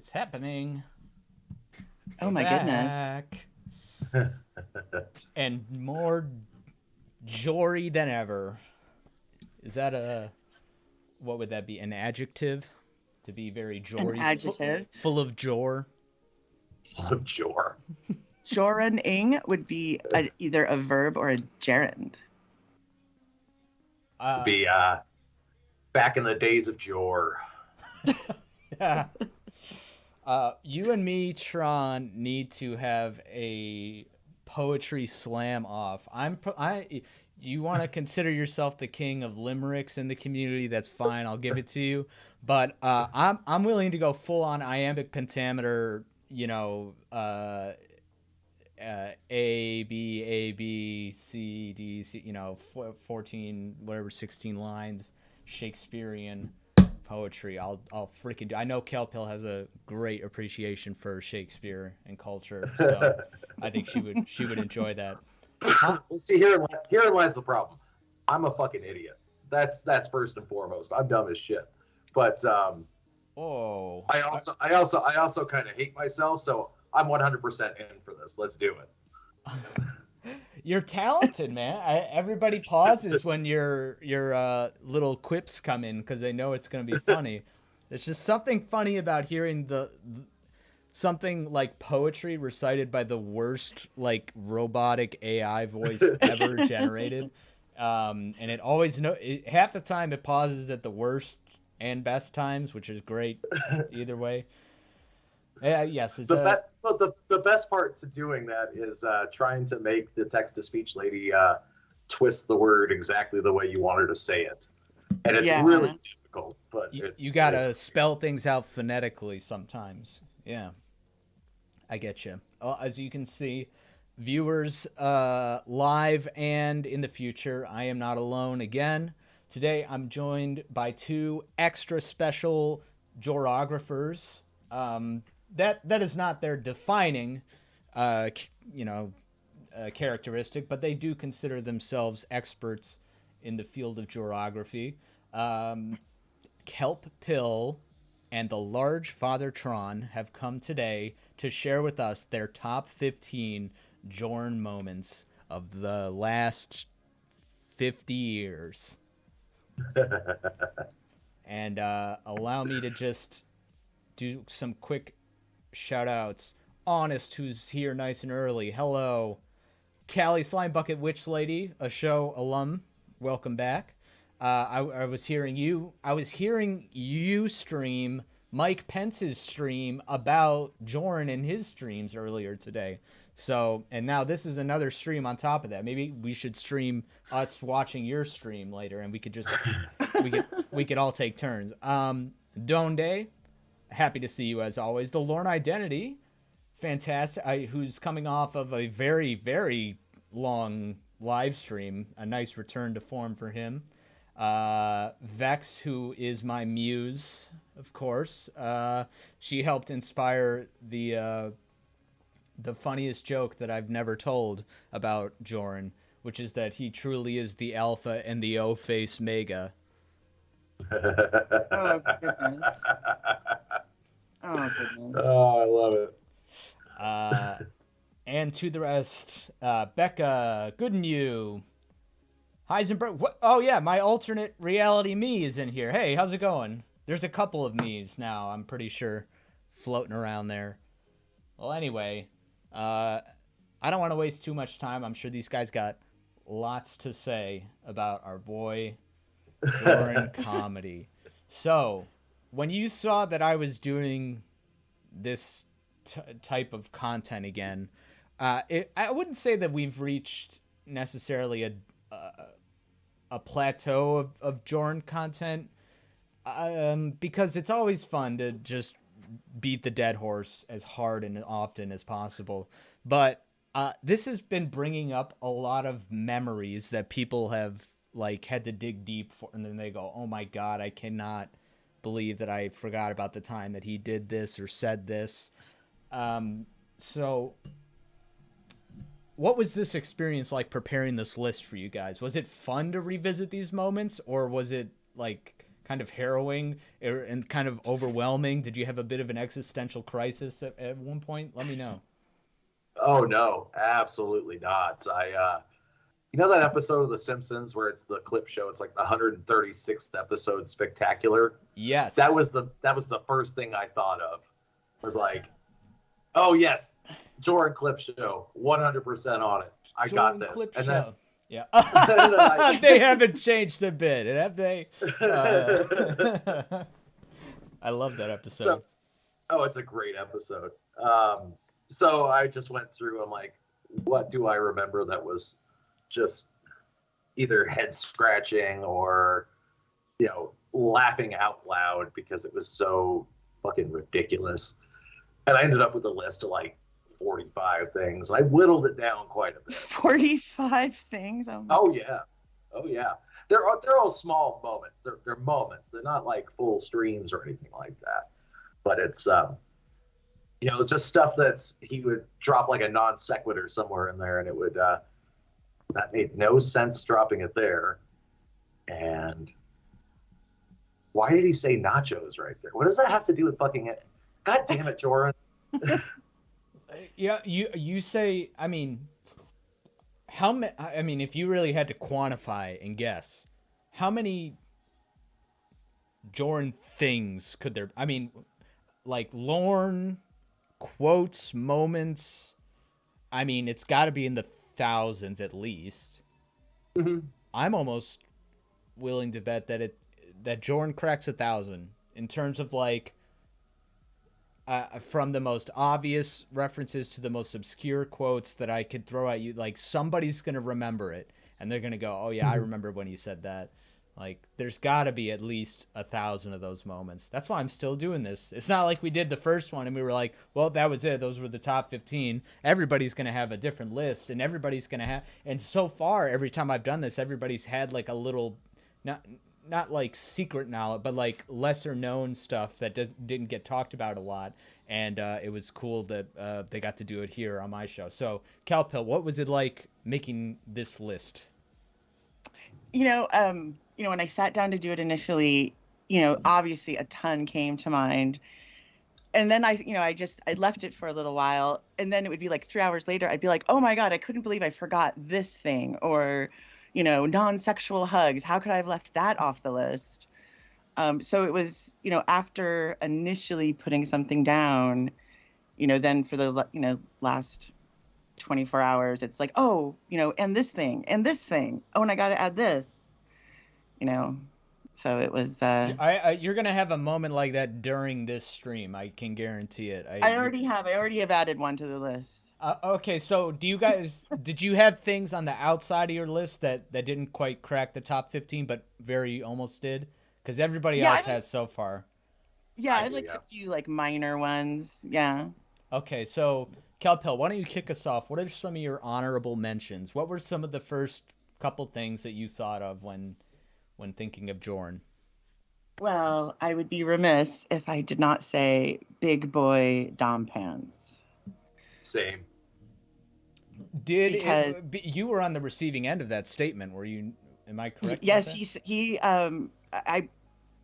It's happening. Oh We're my back. goodness. And more jory than ever. Is that what would that be? An adjective? To be very jory? An adjective. Full of jor? Full of jor. Jorrun-ing would be either a verb or a gerund. Be back in the days of jor. Yeah. You and me, Tron, need to have a poetry slam off. You want to consider yourself the king of limericks in the community? That's fine. I'll give it to you. But I'm willing to go full on iambic pentameter. You know, A B C D C. You know, 14 whatever 16 lines, Shakespearean poetry. I'll freaking do. I know Kelp has a great appreciation for Shakespeare and culture, so I think she would enjoy that. See, herein lies the problem. I'm a fucking idiot. That's first and foremost. I'm dumb as shit. But I also kind of hate myself, so I'm 100% in for this. Let's do it. You're talented, man. Everybody pauses when your little quips come in because they know it's going to be funny. There's just something funny about hearing something like poetry recited by the worst like robotic AI voice ever generated. And it always half the time it pauses at the worst and best times, which is great either way. Yes, it's the best part to doing that is trying to make the text-to-speech lady twist the word exactly the way you want her to say it, and it's really difficult. But you gotta spell things out phonetically sometimes. Yeah, I get you. As you can see, viewers live and in the future, I am not alone again. Today, I'm joined by two extra special jorographers. That is not their defining, characteristic, but they do consider themselves experts in the field of jorography. Kelp Pill and the Large Father Tron have come today to share with us their top 15 Jorrun moments of the last 50 years. And allow me to just do some quick shout outs. Honest, who's here nice and early. Hello. Callie Slime Bucket Witch Lady, a show alum. Welcome back. I was hearing you stream Mike Pence's stream about Jorrun and his streams earlier today. So, and now this is another stream on top of that. Maybe we should stream us watching your stream later, and we could just we could all take turns. Donde, happy to see you as always. The Lorne Identity, fantastic. Who's coming off of a very, very long live stream. A nice return to form for him. Vex, who is my muse, of course. She helped inspire the funniest joke that I've never told about Jorrun, which is that he truly is the alpha and the O-face mega. Oh, goodness. Oh, goodness. Oh, I love it. And to the rest, Becca, good and you. Heisenberg, what? Oh yeah, my alternate reality me is in here. Hey, how's it going? There's a couple of me's now, I'm pretty sure, floating around there. Well, anyway, I don't want to waste too much time. I'm sure these guys got lots to say about our boy Jorrun comedy. So, when you saw that I was doing this type of content again, I wouldn't say that we've reached necessarily a plateau of Jorrun content, because it's always fun to just beat the dead horse as hard and often as possible. But this has been bringing up a lot of memories that people have like had to dig deep for, and then they go, "Oh my God, I cannot believe that I forgot about the time that he did this or said this." So what was this experience like preparing this list for you guys? Was it fun to revisit these moments, or was it like kind of harrowing and kind of overwhelming? Did you have a bit of an existential crisis at one point? Let me know. Oh no, absolutely not. You know that episode of The Simpsons where it's the clip show? It's like the 136th episode spectacular. Yes. That was the first thing I thought of. Was like, oh yes, Jorrun clip show, 100% on it. I got this. Clip and show. Yeah. then They haven't changed a bit, have they? I love that episode. It's a great episode. So I just went through. I'm like, what do I remember that was just either head scratching or, laughing out loud because it was so fucking ridiculous. And I ended up with a list of like 45 things. I whittled it down quite a bit. 45 things? Oh yeah. They're all small moments. They're moments. They're not like full streams or anything like that. But it's just stuff he would drop like a non sequitur somewhere in there, and it would that made no sense dropping it there. And why did he say nachos right there? What does that have to do with fucking it? God damn it, Jorrun. Yeah, you say, I mean, if you really had to quantify and guess, how many Jorrun things could there, like Lorne, quotes, moments, it's got to be in the thousands at least. Mm-hmm. I'm almost willing to bet that Jorrun cracks 1,000 in terms of like, from the most obvious references to the most obscure quotes that I could throw at you. Like, somebody's going to remember it, and they're going to go, oh, yeah, I remember when he said that. Like, there's got to be at least 1,000 of those moments. That's why I'm still doing this. It's not like we did the first one, and we were like, well, that was it. Those were the top 15. Everybody's going to have a different list, and everybody's going to have... And so far, every time I've done this, everybody's had, like, a little... Not like secret knowledge, but like lesser known stuff that didn't get talked about a lot. And it was cool that they got to do it here on my show. So Kelp, what was it like making this list? When I sat down to do it initially, obviously a ton came to mind. And then I left it for a little while, and then it would be like 3 hours later, I'd be like, oh my God, I couldn't believe I forgot this thing. Or, non-sexual hugs. How could I have left that off the list? So it was, after initially putting something down, then for the, last 24 hours, it's like, oh, and this thing. Oh, and I got to add this, So it was... you're going to have a moment like that during this stream. I can guarantee it. I already have added one to the list. Okay, so did you have things on the outside of your list that didn't quite crack the top 15, but very almost did? Because everybody else has so far. Yeah, I like a few like minor ones. Yeah. Okay, so Kelp, why don't you kick us off? What are some of your honorable mentions? What were some of the first couple things that you thought of when thinking of Jorrun? Well, I would be remiss if I did not say big boy dom pants. Same. You were on the receiving end of that statement, were you? Am I correct? Yes,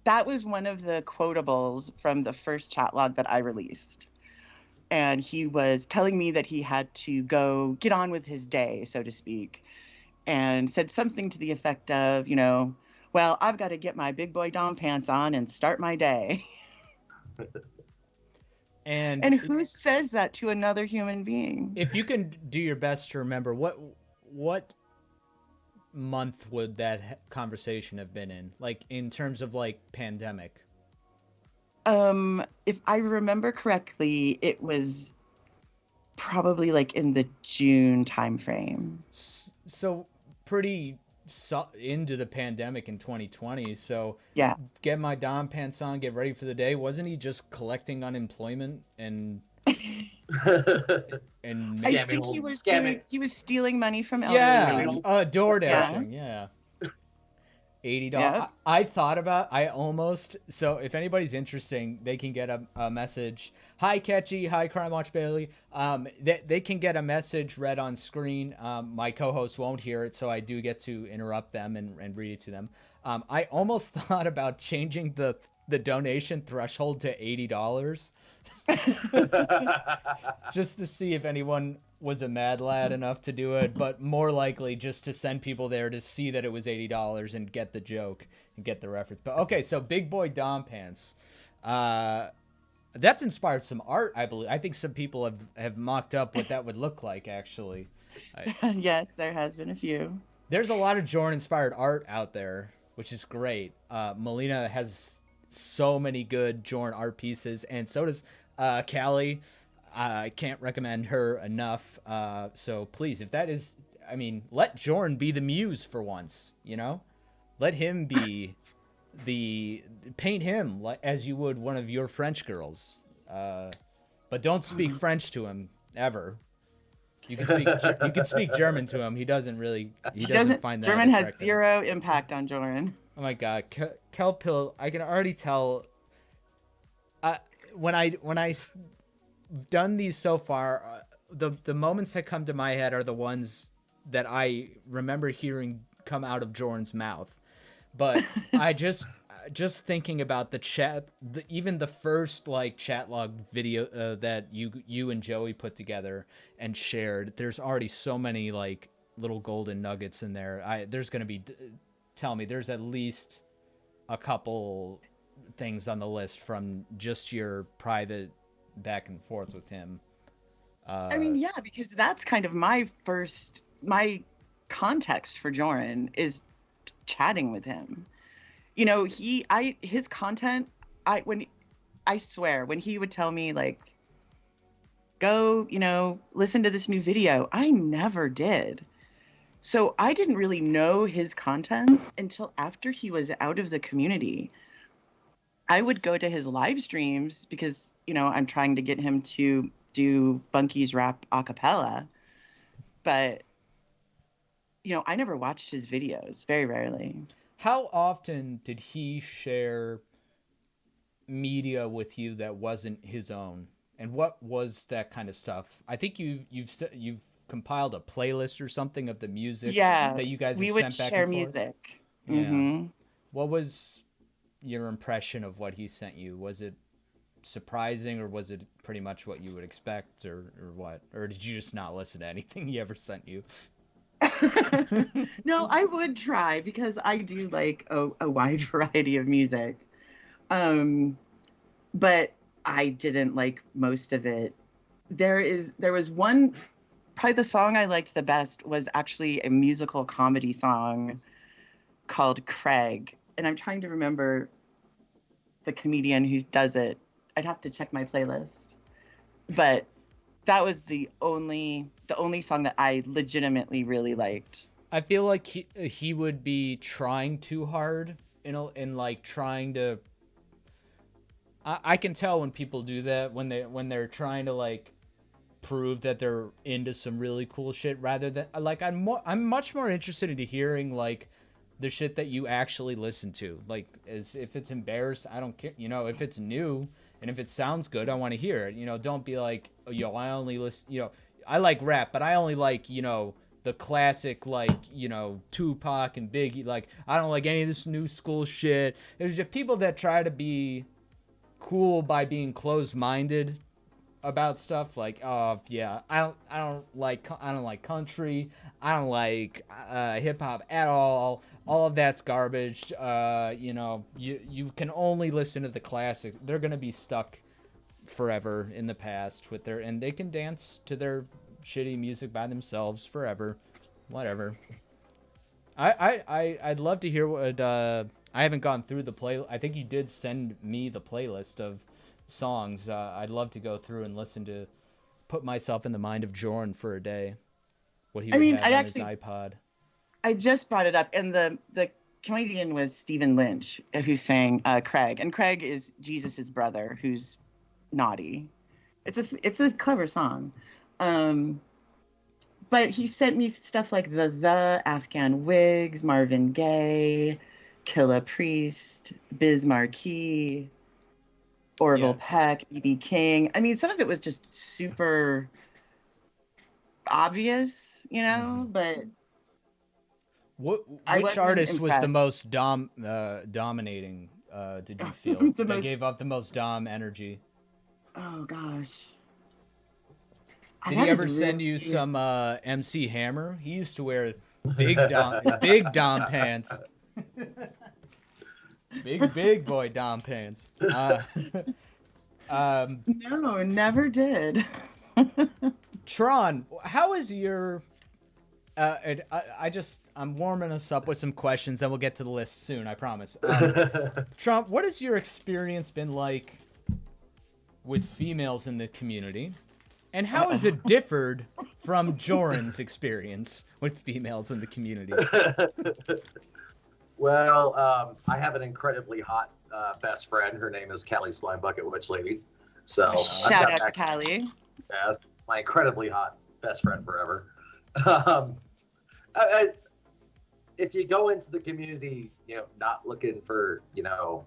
that was one of the quotables from the first chat log that I released. And he was telling me that he had to go get on with his day, so to speak, and said something to the effect of, well, I've got to get my big boy dom pants on and start my day. And who says that to another human being? If you can do your best to remember, what month would that conversation have been in? Like, in terms of, like, pandemic? If I remember correctly, it was probably, like, in the June timeframe. So, pretty into the pandemic in 2020, so yeah, get my dom pants on, get ready for the day. Wasn't he just collecting unemployment and I think he was stealing money from elderly. DoorDashing, yeah. $80. Yeah. I thought about. I almost. So if anybody's interesting, they can get a message. Hi, Catchy. Hi, Crime Watch Bailey. They can get a message read on screen. My co-host won't hear it, so I do get to interrupt them and read it to them. I almost thought about changing the donation threshold to $80, just to see if anyone was a mad lad enough to do it, but more likely just to send people there to see that it was $80 and get the joke and get the reference. But okay, so Big Boy Dom Pants. That's inspired some art, I believe. I think some people have mocked up what that would look like, actually. Yes, there has been a few. There's a lot of Jorrun-inspired art out there, which is great. Melina has so many good Jorrun art pieces, and so does Callie. I can't recommend her enough. So please, if that is, I mean, let Jorrun be the muse for once, you know? Let him be paint him as you would one of your French girls. But don't speak French to him ever. You can speak German to him. He doesn't find that German has attractive. zero impact on Jorrun. Oh my God, Kelp, I can already tell. When I done these so far, the moments that come to my head are the ones that I remember hearing come out of Jorrun's mouth. But I just thinking about the chat, even the first like chat log video that you and Joey put together and shared. There's already so many like little golden nuggets in there. There's gonna be, tell me, there's at least a couple things on the list from just your private back and forth with him. I mean, yeah, because that's kind of my context for Jorrun is chatting with him. You know, his content, I swear, when he would tell me like, go, you know, listen to this new video, I never did. So I didn't really know his content until after he was out of the community. I would go to his live streams because, you know, I'm trying to get him to do Bunky's rap a cappella. But, you know, I never watched his videos, very rarely. How often did he share media with you that wasn't his own? And what was that kind of stuff? I think you've compiled a playlist or something of the music that you guys have sent back and forth. We would share music. Yeah. Mm-hmm. What was your impression of what he sent you? Was it surprising, or was it pretty much what you would expect, or what? Or did you just not listen to anything he ever sent you? No, I would try because I do like a wide variety of music. But I didn't like most of it. There was one, probably the song I liked the best was actually a musical comedy song called Craig. And I'm trying to remember the comedian who does it. I'd have to check my playlist. But that was the only song that I legitimately really liked. I feel like he would be trying too hard in like trying to. I can tell when people do that when they're trying to like prove that they're into some really cool shit, rather than like I'm much more interested in hearing like the shit that you actually listen to. Like, if it's embarrassed, I don't care. You know, if it's new and if it sounds good, I want to hear it. You know, don't be like, oh, yo, I only listen. You know, I like rap, but I only like, you know, the classic, like, you know, Tupac and Biggie. Like, I don't like any of this new school shit. There's just people that try to be cool by being closed-minded about stuff. Like, oh yeah, I don't like country. I don't like hip hop at all. All of that's garbage. You know, you can only listen to the classics. They're gonna be stuck forever in the past with and they can dance to their shitty music by themselves forever. Whatever. I'd love to hear what I haven't gone through the play. I think you did send me the playlist of songs. I'd love to go through and put myself in the mind of Jorrun for a day. What he would have on his iPod. I just brought it up, and the comedian was Stephen Lynch, who sang Craig, and Craig is Jesus's brother, who's naughty. It's a clever song, but he sent me stuff like the Afghan Wigs, Marvin Gaye, Killa Priest, Biz Marquis, Orville Peck, E.B. King. I mean, some of it was just super obvious, you know, but which artist was the most dominating, did you feel? That gave up the most dom energy? Oh, gosh. Did he ever send you some MC Hammer? He used to wear big dom pants. big boy dom pants. No, never did. Tron, how is your... I'm warming us up with some questions, then we'll get to the list soon, I promise. Tron, what has your experience been like with females in the community? And how has it differed from Jorrun's experience with females in the community? Well, I have an incredibly hot best friend. Her name is Callie Slime Bucket Witch Lady. So shout out to Callie. Yes, my incredibly hot best friend forever. If you go into the community, you know, not looking for, you know,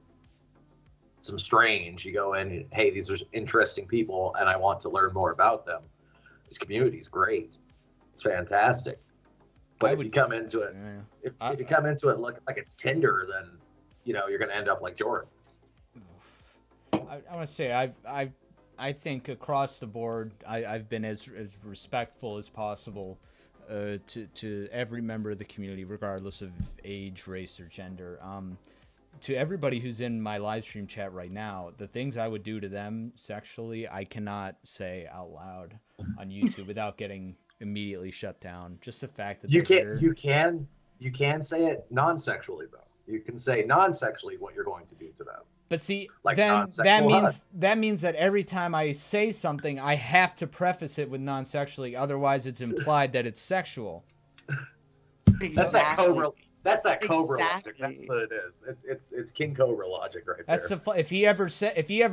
some strange, you go in, hey, these are interesting people and I want to learn more about them. This community is great. It's fantastic. But if you come into it, if you come into it look like it's Tinder, then, you know, you're going to end up like Jorrun. I want to say I think across the board I've been as respectful as possible to every member of the community, regardless of age, race, or gender. To everybody who's in my live stream chat right now, the things I would do to them sexually, I cannot say out loud on YouTube without getting immediately shut down. Just the fact that you can say it non-sexually though. You can say non-sexually what you're going to do to them. But see, like then that means that every time I say something, I have to preface it with non-sexually. Otherwise, it's implied that it's sexual. Exactly. That's that Cobra logic. That's what it is. It's King Cobra logic right there. That's if he ever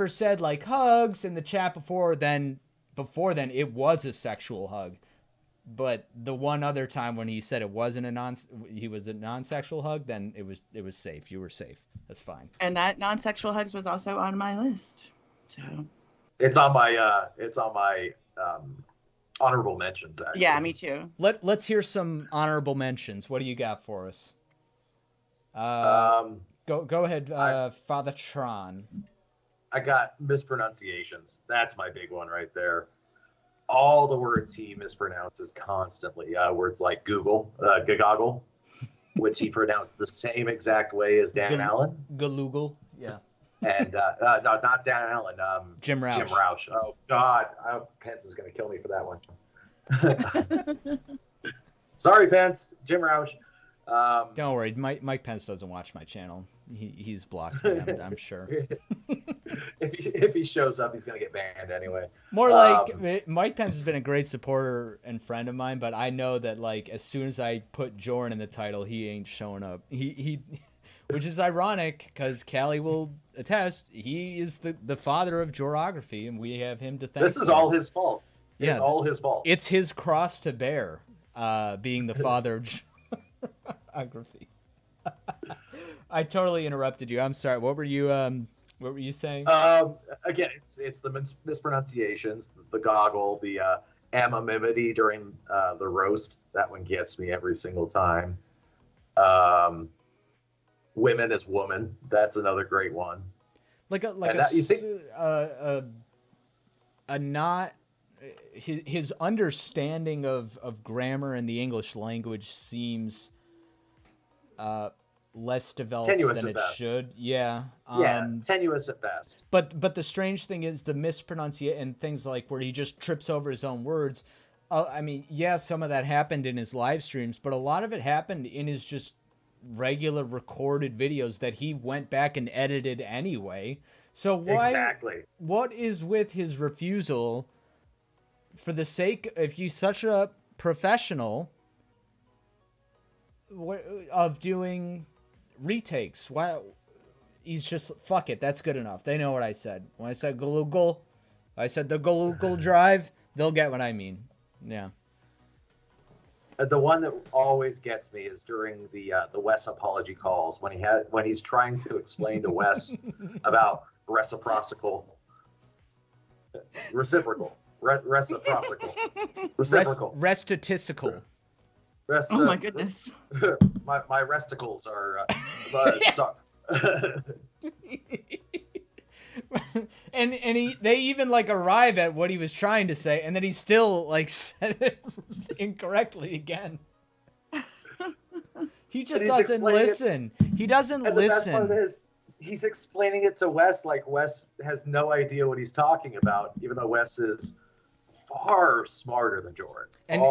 said like hugs in the chat before then it was a sexual hug. But the one other time when he said it wasn't a non-sexual hug, then it was safe. You were safe. That's fine. And that non-sexual hugs was also on my list. So it's on my honorable mentions, actually. Yeah, me too. Let's hear some honorable mentions. What do you got for us? Go ahead, Father Tron. I got mispronunciations. That's my big one right there. All the words he mispronounces constantly. Words like Google, goggle, which he pronounced the same exact way as Dan Allen. Galoogle, yeah. And no, not Dan Allen. Jim Roush. Jim Roush. Oh God, Pence is gonna kill me for that one. Sorry, Pence. Jim Roush. Don't worry, Mike Pence doesn't watch my channel. He's blocked me. I'm sure. if he shows up, he's gonna get banned anyway. More like Mike Pence has been a great supporter and friend of mine, but I know that like as soon as I put Jorrun in the title, he ain't showing up. He which is ironic because Callie will attest he is the father of Jorography, and we have him to thank. This is all his fault. It's all his fault. It's his cross to bear, being the father of Jorography. I totally interrupted you. I'm sorry. What were you saying? Again, it's the mispronunciations, the goggle, the anonymity during the roast. That one gets me every single time. Women as woman. That's another great one. His understanding of grammar and the English language seems less developed tenuous than it best. Should. Yeah. Tenuous at best. But the strange thing is the mispronunciation and things like where he just trips over his own words. I mean, yeah, some of that happened in his live streams, but a lot of it happened in his just regular recorded videos that he went back and edited anyway. So why? Exactly. What is with his refusal? For the sake, if you're such a professional of doing retakes, why he's just fuck it, that's good enough. They know what I said. When I said Galoogle, I said the Galoogle drive, they'll get what I mean. Yeah. the one that always gets me is during the Wes apology calls when he's trying to explain to Wes about reciprocal. Reciprocal. Restatistical. Oh my goodness. my resticles are and they even like arrive at what he was trying to say, and then he still like said it incorrectly again. He just doesn't listen. He doesn't listen. The best part is he's explaining it to Wes like Wes has no idea what he's talking about, even though Wes is far smarter than Jorrun. And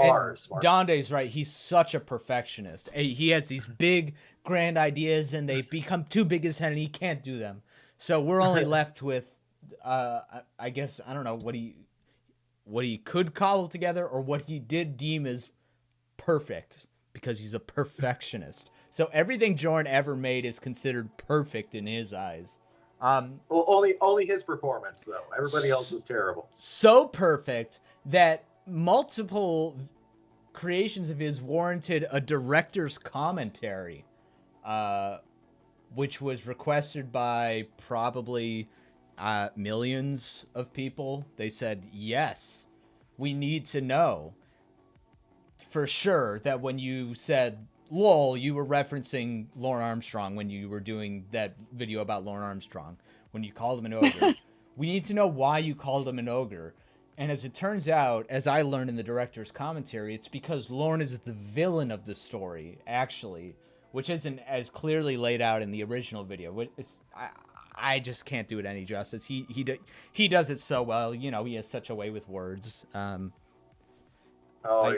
Donde's right. He's such a perfectionist. He has these big, grand ideas, and they become too big his head, and he can't do them. So we're only left with, I guess, I don't know what he could cobble together, or what he did deem as perfect, because he's a perfectionist. So everything Jorrun ever made is considered perfect in his eyes. Well, only his performance though. Everybody else was terrible. So perfect that multiple creations of his warranted a director's commentary, which was requested by probably millions of people. They said, yes, we need to know for sure that when you said lol, you were referencing Lauren Armstrong when you were doing that video about Lauren Armstrong, when you called him an ogre. We need to know why you called him an ogre. And as it turns out, as I learned in the director's commentary, it's because Lauren is the villain of the story, actually, which isn't as clearly laid out in the original video. I just can't do it any justice. He does it so well. You know, he has such a way with words.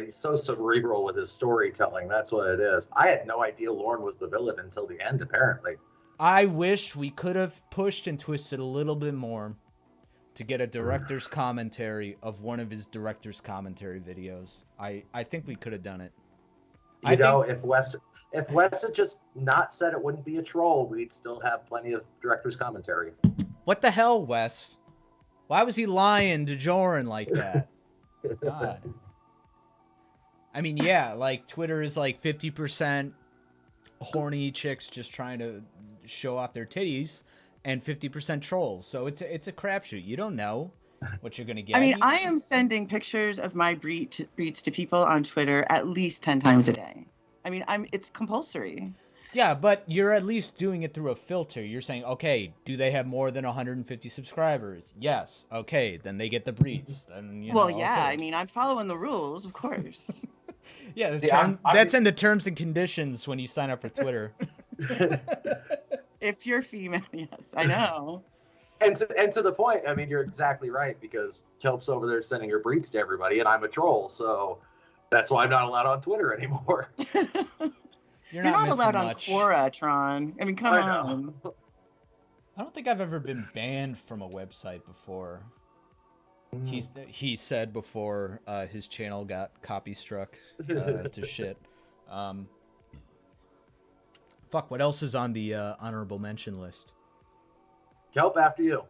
He's so cerebral with his storytelling. That's what it is. I had no idea Lauren was the villain until the end, apparently. I wish we could have pushed and twisted a little bit more to get a director's commentary of one of his director's commentary videos. I think we could have done it. If Wes had just not said it wouldn't be a troll, we'd still have plenty of director's commentary. What the hell, Wes? Why was he lying to Jorrun like that? God. I mean, yeah, like Twitter is like 50% horny chicks just trying to show off their titties, and 50% trolls. So it's a crapshoot. You don't know what you're gonna get. I mean, I am sending pictures of my breats to people on Twitter at least 10 times a day. I mean, it's compulsory. Yeah, but you're at least doing it through a filter. You're saying, okay, do they have more than 150 subscribers? Yes. Okay, then they get the breats. Then, yeah, okay. I mean, I'm following the rules, of course. Yeah, that's in the terms and conditions when you sign up for Twitter. If you're female, yes, I know. And to the point, I mean, you're exactly right, because Kelp's over there sending her breats to everybody, and I'm a troll, so that's why I'm not allowed on Twitter anymore. You're not allowed on Quora, Tron. I mean, come on. I don't think I've ever been banned from a website before. He said before his channel got copy struck to shit. Fuck, what else is on the honorable mention list? Kelp, after you.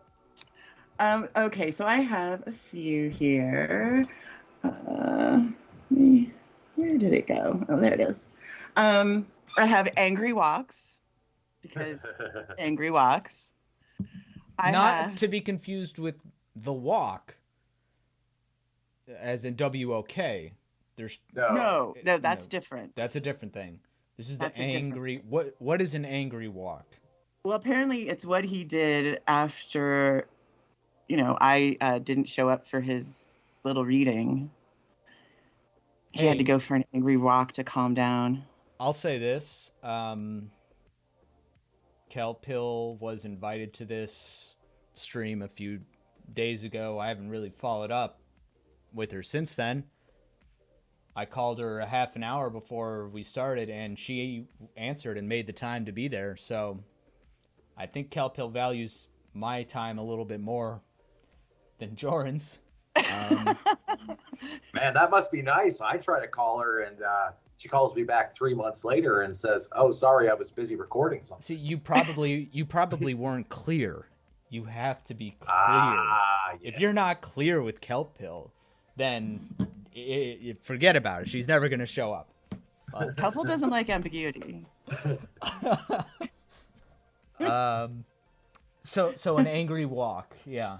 Okay, so I have a few here. Where did it go? Oh, there it is. I have angry walks, because angry walks. Not to be confused with the walk, as in W-O-K. There's no, that's different. That's a different thing. This is the angry. What is an angry walk? Well, apparently it's what he did after, I didn't show up for his little reading. He had to go for an angry walk to calm down. I'll say this. Kelp was invited to this stream a few days ago. I haven't really followed up with her since then. I called her a half an hour before we started, and she answered and made the time to be there. So I think Kelp values my time a little bit more than Jorrun's. Man, that must be nice. I try to call her, and she calls me back 3 months later and says, "Oh, sorry, I was busy recording something." See, you probably weren't clear. You have to be clear. Yeah. If you're not clear with Kelp, then forget about it. She's never gonna show up. Kelp doesn't like ambiguity. So an angry walk, yeah.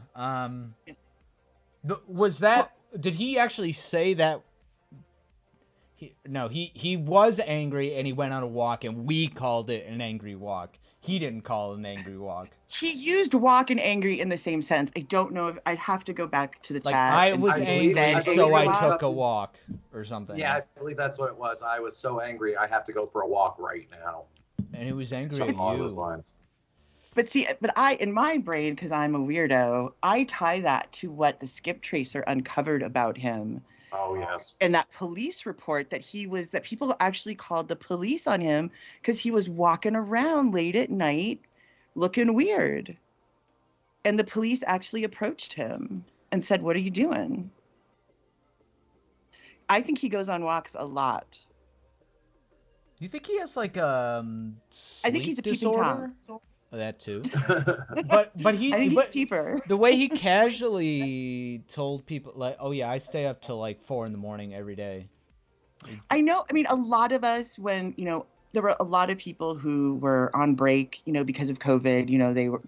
Was that? Did he actually say that? He was angry and he went on a walk, and we called it an angry walk. He didn't call it an angry walk. He used walk and angry in the same sense. I don't know if I'd have to go back to the Like chat. I was angry, so I took a something- walk or something. Yeah, I believe that's what it was. I was so angry, I have to go for a walk right now. And he was angry Something at along you. those lines. But see, I in my brain, because I'm a weirdo, I tie that to what the skip tracer uncovered about him. Oh yes. And that police report that people actually called the police on him because he was walking around late at night looking weird. And the police actually approached him and said, "What are you doing?" I think he goes on walks a lot. You think he has like I think he's a peeping disorder? Tom. Oh, that too. but I think he's a peeper. The way he casually told people, like, "Oh yeah, I stay up till like 4 a.m. every day." I know. I mean, a lot of us, when there were a lot of people who were on break, because of COVID.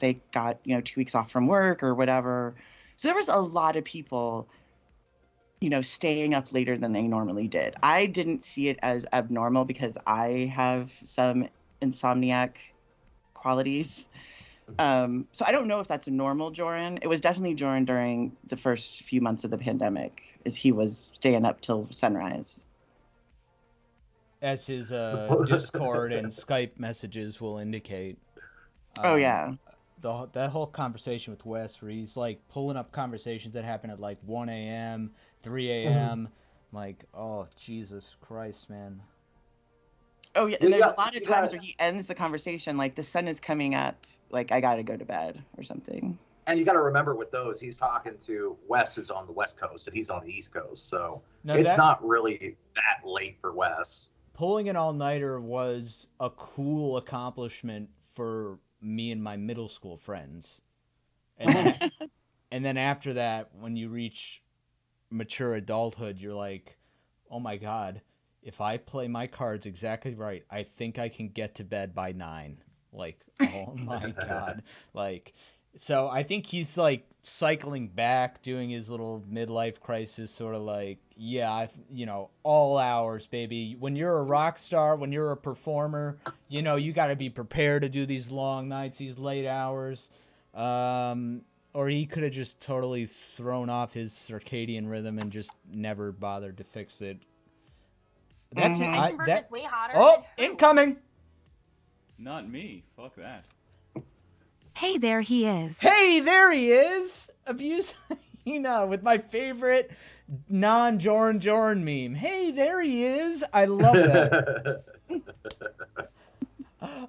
They got 2 weeks off from work or whatever. So there was a lot of people, staying up later than they normally did. I didn't see it as abnormal because I have some insomniac qualities. So I don't know if that's a normal Jorrun. It was definitely Jorrun during the first few months of the pandemic, as he was staying up till sunrise. As his Discord and Skype messages will indicate. Oh yeah. That whole conversation with Wes, where he's like pulling up conversations that happen at like 1 a.m., 3 a.m. Like, oh Jesus Christ, man. Oh yeah, and there's a lot of times where he ends the conversation like, "The sun is coming up, like I gotta go to bed," or something. And you got to remember with those, he's talking to Wes, who's on the West Coast, and he's on the East Coast, so it's not really that late for Wes. Pulling an all-nighter was a cool accomplishment for me and my middle school friends, and then after that, when you reach mature adulthood, you're like, "Oh my God. If I play my cards exactly right, I think I can get to bed by 9. Like, oh my God. Like, so I think he's like cycling back, doing his little midlife crisis, sort of like, yeah, all hours, baby. When you're a rock star, when you're a performer, you got to be prepared to do these long nights, these late hours. Or he could have just totally thrown off his circadian rhythm and just never bothered to fix it. That's it. Is way hotter Oh, than who? incoming. Not me. Fuck that. Hey, there he is. Hey, there he is. Abuse with my favorite non-Jorrun meme. Hey, there he is. I love that.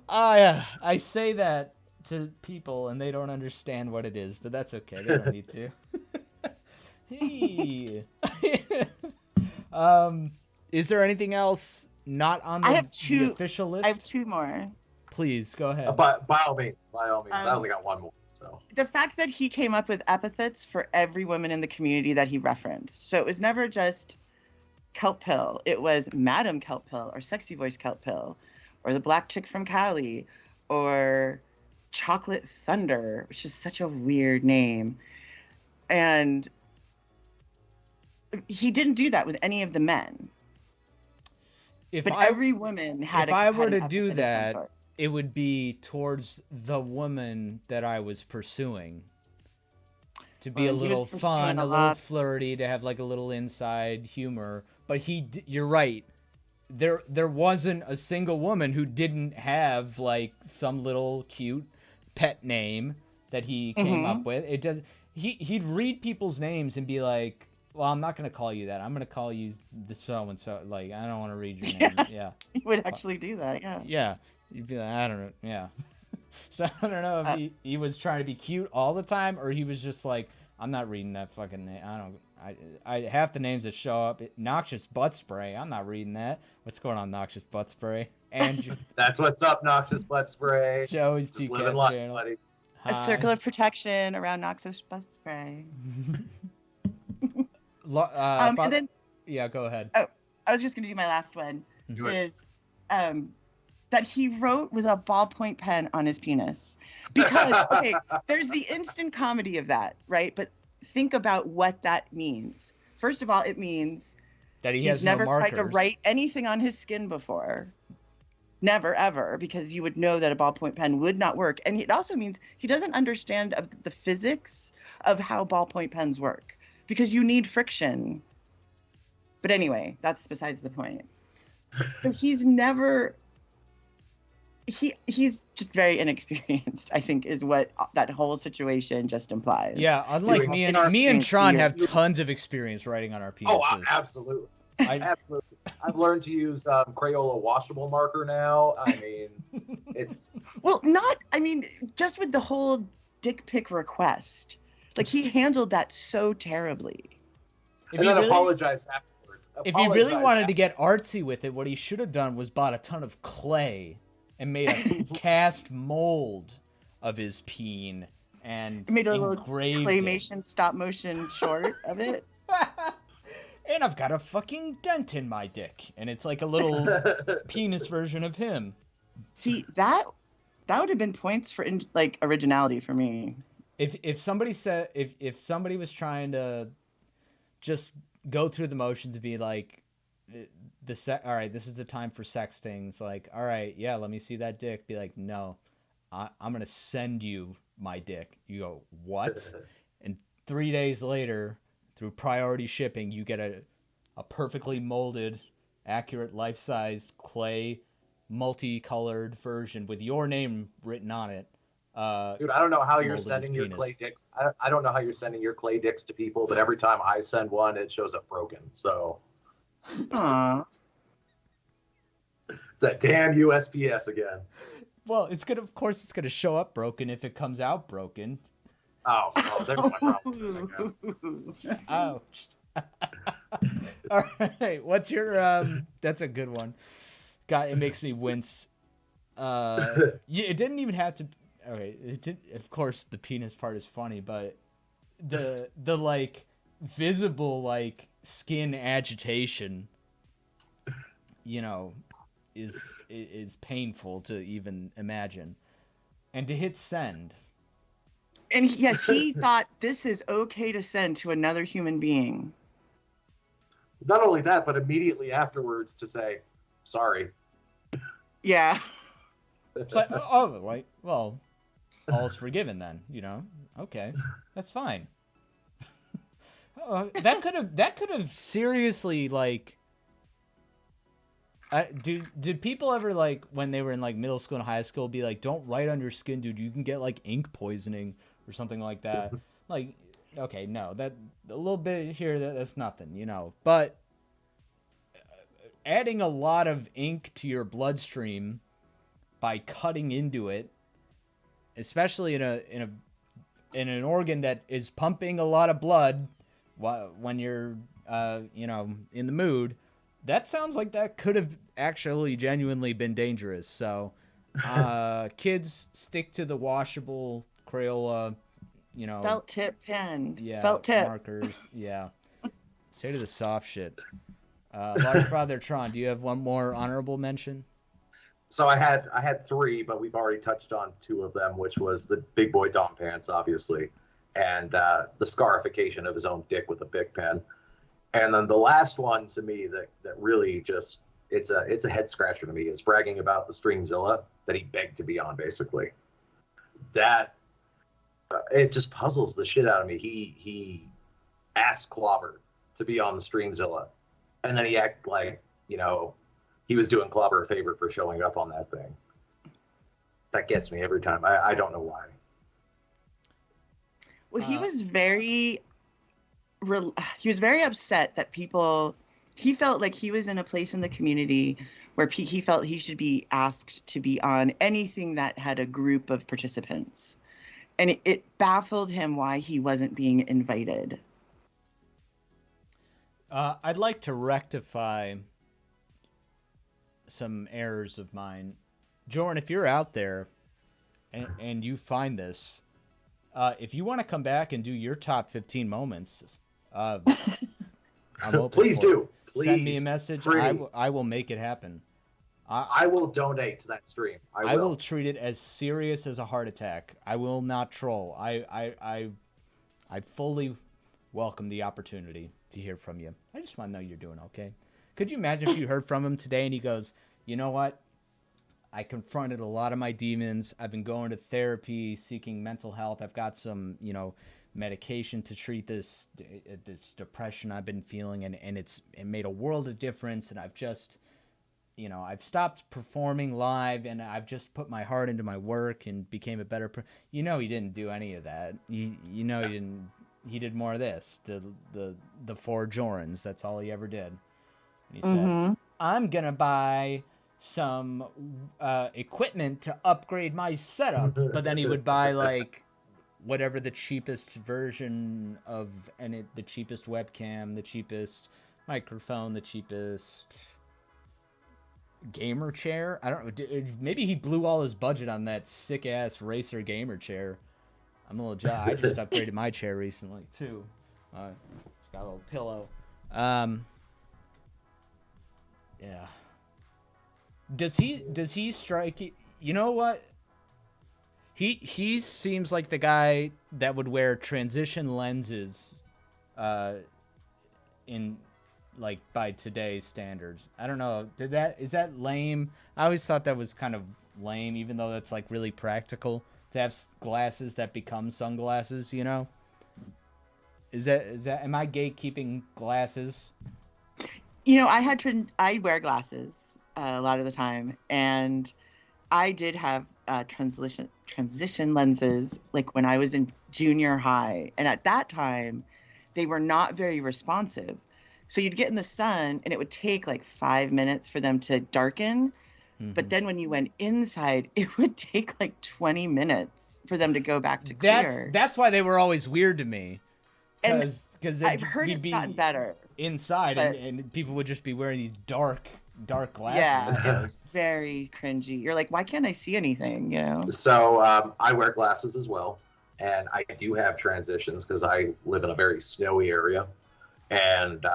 I say that to people and they don't understand what it is, but that's okay. They don't need to. Hey. Is there anything else not on the official list? I have 2 more. Please, go ahead. By all means. I only got 1 more. So The fact that he came up with epithets for every woman in the community that he referenced. So it was never just Kelp Pill. It was Madam Kelp Pill, or Sexy Voice Kelp Pill, or the Black Chick from Cali, or Chocolate Thunder, which is such a weird name. And he didn't do that with any of the men. Every woman had. If I were to an do epithet of some that, sort. it would be towards the woman that I was pursuing. To be Well, a he was little pursuing fun, a a little lot. flirty, to have like a little inside humor. But you're right. There wasn't a single woman who didn't have like some little cute pet name that he came up with. It does. He'd read people's names and be like, "Well, I'm not gonna call you that. I'm gonna call you the so and so. Like, I don't want to read your name." Yeah. He would actually do that. Yeah. Yeah. You'd be like, I don't know. Yeah. So I don't know if he was trying to be cute all the time, or he was just like, I'm not reading that fucking name. I half the names that show up. Noxious Butt Spray. I'm not reading that. What's going on, Noxious Butt Spray? And that's what's up, Noxious Butt Spray. Joey's Just TCAT living life, channel. buddy. A circle of protection around Noxious Butt Spray. And then Yeah, go ahead. Oh, I was just going to do my last one. Do it. Is that he wrote with a ballpoint pen on his penis. Because, okay, there's the instant comedy of that, right? But think about what that means. First of all, it means That he he's has no never tried to markers. write anything on his skin before. Never, ever, because you would know that a ballpoint pen would not work. And it also means he doesn't understand of the physics of how ballpoint pens work, because you need friction. But anyway, that's besides the point. So he's never... He's just very inexperienced, I think, is what that whole situation just implies. Yeah, unlike He's me and inexperienced Tron to have you. tons of experience writing on our penises. Oh, absolutely. I, Absolutely. I've learned to use Crayola washable marker now. I mean, it's... Well, just with the whole dick pic request. Like, he handled that so terribly. if and he then really, apologize afterwards. if he really Apologize wanted to get artsy with it, what he should have done was bought a ton of clay and made a cast mold of his peen and He made a little engraved claymation stop motion short of it. And I've got a fucking dent in my dick, and it's like a little penis version of him. See, that would have been points for originality for me. If somebody said if somebody was trying to just go through the motions and be like, all right, this is the time for sexting. It's like, all right, yeah, let me see that dick. Be like, no, I'm gonna send you my dick. You go, what? And 3 days later, through priority shipping, you get a perfectly molded, accurate, life-sized clay, multicolored version with your name written on it. Dude, I don't know how you're molded sending his your penis. clay dicks. I don't know how you're sending your clay dicks to people, but every time I send one, it shows up broken. So Aww. it's that damn USPS again. Well, of course, it's gonna show up broken if it comes out broken. Oh, there's my problem, I guess. Ouch. All right, what's your that's a good one. God, it makes me wince. It didn't even have to. Okay, it did. Of course, the penis part is funny, but the like visible like skin agitation, is painful to even imagine, and to hit send. And he thought this is okay to send to another human being. Not only that, but immediately afterwards to say, sorry. Yeah. It's like, well, all's forgiven then, Okay, that's fine. That could have seriously like. Did people ever like when they were in like middle school and high school be like, don't write on your skin, dude, you can get like ink poisoning or something like that? Like, okay, no, that a little bit here, that's nothing, but adding a lot of ink to your bloodstream by cutting into it, especially in an organ that is pumping a lot of blood when you're in the mood, that sounds like that could have actually genuinely been dangerous. So kids, stick to the washable Crayola, Felt tip pen. yeah, Felt tip. markers. Yeah, stay to the soft shit. Large Father Tron, do you have one more honorable mention? So I had three, but we've already touched on two of them, which was the big boy Dom pants, obviously, and the scarification of his own dick with a Bic pen. And then the last one to me that really just it's a head scratcher to me is bragging about the Streamzilla that he begged to be on, basically. That it just puzzles the shit out of me. He asked Clobber to be on the Streamzilla, and then he acted like he was doing Clobber a favor for showing up on that thing. That gets me every time. I don't know why. Well, he was very upset that he felt like he was in a place in the community where he felt he should be asked to be on anything that had a group of participants. And it baffled him why he wasn't being invited. I'd like to rectify some errors of mine. Jorrun, if you're out there and you find this, if you want to come back and do your top 15 moments, I'm open. Please for do. it. Please. Send me a message. Free. I will make it happen. I will donate to that stream. I will treat it as serious as a heart attack. I will not troll. I fully welcome the opportunity to hear from you. I just want to know you're doing okay. Could you imagine if you heard from him today and he goes, you know what? I confronted a lot of my demons. I've been going to therapy, seeking mental health. I've got some, medication to treat this depression I've been feeling, and it made a world of difference. And I've just, I've stopped performing live, and I've just put my heart into my work and became a better he didn't do any of that. He didn't. He did more of this. The four Jorruns. That's all he ever did. And he said, I'm gonna buy some equipment to upgrade my setup, but then he would buy like whatever the cheapest version of the cheapest webcam, the cheapest microphone, the cheapest gamer chair. I don't know. Maybe he blew all his budget on that sick ass racer gamer chair. I'm a little I just upgraded my chair recently too. It's got a little pillow. Yeah. Does he strike you? You know what? He seems like the guy that would wear transition lenses in like by today's standards. I don't know. Is that lame? I always thought that was kind of lame, even though that's like really practical to have glasses that become sunglasses, Is that am I gatekeeping glasses? I wear glasses a lot of the time, and I did have transition lenses like when I was in junior high, and at that time they were not very responsive. So you'd get in the sun and it would take like 5 minutes for them to darken. But then when you went inside, it would take like 20 minutes for them to go back to clear. That's why they were always weird to me. Because I've heard it's gotten better. Inside, and people would just be wearing these dark glasses. Yeah, it's very cringy. You're like, why can't I see anything, So I wear glasses as well. And I do have transitions because I live in a very snowy area. And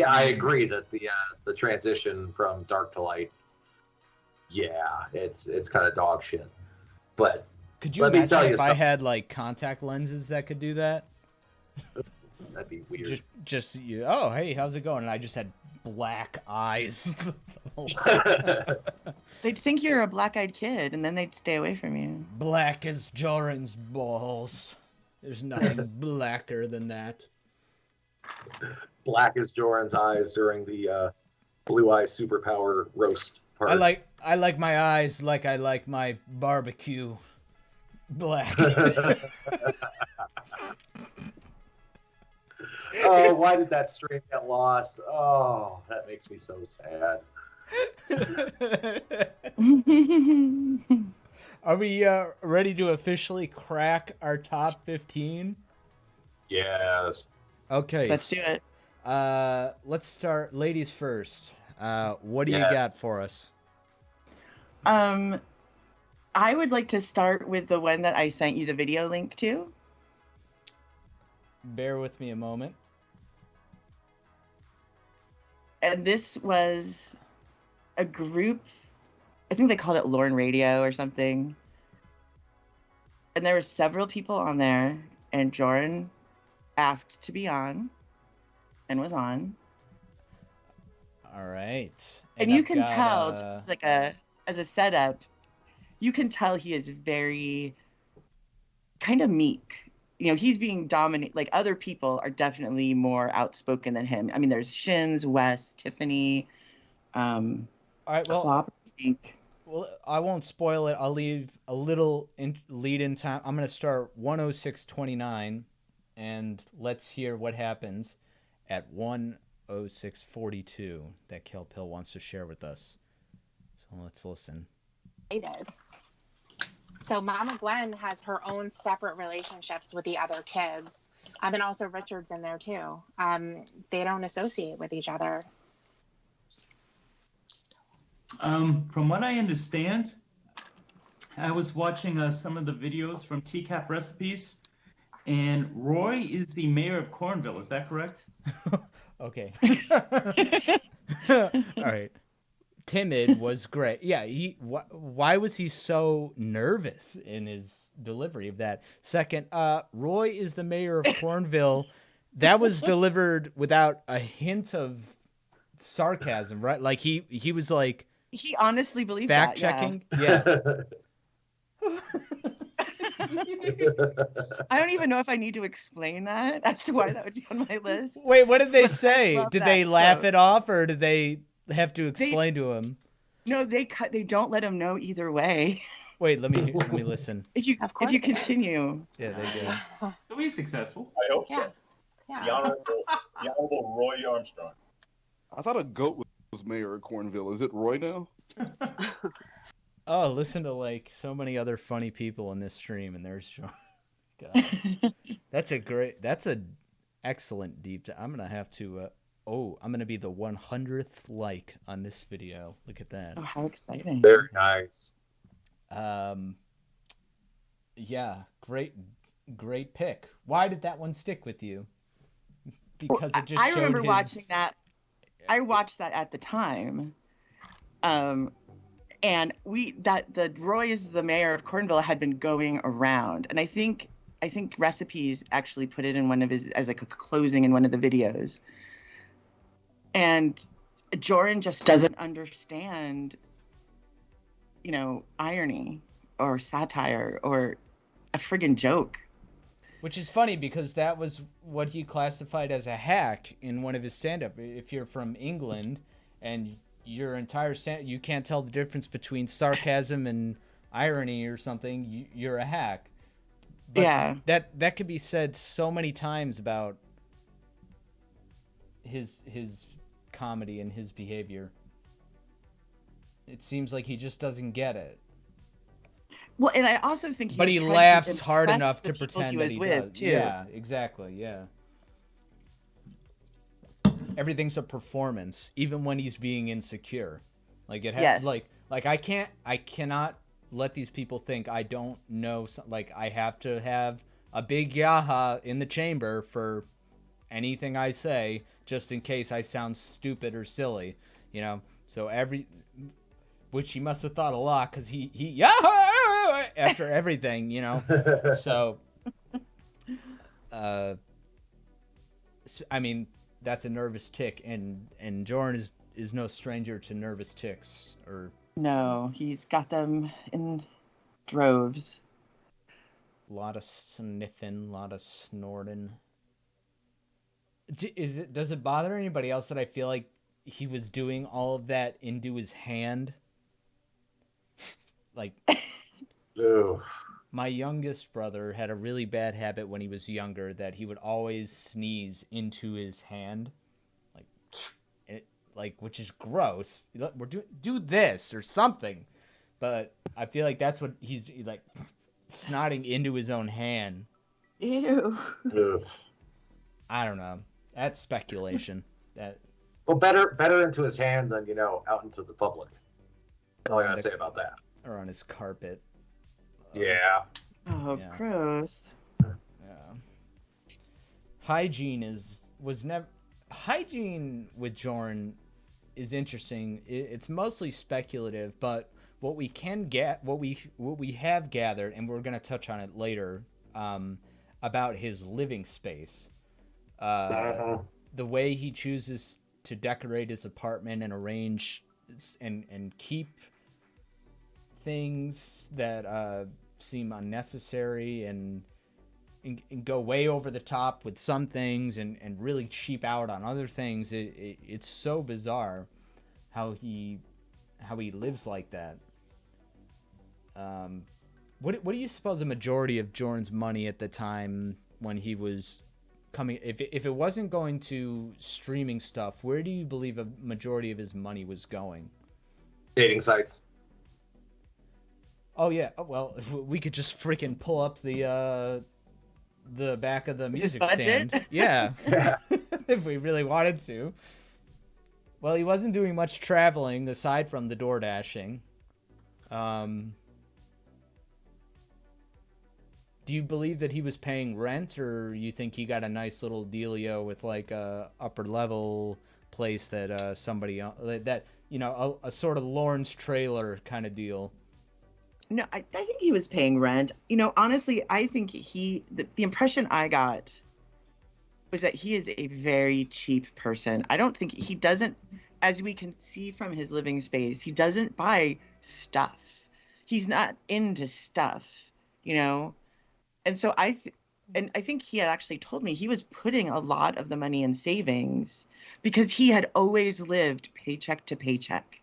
I agree that the transition from dark to light, it's kind of dog shit. But could you imagine if I had like contact lenses that could do that? That'd be weird. Just you. Oh, hey, how's it going? And I just had black eyes. They'd think you're a black-eyed kid, and then they'd stay away from you. Black as Jorrun's balls. There's nothing blacker than that. Black as Jorrun's eyes during the Blue Eye Superpower roast part. I like my eyes like I like my barbecue. Black. Oh, why did that stream get lost? Oh, that makes me so sad. Are we ready to officially crack our top 15? Yes. Okay. Let's do it. Let's start ladies first. What do you got for us? I would like to start with the one that I sent you the video link to. Bear with me a moment. And this was a group, I think they called it Lorne Radio or something. And there were several people on there, and Jorrun asked to be on and was on. All right. And you can tell, just as a setup, you can tell he is very kind of meek. He's being dominated. Like, other people are definitely more outspoken than him. I mean, there's Shins, Wes, Tiffany. All right, well, Klopp, I think. Well, I won't spoil it. I'll leave a little lead-in time. I'm going to start 106.29, and let's hear what happens at 106.42 that Kelp wants to share with us. So let's listen. They did. So Mama Gwen has her own separate relationships with the other kids. And also Richard's in there too. They don't associate with each other. From what I understand, I was watching some of the videos from TCAP Recipes, and Roy is the mayor of Cornwall. Is that correct? Okay. All right. Timid was great. Yeah, why was he so nervous in his delivery of that? Second, Roy is the mayor of Cornwall. That was delivered without a hint of sarcasm, right? Like he was like He honestly believed fact that. checking. Yeah. I don't even know if I need to explain that as to why that would be on my list. Wait, what did they But I say? love Did that they laugh quote. it off, or did they have to explain to him? No, they don't let him know either way. Wait, let me listen. If you Of course if you they do. continue. Yeah, they do. So he's successful. I hope Yeah. so. Yeah. The Honorable Roy Armstrong. I thought a goat was mayor of Cornwall. Is it Roy now? Oh, listen to like so many other funny people in this stream, and there's Jorrun. God. That's an excellent deep dive. I'm gonna have to. I'm gonna be the 100th like on this video. Look at that. Oh, how exciting. Very nice. Yeah, great pick. Why did that one stick with you? Because it just I showed remember his... watching that. I watched that at the time. And the Roy is the mayor of Cornwall had been going around, and I think Recipes actually put it in one of his as like a closing in one of the videos. And Jorrun just doesn't understand, irony or satire or a friggin' joke. Which is funny because that was what he classified as a hack in one of his stand-up. If you're from England and your entire you can't tell the difference between sarcasm and irony or something, you're a hack. But yeah. That could be said so many times about his comedy and his behavior. It seems like he just doesn't get it. Well, and I also think But he was trying laughs to hard impress enough the to people pretend he that was he with, does. too. Yeah, exactly. Yeah. Everything's a performance, even when he's being insecure. Like Yes. like I cannot let these people think I don't know. Like I have to have a big yaha in the chamber for anything I say, just in case I sound stupid or silly, So which he must have thought a lot because he yaha after everything, So, I mean, that's a nervous tick, and Jorrun is no stranger to nervous ticks. Or No, he's got them in droves. a lot of sniffing, a lot of snorting. Does it bother anybody else that I feel like he was doing all of that into his hand? Like, Ooh. my youngest brother had a really bad habit when he was younger that he would always sneeze into his hand, which is gross. We're do this or something, but I feel like that's what he's like, snotting into his own hand. Ew. Ugh. I don't know. That's speculation. Well, better into his hand than out into the public. That's all I gotta say about that. Or on his carpet. Yeah. Oh, Yeah. gross. Yeah. Hygiene with Jorrun is interesting. It's mostly speculative, but what we have gathered, and we're going to touch on it later, about his living space. The way he chooses to decorate his apartment and arrange and keep things that seem unnecessary and go way over the top with some things and really cheap out on other things. It's so bizarre how he lives like that. What do you suppose a majority of Jorrun's money at the time when he was coming, if it wasn't going to streaming stuff, where do you believe a majority of his money was going? Dating sites. Oh yeah, well, we could just freaking pull up the back of the music budget? stand. Yeah. If we really wanted to. Well, he wasn't doing much traveling aside from the door dashing. Do do you believe that he was paying rent, or you think he got a nice little dealio with like a upper level place that somebody that a sort of Lawrence trailer kind of deal? No, I think he was paying rent. Honestly, I think the impression I got was that he is a very cheap person. I don't think he doesn't, as we can see from his living space, he doesn't buy stuff. He's not into stuff, And so I think he had actually told me he was putting a lot of the money in savings because he had always lived paycheck to paycheck.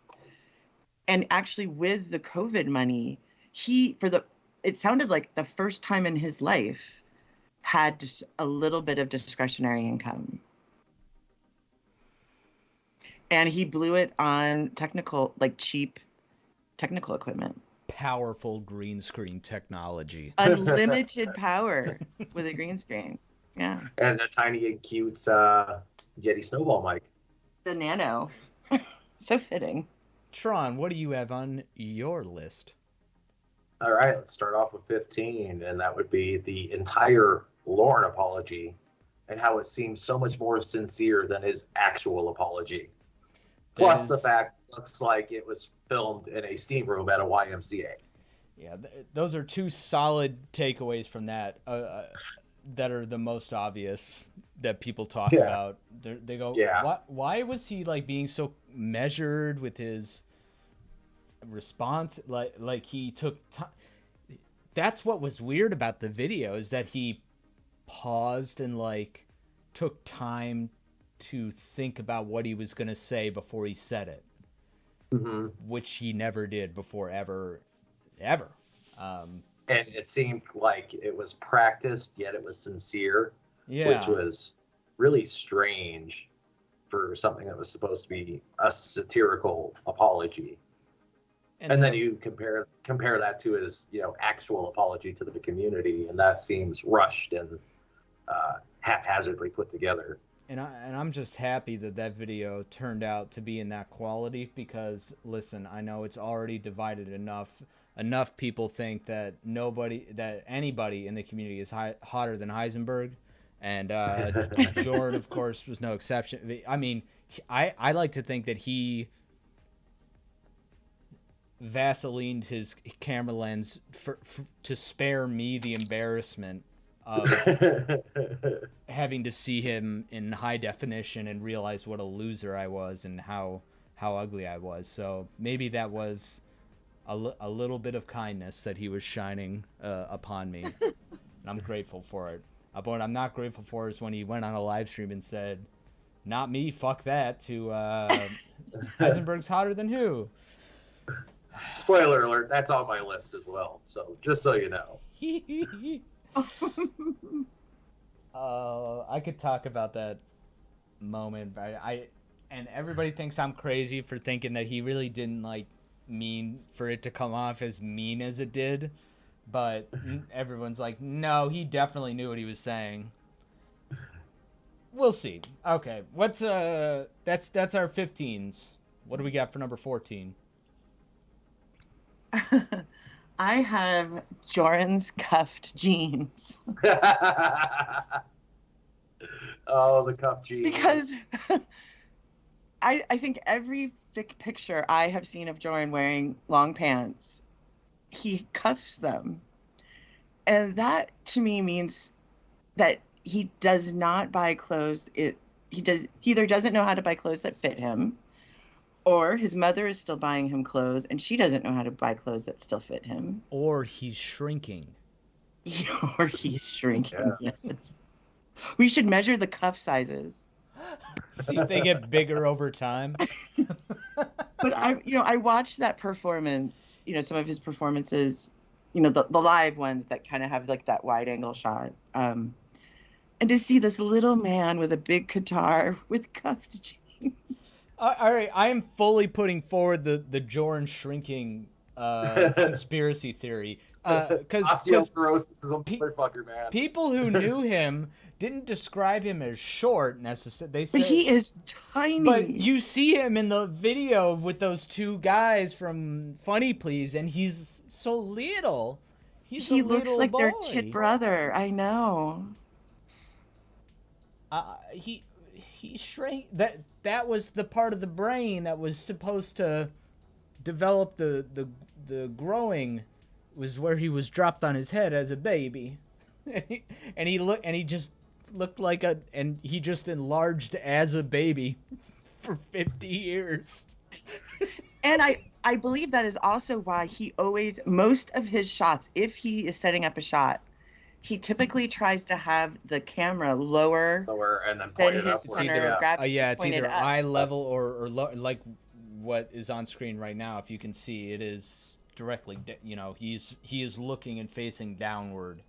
And actually with the COVID money, it sounded like the first time in his life had just a little bit of discretionary income. And he blew it on cheap technical equipment. Powerful green screen technology. Unlimited power with a green screen. Yeah. And a tiny and cute Yeti snowball mic. The Nano. So fitting. Tron, what do you have on your list? All right, let's start off with 15, and that would be the entire Lauren apology and how it seems so much more sincere than his actual apology. Plus the fact it looks like it was filmed in a steam room at a YMCA. Yeah, those are two solid takeaways from that that are the most obvious that people talk about. They go, why was he like being so measured with his response? Like he took time. That's what was weird about the video, is that he paused and like took time to think about what he was going to say before he said it. Mm-hmm. Which he never did before, ever. And it seemed like it was practiced, yet it was sincere, yeah. Which was really strange for something that was supposed to be a satirical apology. And then you compare that to his, actual apology to the community, and that seems rushed and haphazardly put together. And I'm just happy that video turned out to be in that quality, because listen, I know it's already divided enough. Enough people think that anybody in the community is hotter than Heisenberg, and Jorrun, of course, was no exception. I mean, I like to think that he Vaselined his camera lens to spare me the embarrassment of having to see him in high definition and realize what a loser I was and how ugly I was. So maybe that was a little bit of kindness that he was shining upon me. And I'm grateful for it. But what I'm not grateful for is when he went on a live stream and said, "Not me, fuck that," to Heisenberg's hotter than who? Spoiler alert, that's on my list as well. So just so you know. I could talk about that moment, but and everybody thinks I'm crazy for thinking that he really didn't mean for it to come off as mean as it did, but everyone's like, no, he definitely knew what he was saying. We'll see. Okay, what's that's our 15s. What do we got for number 14? I have Jorrun's cuffed jeans. Oh, the cuffed jeans. Because I think every picture I have seen of Jorrun wearing long pants, he cuffs them. And that to me means that he does not buy clothes. He either doesn't know how to buy clothes that fit him, or his mother is still buying him clothes and she doesn't know how to buy clothes that still fit him. Or he's shrinking. Or he's shrinking, yes. We should measure the cuff sizes. See if they get bigger over time. But I watched that performance, some of his performances, the live ones that kind of have that wide angle shot. And to see this little man with a big guitar with cuffed jeans. All right, I am fully putting forward the Jorrun shrinking conspiracy theory. Osteoporosis is a motherfucker, man. People who knew him didn't describe him as short necessarily. They said, but he is tiny. But you see him in the video with those two guys from Funny Please, and he's so little. He's he a looks little like boy. their kid brother. I know. He shrank. That was the part of the brain that was supposed to develop the growing, was where he was dropped on his head as a baby, and he just looked like and he just enlarged as a baby for 50 years. And I believe that is also why he always, most of his shots, if he is setting up a shot, he typically tries to have the camera lower and then than point it his upward. center of gravity. It's pointed either up. eye level or like what is on screen right now. If you can see, it is directly, he is looking and facing downward.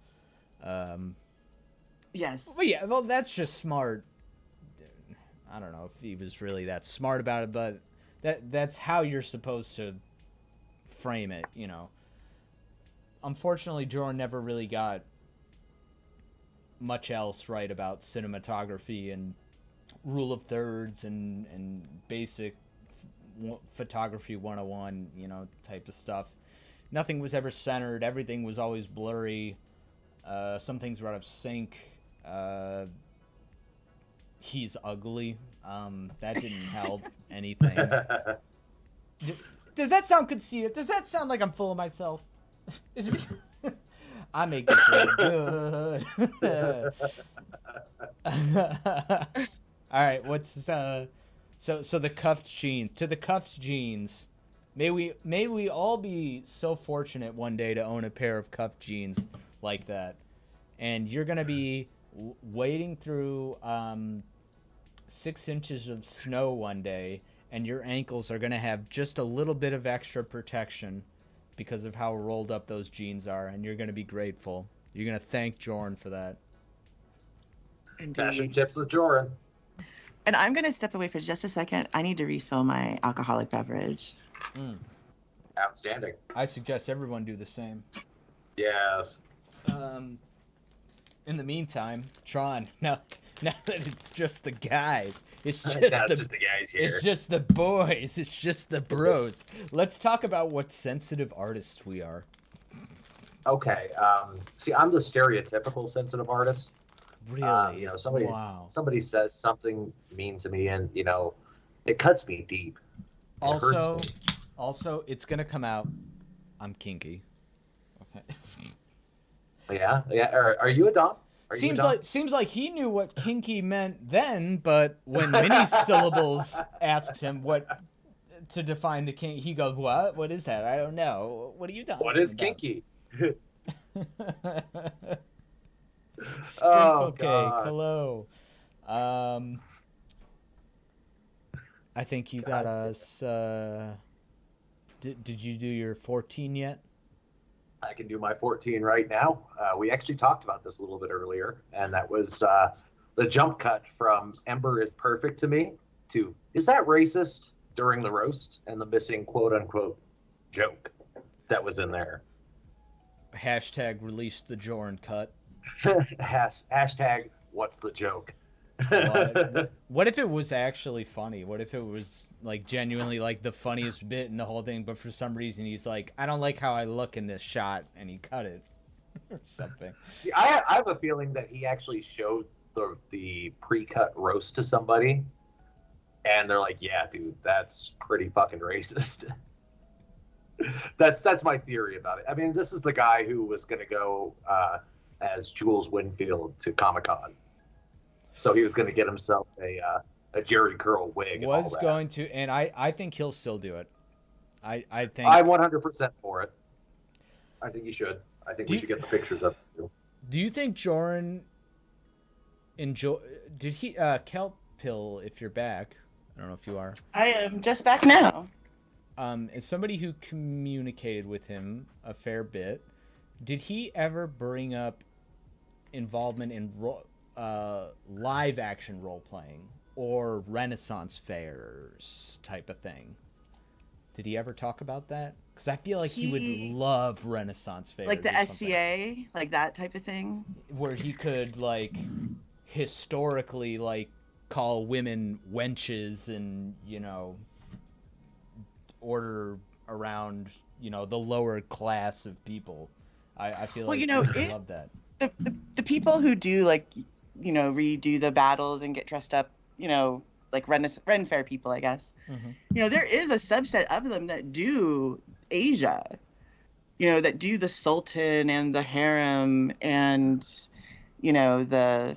Yes. But yeah, well, that's just smart. I don't know if he was really that smart about it, but that's how you're supposed to frame it, Unfortunately, Jorrun never really got much else right about cinematography and rule of thirds and basic photography 101, type of stuff. Nothing was ever centered. Everything was always blurry. Some things were out of sync. He's ugly. That didn't help anything. Does that sound conceited? Does that sound like I'm full of myself? Is it? I make this look good. All right, what's so the cuffed jeans. To the cuffed jeans. May we all be so fortunate one day to own a pair of cuffed jeans like that. And you're gonna be wading through 6 inches of snow one day, and your ankles are gonna have just a little bit of extra protection because of how rolled up those jeans are, and you're gonna be grateful. You're gonna thank Jorrun for that. Indeed. Fashion tips with Jorrun. And I'm going to step away for just a second. I need to refill my alcoholic beverage. Outstanding. I suggest everyone do the same. Yes. In the meantime, Tron, now that it's just the guys, it's just just the guys here. It's just the boys, it's just the bros. Let's talk about what sensitive artists we are. Okay. See, I'm the stereotypical sensitive artist. Really? Somebody says something mean to me, and it cuts me deep. It hurts me. Also, it's gonna come out. I'm kinky. Okay. Yeah. Are you a dom? Seems like he knew what kinky meant then, but when mini syllables asks him what to define the kink, he goes, "What? What is that? I don't know. What are you talking about?" What is kinky? Okay, God. hello. I think you got us. Did you do your 14 yet? I can do my 14 right now. We actually talked about this a little bit earlier, and that was the jump cut from "Ember is perfect to me" to "Is that racist?" during the roast, and the missing quote-unquote joke that was in there. Hashtag release the Jorrun cut. Hashtag what's the joke? What if it was actually funny? What if it was like genuinely like the funniest bit in the whole thing, but for some reason he's like, I don't like how I look in this shot, and he cut it or something. See, I have a feeling that he actually showed the pre-cut roast to somebody, and they're like, yeah, dude, that's pretty fucking racist. That's my theory about it. I mean, this is the guy who was going to go as Jules Winfield to Comic-Con. So he was going to get himself a Jerry curl wig. And I think he'll still do it. I think I'm 100% for it. I think he should. I think we should get the pictures up too. Do you think Jorrun did he Kelp pill if you're back? I don't know if you are. I am just back now. As somebody who communicated with him a fair bit, did he ever bring up involvement in live action role playing or Renaissance fairs type of thing? Did he ever talk about that? Because I feel like he would love Renaissance fairs, like the SCA, like that type of thing, where he could like historically like call women wenches and order around the lower class of people. I feel Well, like you know, I love that. The people who do like, you know, redo the battles and get dressed up, you know, like Ren Fair people, I guess. Mm-hmm. You know, there is a subset of them that do Asia. You know, that do the Sultan and the harem and, you know, the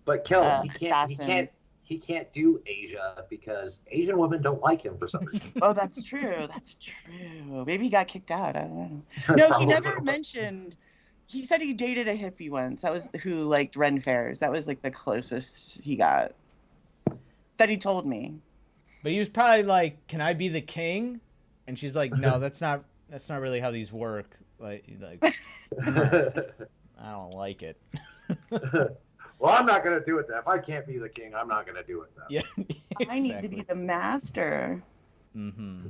But Kelp, assassins. he can't do Asia because Asian women don't like him for some reason. Oh, that's true. That's true. Maybe he got kicked out. I don't know. That's No, he probably never what- mentioned. He said he dated a hippie once. That was who liked Ren Fairs. That was like the closest he got. That he told me. But he was probably like, "Can I be the king?" And she's like, "No, that's not really how these work." Like I don't like it. Well, I'm not gonna do it then. If I can't be the king, I'm not gonna do it then. Yeah, exactly. I need to be the master. Mm-hmm.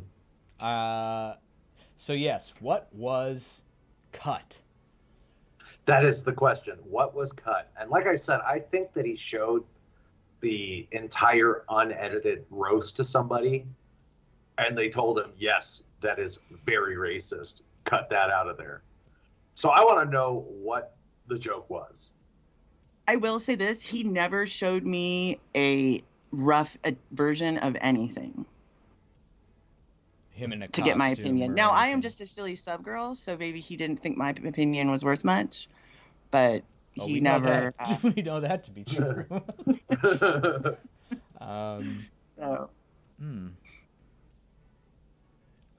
So yes, what was cut? That is the question. What was cut? And like I said, I think that he showed the entire unedited roast to somebody, and they told him, "Yes, that is very racist. Cut that out of there." So I want to know what the joke was. I will say this: he never showed me a rough version of anything Him in a to get my costume opinion. or Now, I am anything. just a silly sub girl, so maybe he didn't think my opinion was worth much, but Oh, he we know never. that. We know that to be true. So.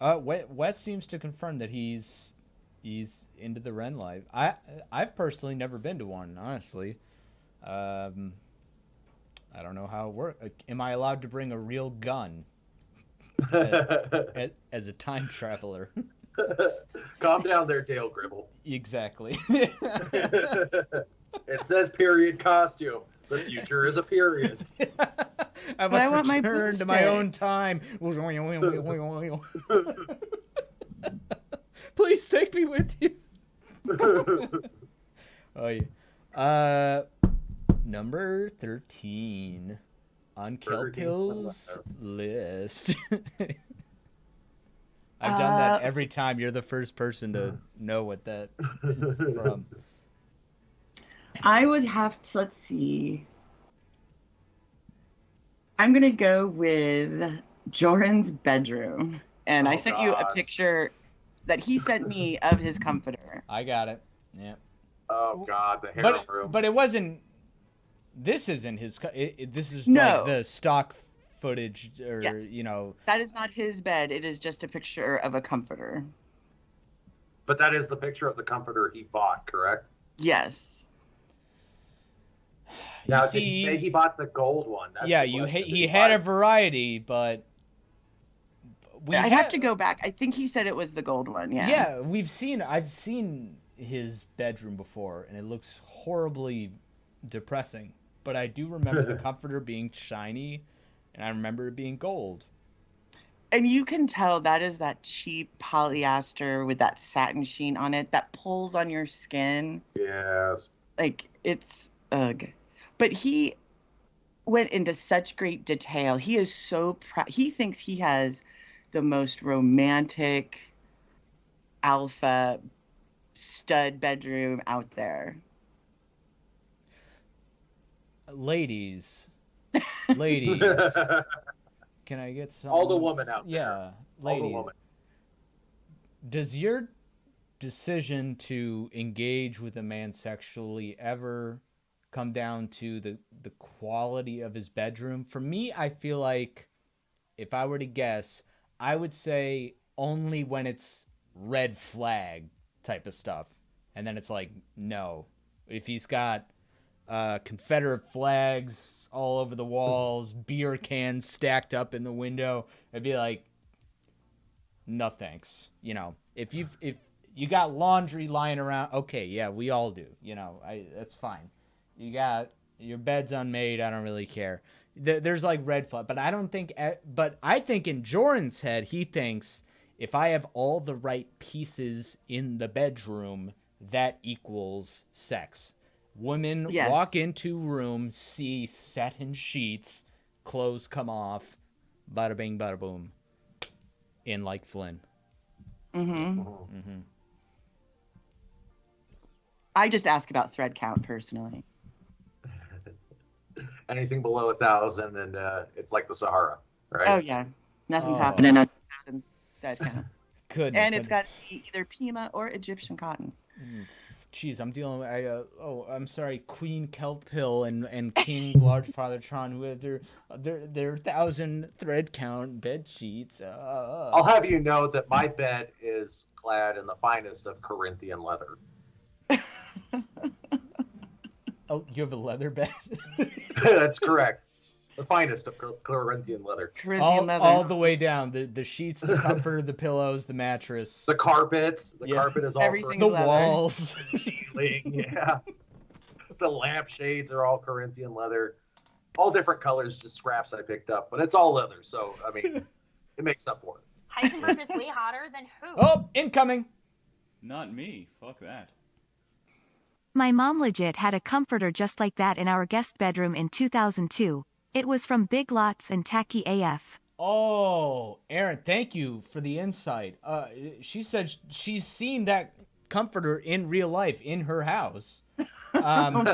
Wes seems to confirm that he's into the Ren life. I've personally never been to one, honestly. I don't know how it works. Am I allowed to bring a real gun as a time traveler? Calm down there, Dale Gribble. Exactly. It says period costume. The future is a period. I must want my return to my boomstick. own time. Please take me with you. Oh yeah. Number 13 on Burger King Kelpill's list. I've done that every time. You're the first person to know what that is from. I would have to, let's see. I'm going to go with Jorrun's bedroom. And I sent you a God. picture that he sent me of his comforter. I got it. Yeah. Oh God, the harem room. But it wasn't. This isn't his. This is No. like the stock footage, or Yes. you know. That is not his bed. It is just a picture of a comforter. But that is the picture of the comforter he bought, correct? Yes. Now, see, did he say he bought the gold one? That's yeah, the question. Did he had buy a variety, but I'd have to go back. I think he said it was the gold one. Yeah. Yeah, I've seen his bedroom before, and it looks horribly depressing. But I do remember the comforter being shiny, and I remember it being gold. And you can tell that is that cheap polyester with that satin sheen on it that pulls on your skin. Yes. Like, it's ugh. But he went into such great detail. He is so proud. He thinks he has the most romantic alpha stud bedroom out there. Ladies, can I get some? All the women out there. Yeah, All the ladies. women. Does your decision to engage with a man sexually ever come down to the quality of his bedroom? For me, I feel like if I were to guess, I would say only when it's red flag type of stuff. And then it's like, no. If he's got Confederate flags all over the walls, beer cans stacked up in the window, I'd be like, no thanks. You know, if you got laundry lying around, okay, yeah, we all do. You know, that's fine. You got your bed's unmade, I don't really care. There's like red flag, but I think in Jorrun's head, he thinks if I have all the right pieces in the bedroom, that equals sex. Women Yes. walk into room, see satin sheets, clothes come off, bada bing, bada boom, in like Flynn. Mm-hmm. I just ask about thread count personally. Anything below 1,000, and it's like the Sahara, right? Oh yeah, nothing's Oh. happening at 1,000 thread count. Goodness. And it's got to be either Pima or Egyptian cotton. Jeez, I'm dealing with. I'm sorry, Queen Kelp Hill and King Large Father Tron, who have their 1,000 thread count bed sheets. I'll have you know that my bed is clad in the finest of Corinthian leather. Oh, you have a leather bed? That's correct. The finest of Corinthian leather. Corinthian leather. All the way down. The sheets, the comforter, the pillows, the mattress. The carpet. The Yeah. carpet is all Everything's The leather. walls. ceiling. Yeah. The lampshades are all Corinthian leather. All different colors, just scraps I picked up. But it's all leather, so, I mean, it makes up for it. Heisenberg is way hotter than who? Oh, incoming. Not me. Fuck that. My mom legit had a comforter just like that in our guest bedroom in 2002. It was from Big Lots and Tacky AF. Oh, Aaron, thank you for the insight. She said she's seen that comforter in real life in her house. And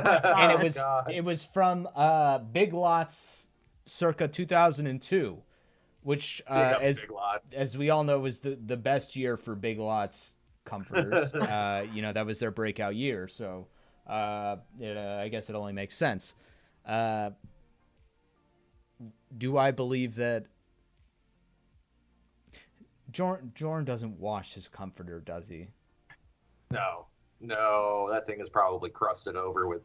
it was from Big Lots circa 2002, which Big Lots. as we all know was the best year for Big Lots comforters. That was their breakout year, so I guess it only makes sense. Do I believe that Jorrun doesn't wash his comforter, does he? No, that thing is probably crusted over with.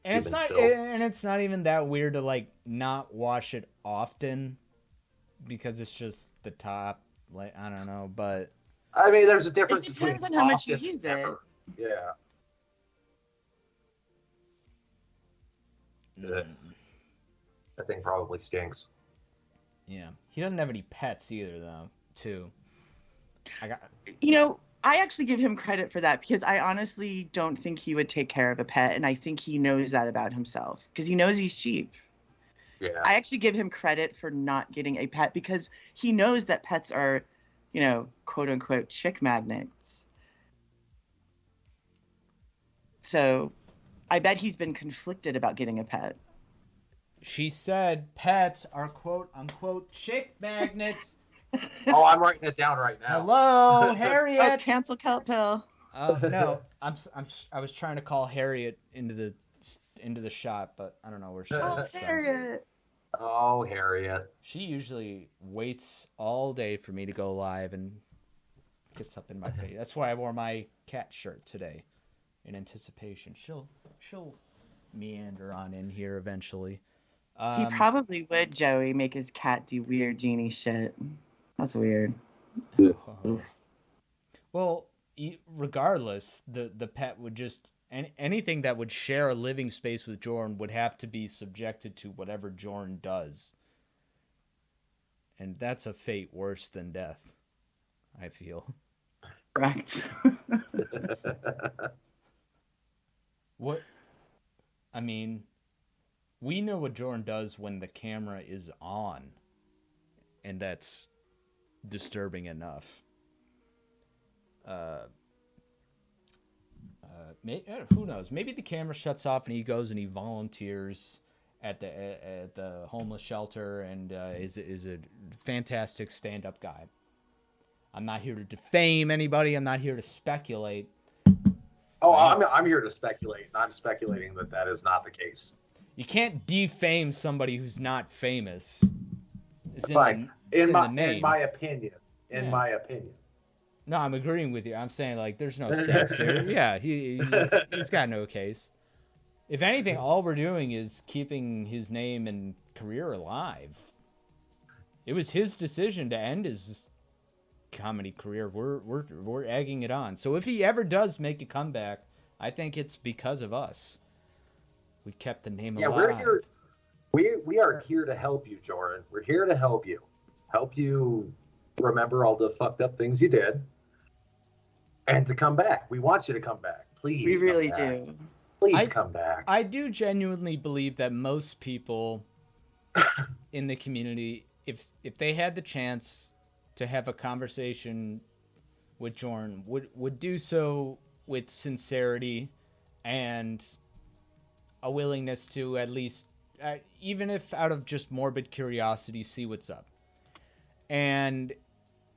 And it's not, filth. and it's not even that weird to like not wash it often, because it's just the top. Like, I don't know, but I mean, there's a difference It between depends on how much you often use and it. never. Yeah. That thing probably stinks. yeah, he doesn't have any pets either, though. Too. I actually give him credit for that because I honestly don't think he would take care of a pet, and I think he knows that about himself because he knows he's cheap. Yeah. I actually give him credit for not getting a pet because he knows that pets are, quote unquote, chick magnets. So I bet he's been conflicted about getting a pet. She said pets are quote unquote chick magnets. Oh, I'm writing it down right now. Hello, Oh, Harriet. cancel Kelp Pill. No, I was trying to call Harriet into the shot, but I don't know where she Oh, is. so. Harriet. Oh, Harriet. She usually waits all day for me to go live and gets up in my face. That's why I wore my cat shirt today, in anticipation. She'll meander on in here eventually. He probably would, Joey, make his cat do weird genie shit. That's weird. Well, regardless, the pet would just anything that would share a living space with Jorrun would have to be subjected to whatever Jorrun does, and that's a fate worse than death, I feel. Correct. What? I mean, we know what Jorrun does when the camera is on, and that's disturbing enough. Who knows? Maybe the camera shuts off and he goes and he volunteers at the homeless shelter and is a fantastic stand-up guy. I'm not here to defame anybody. I'm not here to speculate. Oh, I'm here to speculate, and I'm speculating that is not the case. You can't defame somebody who's not famous. It's Fine. in my the name. in my opinion. Yeah. My opinion. No, I'm agreeing with you. I'm saying, like, there's no stakes here. Yeah, he's got no case. If anything, all we're doing is keeping his name and career alive. It was his decision to end his comedy career. We're egging it on. So if he ever does make a comeback, I think it's because of us. We kept the name alive. We're here. We are here to help you, Jorrun. We're here to help you. Help you remember all the fucked up things you did. And to come back. We want you to come back. Please. We really come back. do. Please come back. I do genuinely believe that most people in the community, if they had the chance to have a conversation with Jorrun, would do so with sincerity and a willingness to at least, even if out of just morbid curiosity, see what's up. And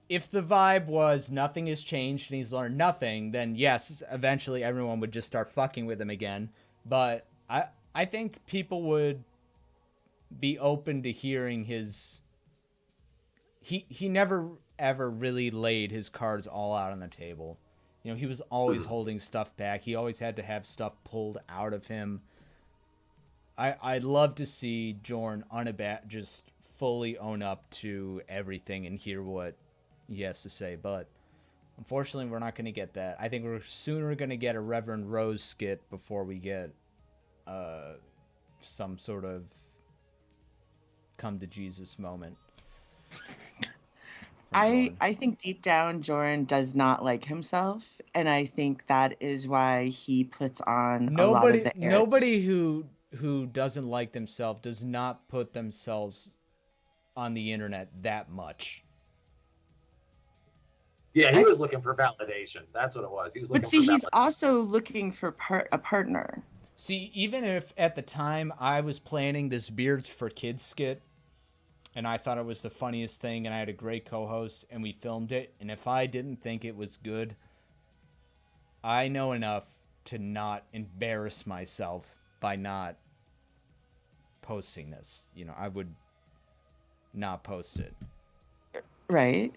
if the vibe was nothing has changed and he's learned nothing, then yes, eventually everyone would just start fucking with him again. But I think people would be open to hearing his... He never ever really laid his cards all out on the table. You know, he was always holding stuff back. He always had to have stuff pulled out of him. I'd love to see Jorrun just fully own up to everything and hear what he has to say. But unfortunately, we're not going to get that. I think we're sooner going to get a Reverend Rose skit before we get some sort of come to Jesus moment. I think deep down Jorrun does not like himself, and I think that is why he puts on a lot of the airs. Nobody who doesn't like themselves does not put themselves on the internet that much. Yeah, he was looking for validation. That's what it was. He was looking but see, for he's validation. also looking for a partner. See, even if at the time I was planning this Beards for Kids skit, and I thought it was the funniest thing, and I had a great co-host, and we filmed it, and if I didn't think it was good, I know enough to not embarrass myself by not posting this. You know, I would not post it. Right.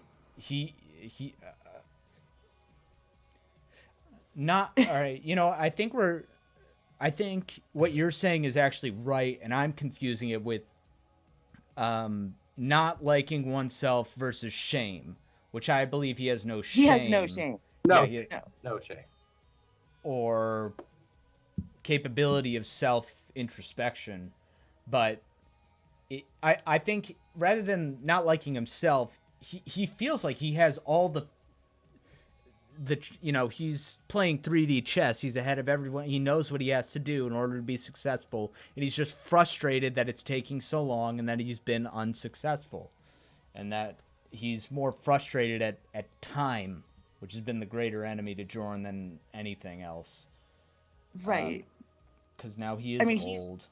Not all right. You know, I think what you're saying is actually right, and I'm confusing it with not liking oneself versus shame, which I believe he has no shame. He has no shame. No, No shame. Or capability of self-introspection. But I think rather than not liking himself, he feels like he has all the he's playing 3D chess. He's ahead of everyone. He knows what he has to do in order to be successful. And he's just frustrated that it's taking so long and that he's been unsuccessful. And that he's more frustrated at time, which has been the greater enemy to Jorrun than anything else. Right. Because now he is old.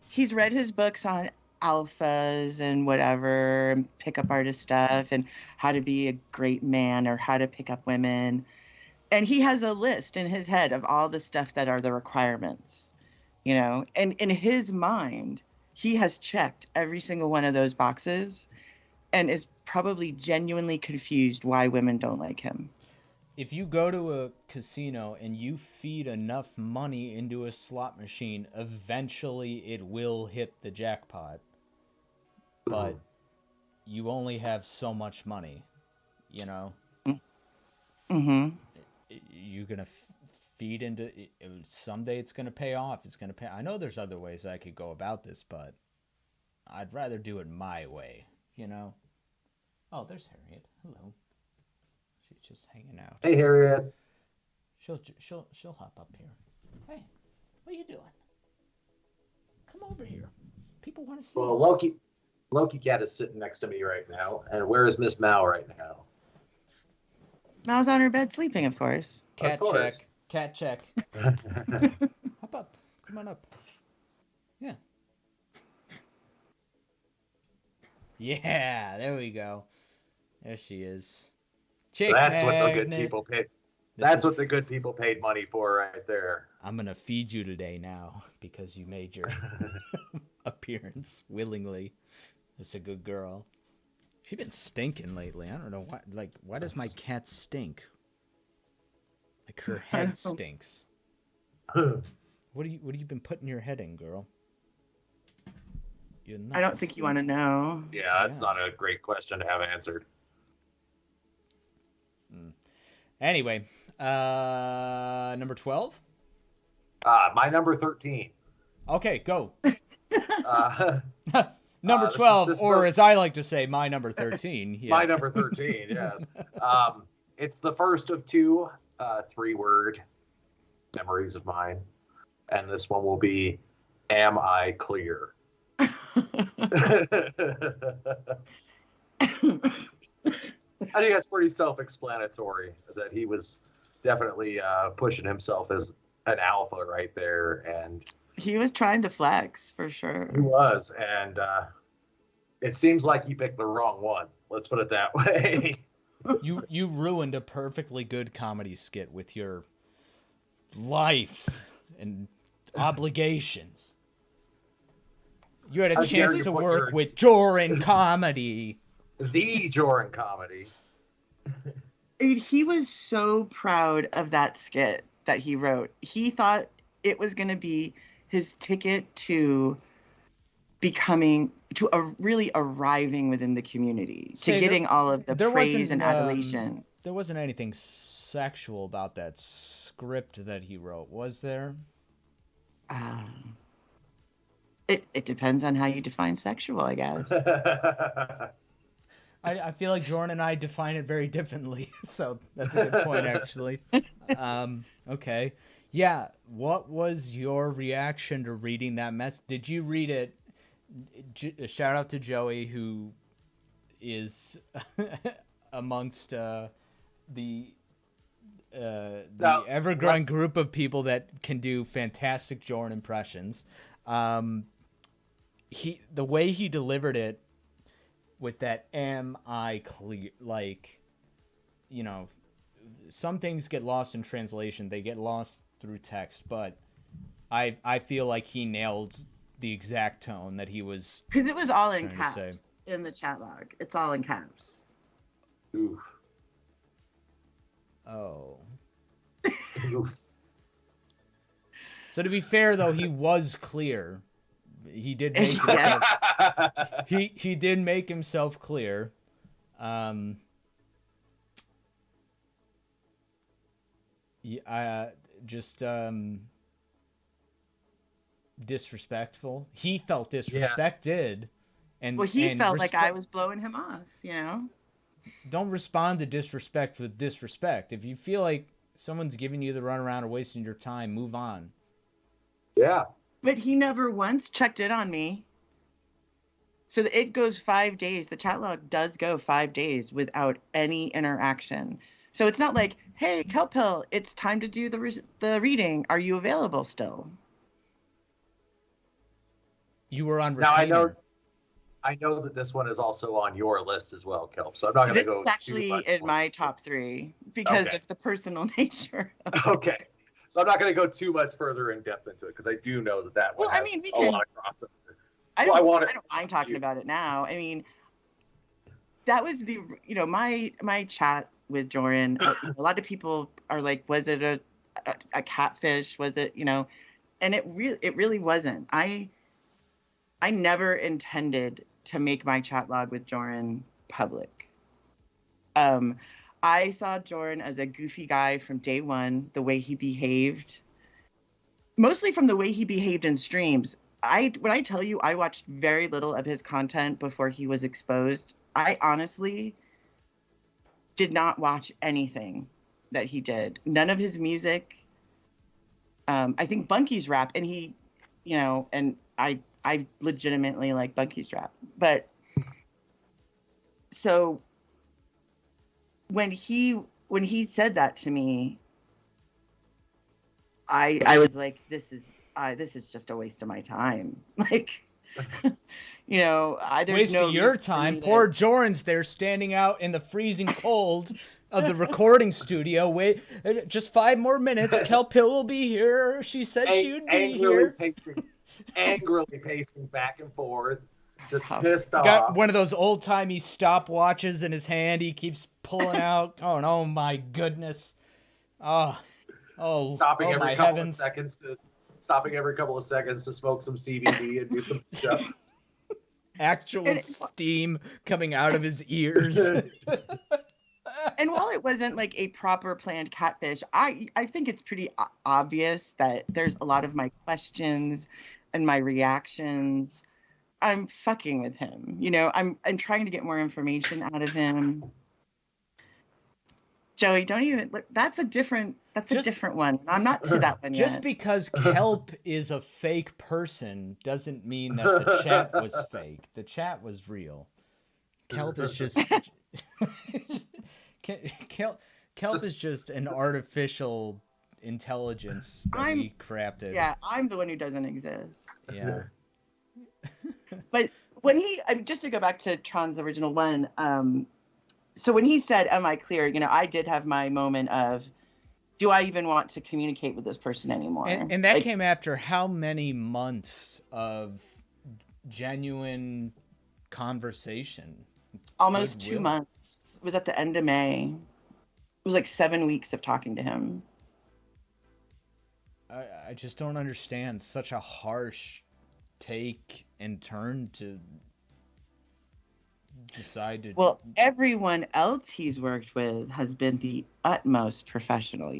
He's read his books on alphas and whatever, and pickup artist stuff, and how to be a great man or how to pick up women. And he has a list in his head of all the stuff that are the requirements, you know, and in his mind, he has checked every single one of those boxes and is probably genuinely confused why women don't like him. If you go to a casino and you feed enough money into a slot machine, eventually it will hit the jackpot. But you only have so much money, you know? Mm-hmm. You're going to feed into it. Someday it's going to pay off. It's going to pay. I know there's other ways I could go about this, but I'd rather do it my way, you know? Oh, there's Harriet. Hello. She's just hanging out. Hey, Harriet. She'll hop up here. Hey, what are you doing? Come over here. People want to see you. Well, Loki Cat is sitting next to me right now. And where is Miss Mao right now? Mao's on her bed sleeping, of course. Cat check. Cat check. Hop up. Come on up. Yeah. Yeah, there we go. There she is. Chick That's magnet. what the good people paid. That's what the good people paid money for right there. I'm going to feed you today now because you made your appearance willingly. It's a good girl. She's been stinking lately. I don't know why. Like, why does my cat stink? Like her head stinks. What have you been putting your head in, girl? You're nuts. I don't think you want to know. Yeah, that's not a great question to have answered. Anyway, number 12? My number 13. Okay, go. Number 12, or as I like to say, my number 13. Yeah. My number 13, yes. It's the first of two 3-word memories of mine. And this one will be, am I clear? I think that's pretty self-explanatory that he was definitely pushing himself as an alpha right there, and He was trying to flex for sure. he was, and it seems like you picked the wrong one. Let's put it that way. You ruined a perfectly good comedy skit with your life and obligations. You had a How dare chance you to put work your- with Jorrun comedy. The Jorrun comedy. Dude, he was so proud of that skit that he wrote. He thought it was going to be his ticket to really arriving within the community, Say, to getting all of the there praise wasn't, and adulation. There wasn't anything sexual about that script that he wrote, was there? It depends on how you define sexual, I guess. I feel like Jordan and I define it very differently, so that's a good point, actually. Okay. Yeah, what was your reaction to reading that mess? Did you read it? Shout out to Joey, who is amongst the ever-growing group of people that can do fantastic Jordan impressions. The way he delivered it with that "am I clear?" Like, you know, some things get lost in translation. They get lost through text, but I feel like he nailed the exact tone that he was. Because it was all in trying to caps in the chat log. It's all in caps. Oof. Oh. Oof. So to be fair, though, he was clear. He did make himself, he did make himself clear. Disrespectful. He felt disrespected, and he felt like I was blowing him off. You know. Don't respond to disrespect with disrespect. If you feel like someone's giving you the runaround or wasting your time, move on. Yeah. But he never once checked in on me. So it goes 5 days. The chat log does go 5 days without any interaction. So it's not like, hey, Kelp Hill, it's time to do the reading. Are you available still? You were on Now retainer. I know that this one is also on your list as well, Kelp. So I'm not going to go. This is actually in my top 3 because of the personal nature. Okay. So I'm not going to go too much further in depth into it because I do know that one has a lot of crossover. I don't mind talking about it now. I mean, that was my chat with Jorrun. A lot of people are like, was it a catfish? Was it, and it really wasn't. I never intended to make my chat log with Jorrun public. I saw Jorrun as a goofy guy from day one, the way he behaved, mostly from the way he behaved in streams. When I tell you I watched very little of his content before he was exposed, I honestly did not watch anything that he did. None of his music. I think Bunky's rap, and he, and I legitimately like Bunky's rap. But so when he said that to me, I was like, this is just a waste of my time. Like, there's waste no of your time. Poor Jorrun's there standing out in the freezing cold of the recording studio. Wait, just 5 more minutes. Kelp Hill will be here. She said she would be here. Angrily pacing back and forth, just pissed off. Got one of those old-timey stopwatches in his hand. He keeps pulling out. Oh my goodness. Stopping every my couple heavens. of seconds to smoke some CBD and do some stuff. Actual steam coming out of his ears. And while it wasn't like a proper planned catfish, I think it's pretty obvious that there's a lot of my questions and my reactions. I'm fucking with him. I'm trying to get more information out of him. Joey, don't even look. That's a different one. I'm not to that one yet. Just because Kelp is a fake person doesn't mean that the chat was fake. The chat was real. Kelp is just Kelp is just an artificial intelligence that we crafted. Yeah, I'm the one who doesn't exist. Yeah. But when just to go back to Tron's original one, so when he said, "Am I clear?" I did have my moment of, do I even want to communicate with this person anymore? And that came after how many months of genuine conversation? Almost Goodwill. 2 months. It was at the end of May. It was like 7 weeks of talking to him. I just don't understand such a harsh take and turn to decide to... Well, everyone else he's worked with has been the utmost professional,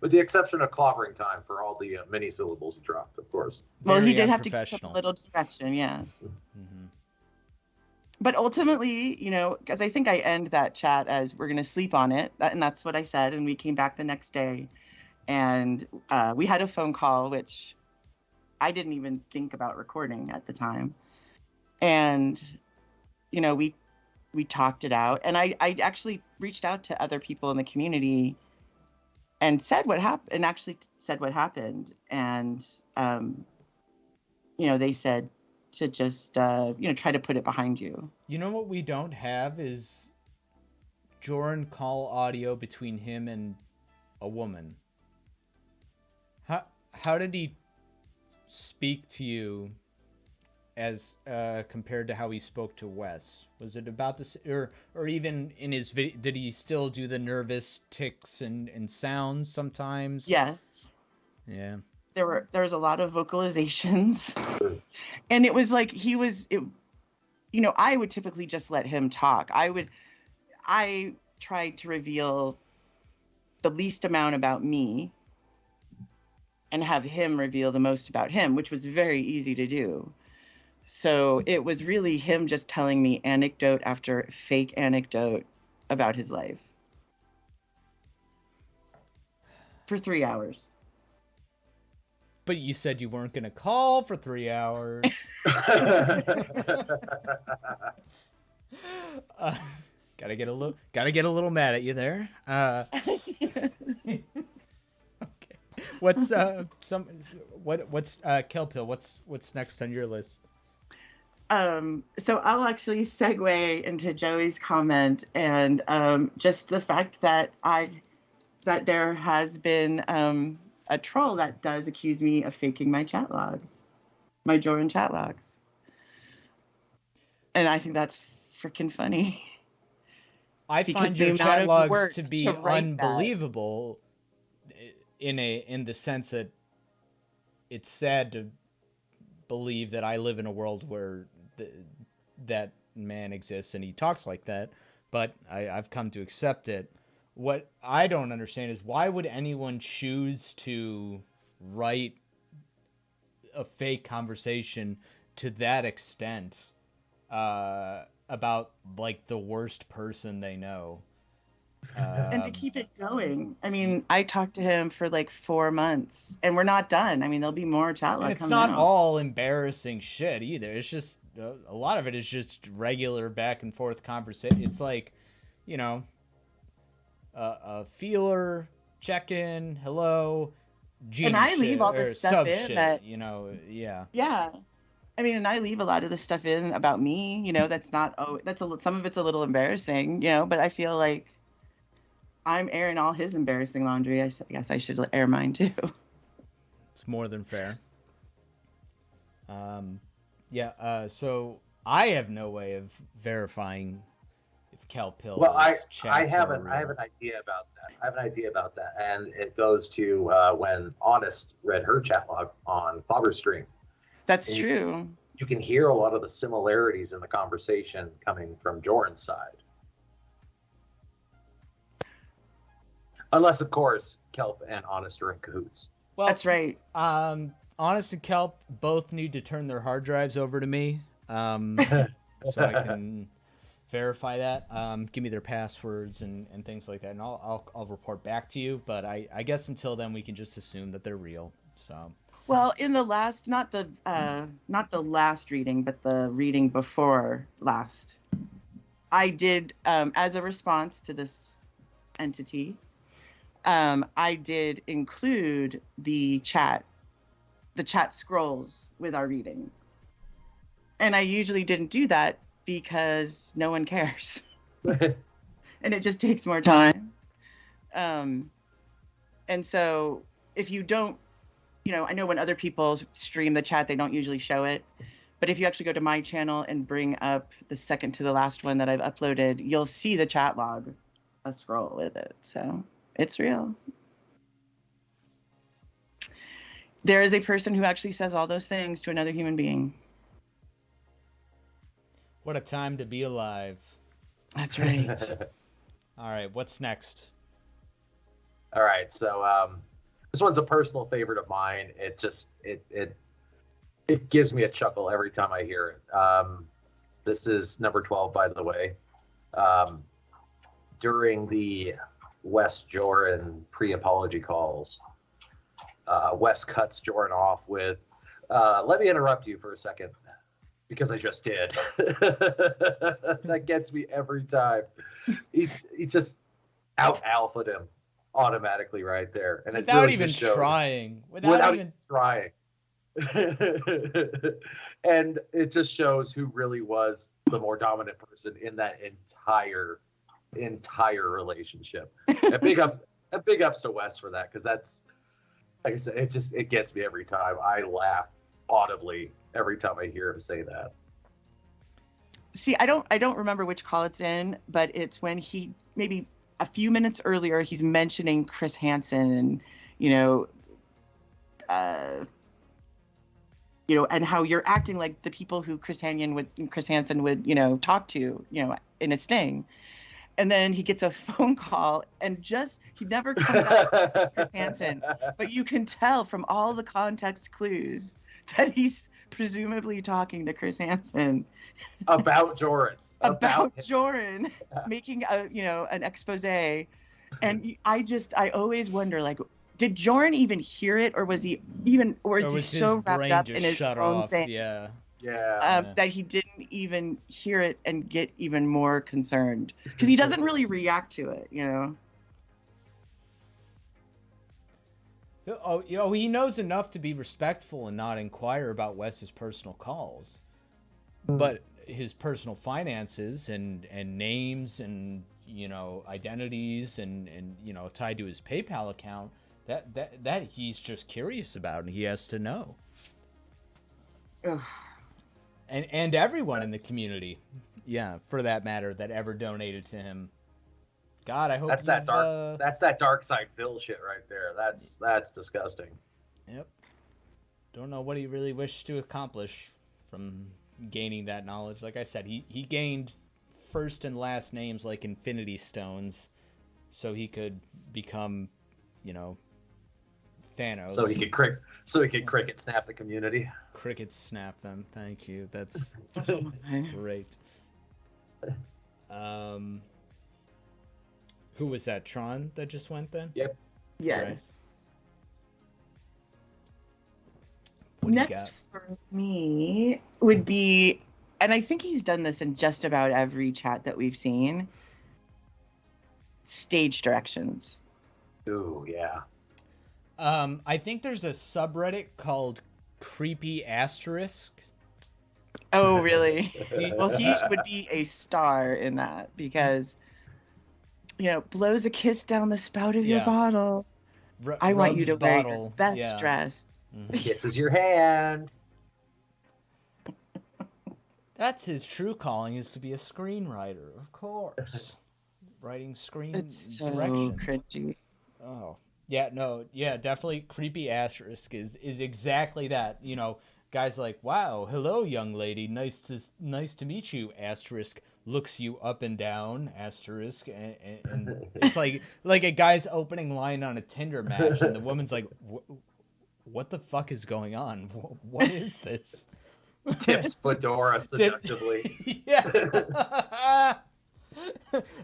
With the exception of clobbering time for all the many syllables he dropped, of course. Well, Very he did have to give up unprofessional. a little direction, yes. Mhm. But ultimately, because I think I end that chat as we're going to sleep on it. And that's what I said. And we came back the next day and we had a phone call, which I didn't even think about recording at the time. And, we talked it out. And I actually reached out to other people in the community and said what happened, and actually said what happened. And, they said to just, try to put it behind you. You know what we don't have is Jorrun call audio between him and a woman. How did he speak to you as compared to how he spoke to Wes? Was it about this, or even in his video, did he still do the nervous ticks and sounds sometimes? Yes. Yeah. There was a lot of vocalizations, and it was like I would typically just let him talk. I tried to reveal the least amount about me and have him reveal the most about him, which was very easy to do. So it was really him just telling me anecdote after fake anecdote about his life for 3 hours. But you said you weren't going to call for 3 hours. Gotta get a little mad at you there. Okay. What's Kelp Hill? What's next on your list? So I'll actually segue into Joey's comment and just the fact that there has been a troll that does accuse me of faking my chat logs, my Jorrun chat logs. And I think that's freaking funny. I find your chat logs to be unbelievable in the sense that it's sad to believe that I live in a world where that man exists and he talks like that, but I've come to accept it. What I don't understand is why would anyone choose to write a fake conversation to that extent about like the worst person they know. And to keep it going. I mean, I talked to him for like 4 months and we're not done. I mean, there'll be more chat logs. And it's not all embarrassing shit either. It's just a lot of it is just regular back and forth conversation. It's like, a feeler, check-in, hello, genie and I leave shit, all this stuff in shit, that, yeah. Yeah. I mean, and I leave a lot of the stuff in about me, that's not, some of it's a little embarrassing, but I feel like I'm airing all his embarrassing laundry. I guess I should air mine too. It's more than fair. So I have no way of verifying if Kelp Hill. Well, I have an idea about that. And it goes to when Honest read her chat log on Faber's stream. That's true. You can hear a lot of the similarities in the conversation coming from Jorrun's side. Unless, of course, Kelp and Honest are in cahoots. Well, that's right. Honest and Kelp both need to turn their hard drives over to me, so I can verify that. Give me their passwords and things like that, and I'll report back to you. But I guess until then, we can just assume that they're real. So. Well, in the last, not the last reading, but the reading before last, I did, as a response to this entity, I did include the chat scrolls with our reading. And I usually didn't do that because no one cares. And it just takes more time. And so if you don't, I know when other people stream the chat, they don't usually show it. But if you actually go to my channel and bring up the second to the last one that I've uploaded, you'll see the chat log, a scroll with it. So it's real. There is a person who actually says all those things to another human being. What a time to be alive. That's right. All right, what's next? All right, so this one's a personal favorite of mine. It just it gives me a chuckle every time I hear it. This is number 12, by the way. During the Wes Jorrun pre-apology calls, Wes cuts Jorrun off with, "Let me interrupt you for a second, because I just did." That gets me every time. He just out-alphaed him automatically right there. And without really even trying. Without even trying. And it just shows who really was the more dominant person in that entire relationship. And big ups to Wes for that, because that's, like I said, it gets me every time. I laugh audibly every time I hear him say that. See, I don't remember which call it's in, but it's when he, maybe a few minutes earlier, he's mentioning Chris Hanson and, and how you're acting like the people who Chris Hanson would, talk to, in a sting. And then he gets a phone call and he never comes out as Chris Hanson, but you can tell from all the context clues that he's presumably talking to Chris Hanson about Jorrun. About Jorrun making an expose. And I always wonder, like, did Jorrun even hear it, or was he so wrapped up in his own thing? Yeah. That he didn't even hear it and get even more concerned, because he doesn't really react to it, Oh, he knows enough to be respectful and not inquire about Wes's personal calls, but his personal finances and names and identities and tied to his PayPal account, that he's just curious about and he has to know. Ugh. And everyone in the community, for that matter, that ever donated to him. God, I hope that's that dark side Phil shit right there. That's disgusting. Yep. Don't know what he really wished to accomplish from gaining that knowledge. Like I said, he gained first and last names like Infinity Stones, so he could become, Thanos. So he could cricket snap the community. Cricket snap them. Thank you. That's great. Who was that? Tron that just went then? Yep. Yes. Right. Next for me would be, and I think he's done this in just about every chat that we've seen, stage directions. Ooh, yeah. I think there's a subreddit called Creepy Asterisks. Oh, really? Well, he would be a star in that, because, blows a kiss down the spout of your bottle. I want you to wear your best dress. Mm-hmm. Kisses your hand. That's his true calling, is to be a screenwriter, of course. Writing screen It's so direction. cringy. Oh. Yeah, no, yeah, definitely Creepy Asterisk is exactly that. Guys like, wow, hello, young lady, nice to meet you. Asterisk looks you up and down. Asterisk, and it's like a guy's opening line on a Tinder match, and the woman's like, what the fuck is going on? What is this? Tips fedora seductively. Yeah.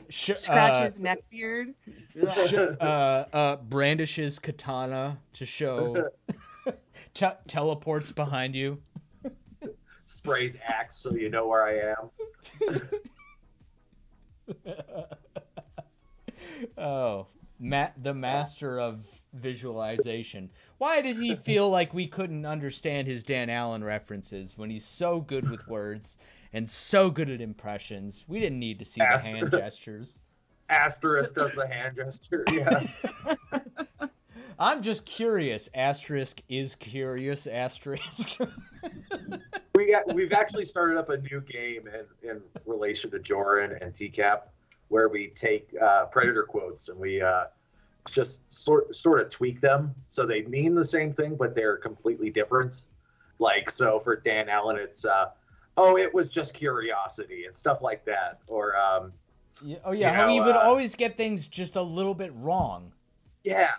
Scratches neck beard. Brandishes katana to show. Teleports behind you. Sprays axe so you know where I am. Oh, the master of visualization. Why did he feel like we couldn't understand his Dan Allen references when he's so good with words and so good at impressions? We didn't need to see the hand gestures. Asterisk does the hand gesture. Yes. I'm just curious. Asterisk is curious. Asterisk. We've actually started up a new game in relation to Jorrun and TCAP, where we take Predator quotes and we just sort of tweak them so they mean the same thing, but they're completely different. Like, so for Dan Allen, it's it was just curiosity and stuff like that. Or how he would always get things just a little bit wrong. Yeah,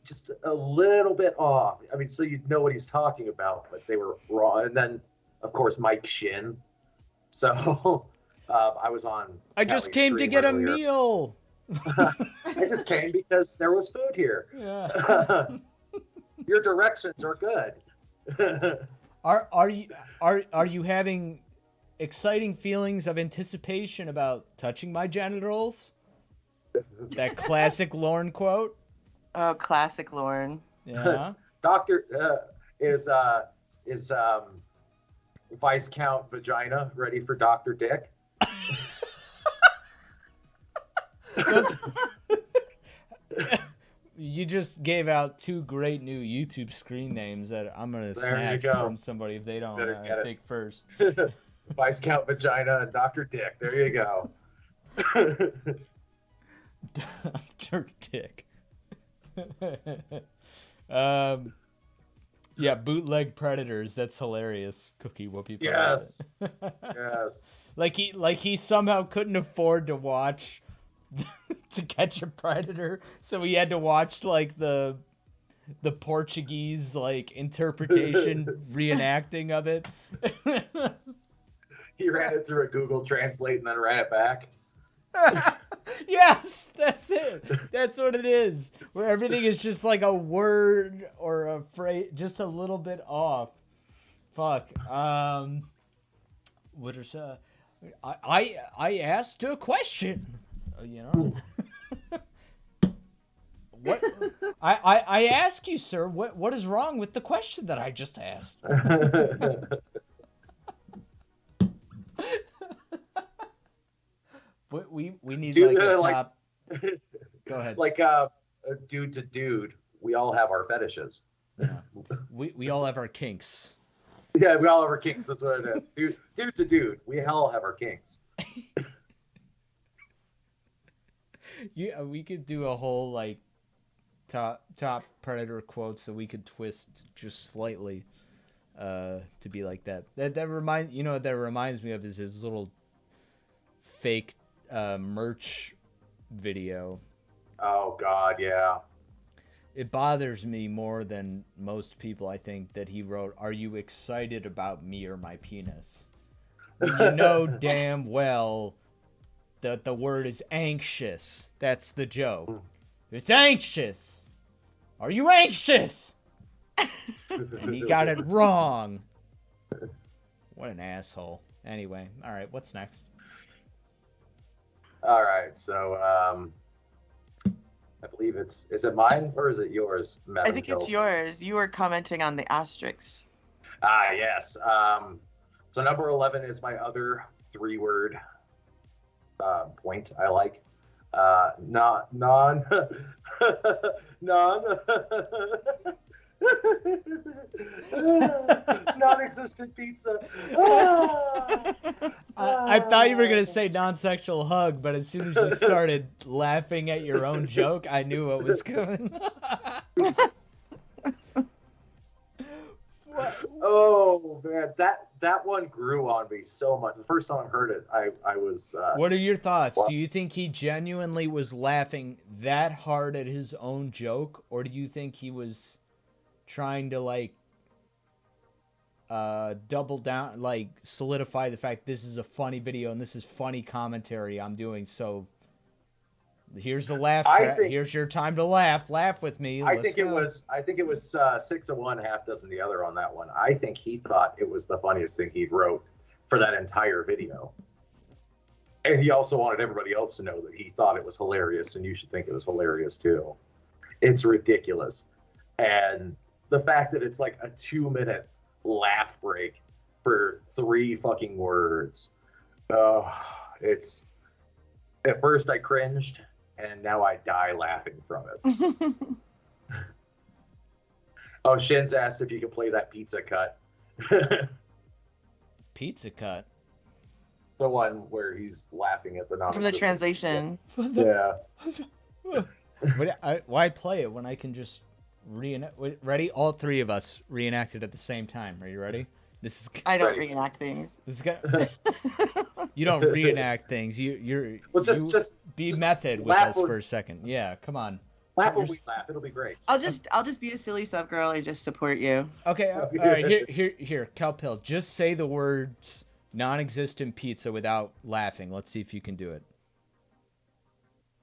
just a little bit off. I mean, so you'd know what he's talking about, but they were wrong. And then, of course, Mike Shin. So I was on. I just came to get a meal. I just came because there was food here. Yeah. Your directions are good. Are you having exciting feelings of anticipation about touching my genitals? That classic Lorne quote. Oh, classic Lorne. Yeah. Doctor is Viscount Vagina ready for Dr. Dick? You just gave out 2 great new YouTube screen names that I'm gonna snatch from somebody if they don't take first. Viscount Vagina and Dr. Dick. There you go. Dr. Dick. Yeah, bootleg predators. That's hilarious. Cookie Whoopi. Yes. Yes. Like he somehow couldn't afford to watch To Catch a Predator, so he had to watch like the Portuguese like interpretation reenacting of it. He ran it through a Google Translate and then ran it back. Yes, that's it. That's what it is. Where everything is just like a word or a phrase, just a little bit off. Fuck. What is I asked a question. You know. What? I ask you, sir. What is wrong with the question that I just asked? But we need dude, like a top. Go ahead. Like dude to dude, we all have our fetishes. Yeah. We all have our kinks. Yeah, we all have our kinks. That's what it is. Dude to dude, we all have our kinks. Yeah, we could do a whole like top Predator quotes that we could twist just slightly to be like that. That reminds what that reminds me of is his little fake merch video. Oh God, yeah. It bothers me more than most people, I think, that he wrote, "Are you excited about me or my penis?" You know damn well that the word is anxious. That's the joke. It's anxious. Are you anxious? And he got it wrong. What an asshole. Anyway, all right, what's next? All right, so I believe is it mine or is it yours, Madam I think Kelp? it's yours. You were commenting on the asterisks. Ah, yes. So number 11 is my other 3-word point I like. Non-existent pizza. I thought you were going to say non-sexual hug, but as soon as you started laughing at your own joke, I knew what was coming. Oh, man, that one grew on me so much. The first time I heard it, I was... What are your thoughts? Do you think he genuinely was laughing that hard at his own joke, or do you think he was trying to, like, double down, like, solidify the fact this is a funny video and this is funny commentary I'm doing, so here's the laugh track. Here's your time to laugh. Laugh with me. I think it was 6 of one, half dozen the other on that one. I think he thought it was the funniest thing he wrote for that entire video. And he also wanted everybody else to know that he thought it was hilarious, and you should think it was hilarious too. It's ridiculous. And the fact that it's like a 2-minute laugh break for 3 fucking words. It's, at first I cringed, and now I die laughing from it. Oh, Shin's asked if you can play that pizza cut. Pizza cut. The one where he's laughing at the non. From the translation. Yeah. Why play it when I can just reenact? Ready? All 3 of us reenact it at the same time. Are you ready? This is. I don't reenact things. This is You don't reenact things. You're. Well, just be method with us for a second. Yeah, come on. Laugh when we laugh. It'll be great. I'll just be a silly sub girl and just support you. Okay. All right. Here, Kelp. Just say the words non-existent pizza without laughing. Let's see if you can do it.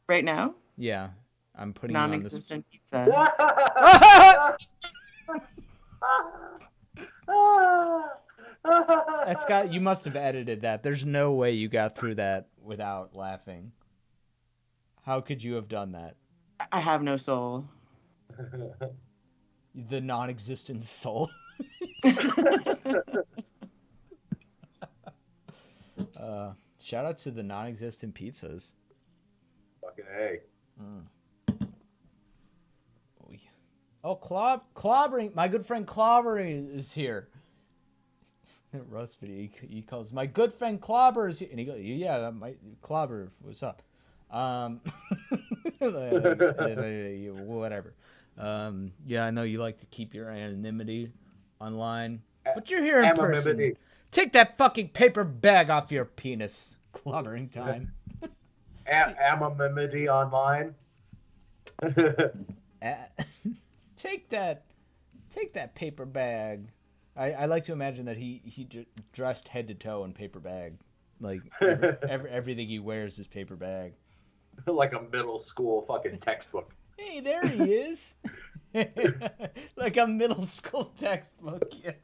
Right now? Yeah, I'm putting you on this. Non-existent pizza. You must have edited that. There's no way you got through that without laughing. How could you have done that? I have no soul. The non-existent soul. Shout out to the non-existent pizzas. Fucking A. Oh, Clobbering. My good friend Clobbering is here. Russ video, he calls my good friend Clobber is here. And he goes, yeah, my Clobber, what's up? Whatever. Yeah, I know you like to keep your anonymity online, but you're here in person. Take that fucking paper bag off your penis. Clobbering time. Anonymity online. Take that paper bag. I like to imagine that he dressed head to toe in paper bag. Like everything he wears is paper bag. Like a middle school fucking textbook. Hey, there he is. Like a middle school textbook. Yeah.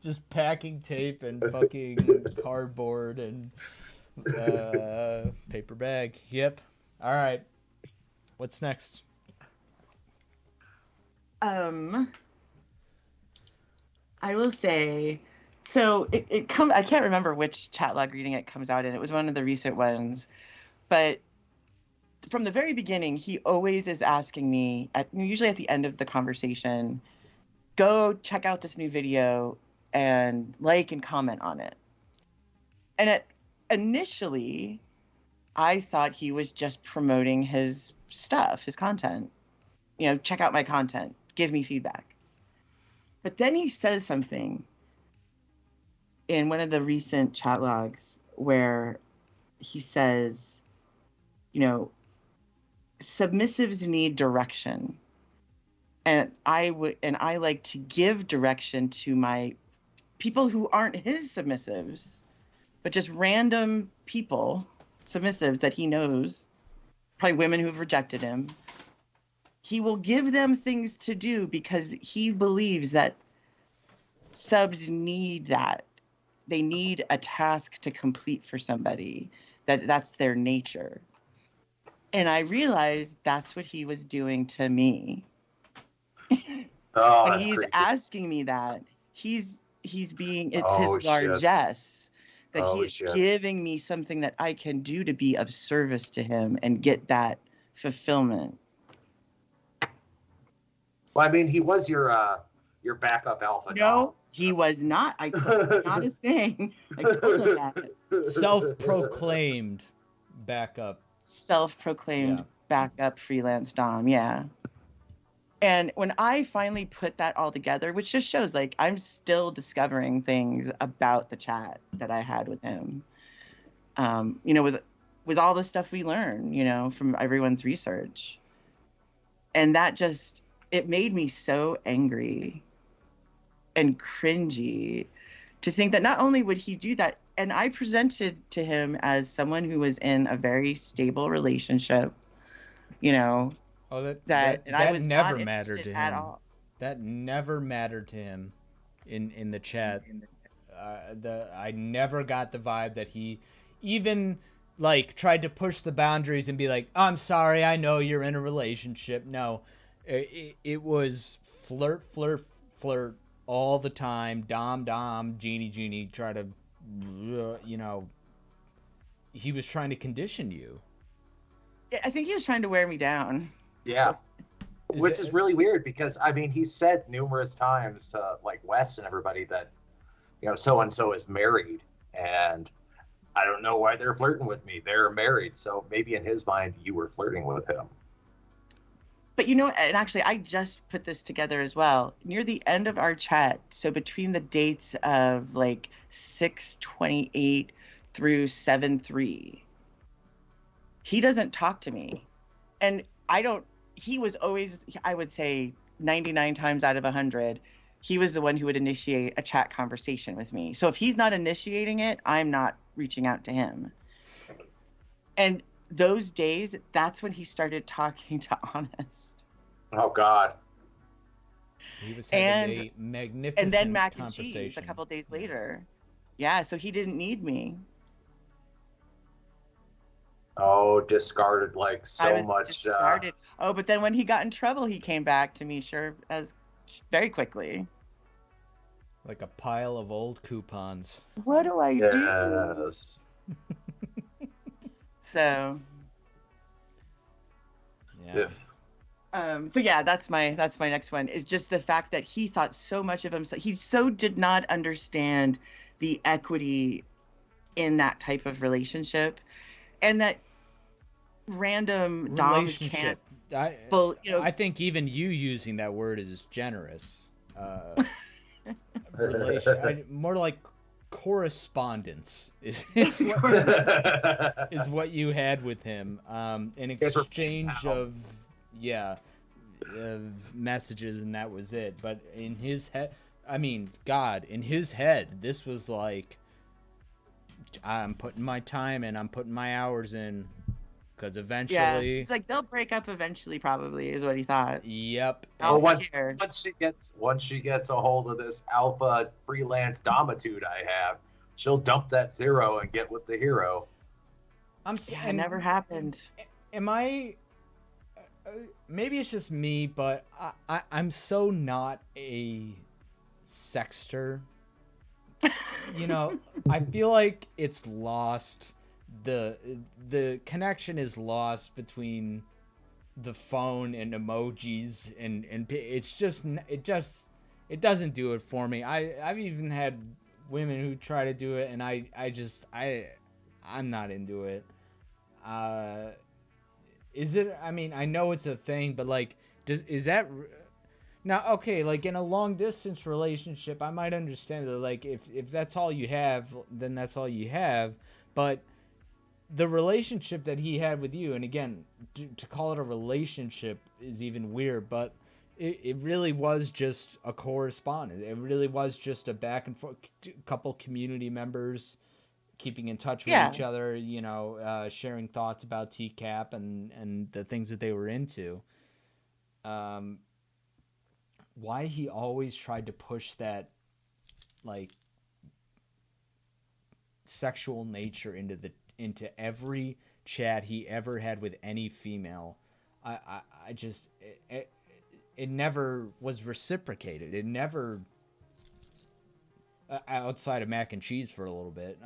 Just packing tape and fucking cardboard and paper bag. Yep. All right. What's next? I will say, so I can't remember which chat log reading it comes out in. It was one of the recent ones, but from the very beginning, he always is asking me, usually at the end of the conversation, go check out this new video and like and comment on it. And initially, I thought he was just promoting his stuff, his content. Check out my content, give me feedback. But then he says something in one of the recent chat logs where he says, submissives need direction. And I like to give direction to my people who aren't his submissives, but just random people, submissives that he knows, probably women who've rejected him. He will give them things to do because he believes that subs need that. They need a task to complete for somebody. That's their nature. And I realized that's what he was doing to me. When he's asking me that, it's his largesse that he's giving me something that I can do to be of service to him and get that fulfillment. Well, I mean, he was your backup alpha. No, he was not. I told him not a thing. I told him that. Self-proclaimed backup. Self-proclaimed backup freelance dom, yeah. And when I finally put that all together, which just shows like I'm still discovering things about the chat that I had with him, with all the stuff we learn, from everyone's research. And that just, it made me so angry and cringy to think that not only would he do that, and I presented to him as someone who was in a very stable relationship, Oh, that I was never not mattered to him at all. That never mattered to him in the chat. I never got the vibe that he even like tried to push the boundaries and be like, I'm sorry, I know you're in a relationship. No, it was flirt, flirt, flirt all the time. Dom, genie, try to, he was trying to condition you. I think he was trying to wear me down. Yeah. Which is really weird because, I mean, he said numerous times to, like, Wes and everybody that, so-and-so is married, and I don't know why they're flirting with me. They're married, so maybe in his mind, you were flirting with him. But and actually, I just put this together as well. Near the end of our chat, so between the dates of, like, 6/28 through 7/3, he doesn't talk to me. And he was always, I would say 99 times out of 100, he was the one who would initiate a chat conversation with me. So if he's not initiating it, I'm not reaching out to him. And those days, that's when he started talking to Honest. Oh, God. He was having a magnificent and then mac and conversation. cheese a couple days later. Yeah, so he didn't need me. Oh, discarded like so much. Discarded. Oh, but then when he got in trouble, he came back to me very quickly. Like a pile of old coupons. What do I do? Yes. So. Yeah. So yeah, that's my next one, is just the fact that he thought so much of himself. He so did not understand the equity in that type of relationship, and that random doms can't. I think even you using that word is generous. More like correspondence is what you had with him. An exchange of messages, and that was it. But in his head, in his head, this was like, I'm putting my time in, I'm putting my hours in, because eventually... Yeah, it's like, they'll break up eventually, probably, is what he thought. Yep. Well, once she gets a hold of this alpha freelance domitude I have, she'll dump that zero and get with the hero. It never happened. Am I... maybe it's just me, but I'm so not a sexter. I feel like it's lost. The connection is lost between the phone and emojis, and it doesn't do it for me. I've even had women who try to do it, and I'm not into it. Is it? I know it's a thing, but like, is that now okay? Like in a long distance relationship, I might understand that. Like if that's all you have, then that's all you have. But the relationship that he had with you, and again, to call it a relationship is even weird, but it really was just a correspondence. It really was just a back and forth, couple community members keeping in touch with each other, sharing thoughts about TCAP and the things that they were into. Why he always tried to push that, like, sexual nature into every chat he ever had with any female, it never was reciprocated. It never, outside of mac and cheese for a little bit,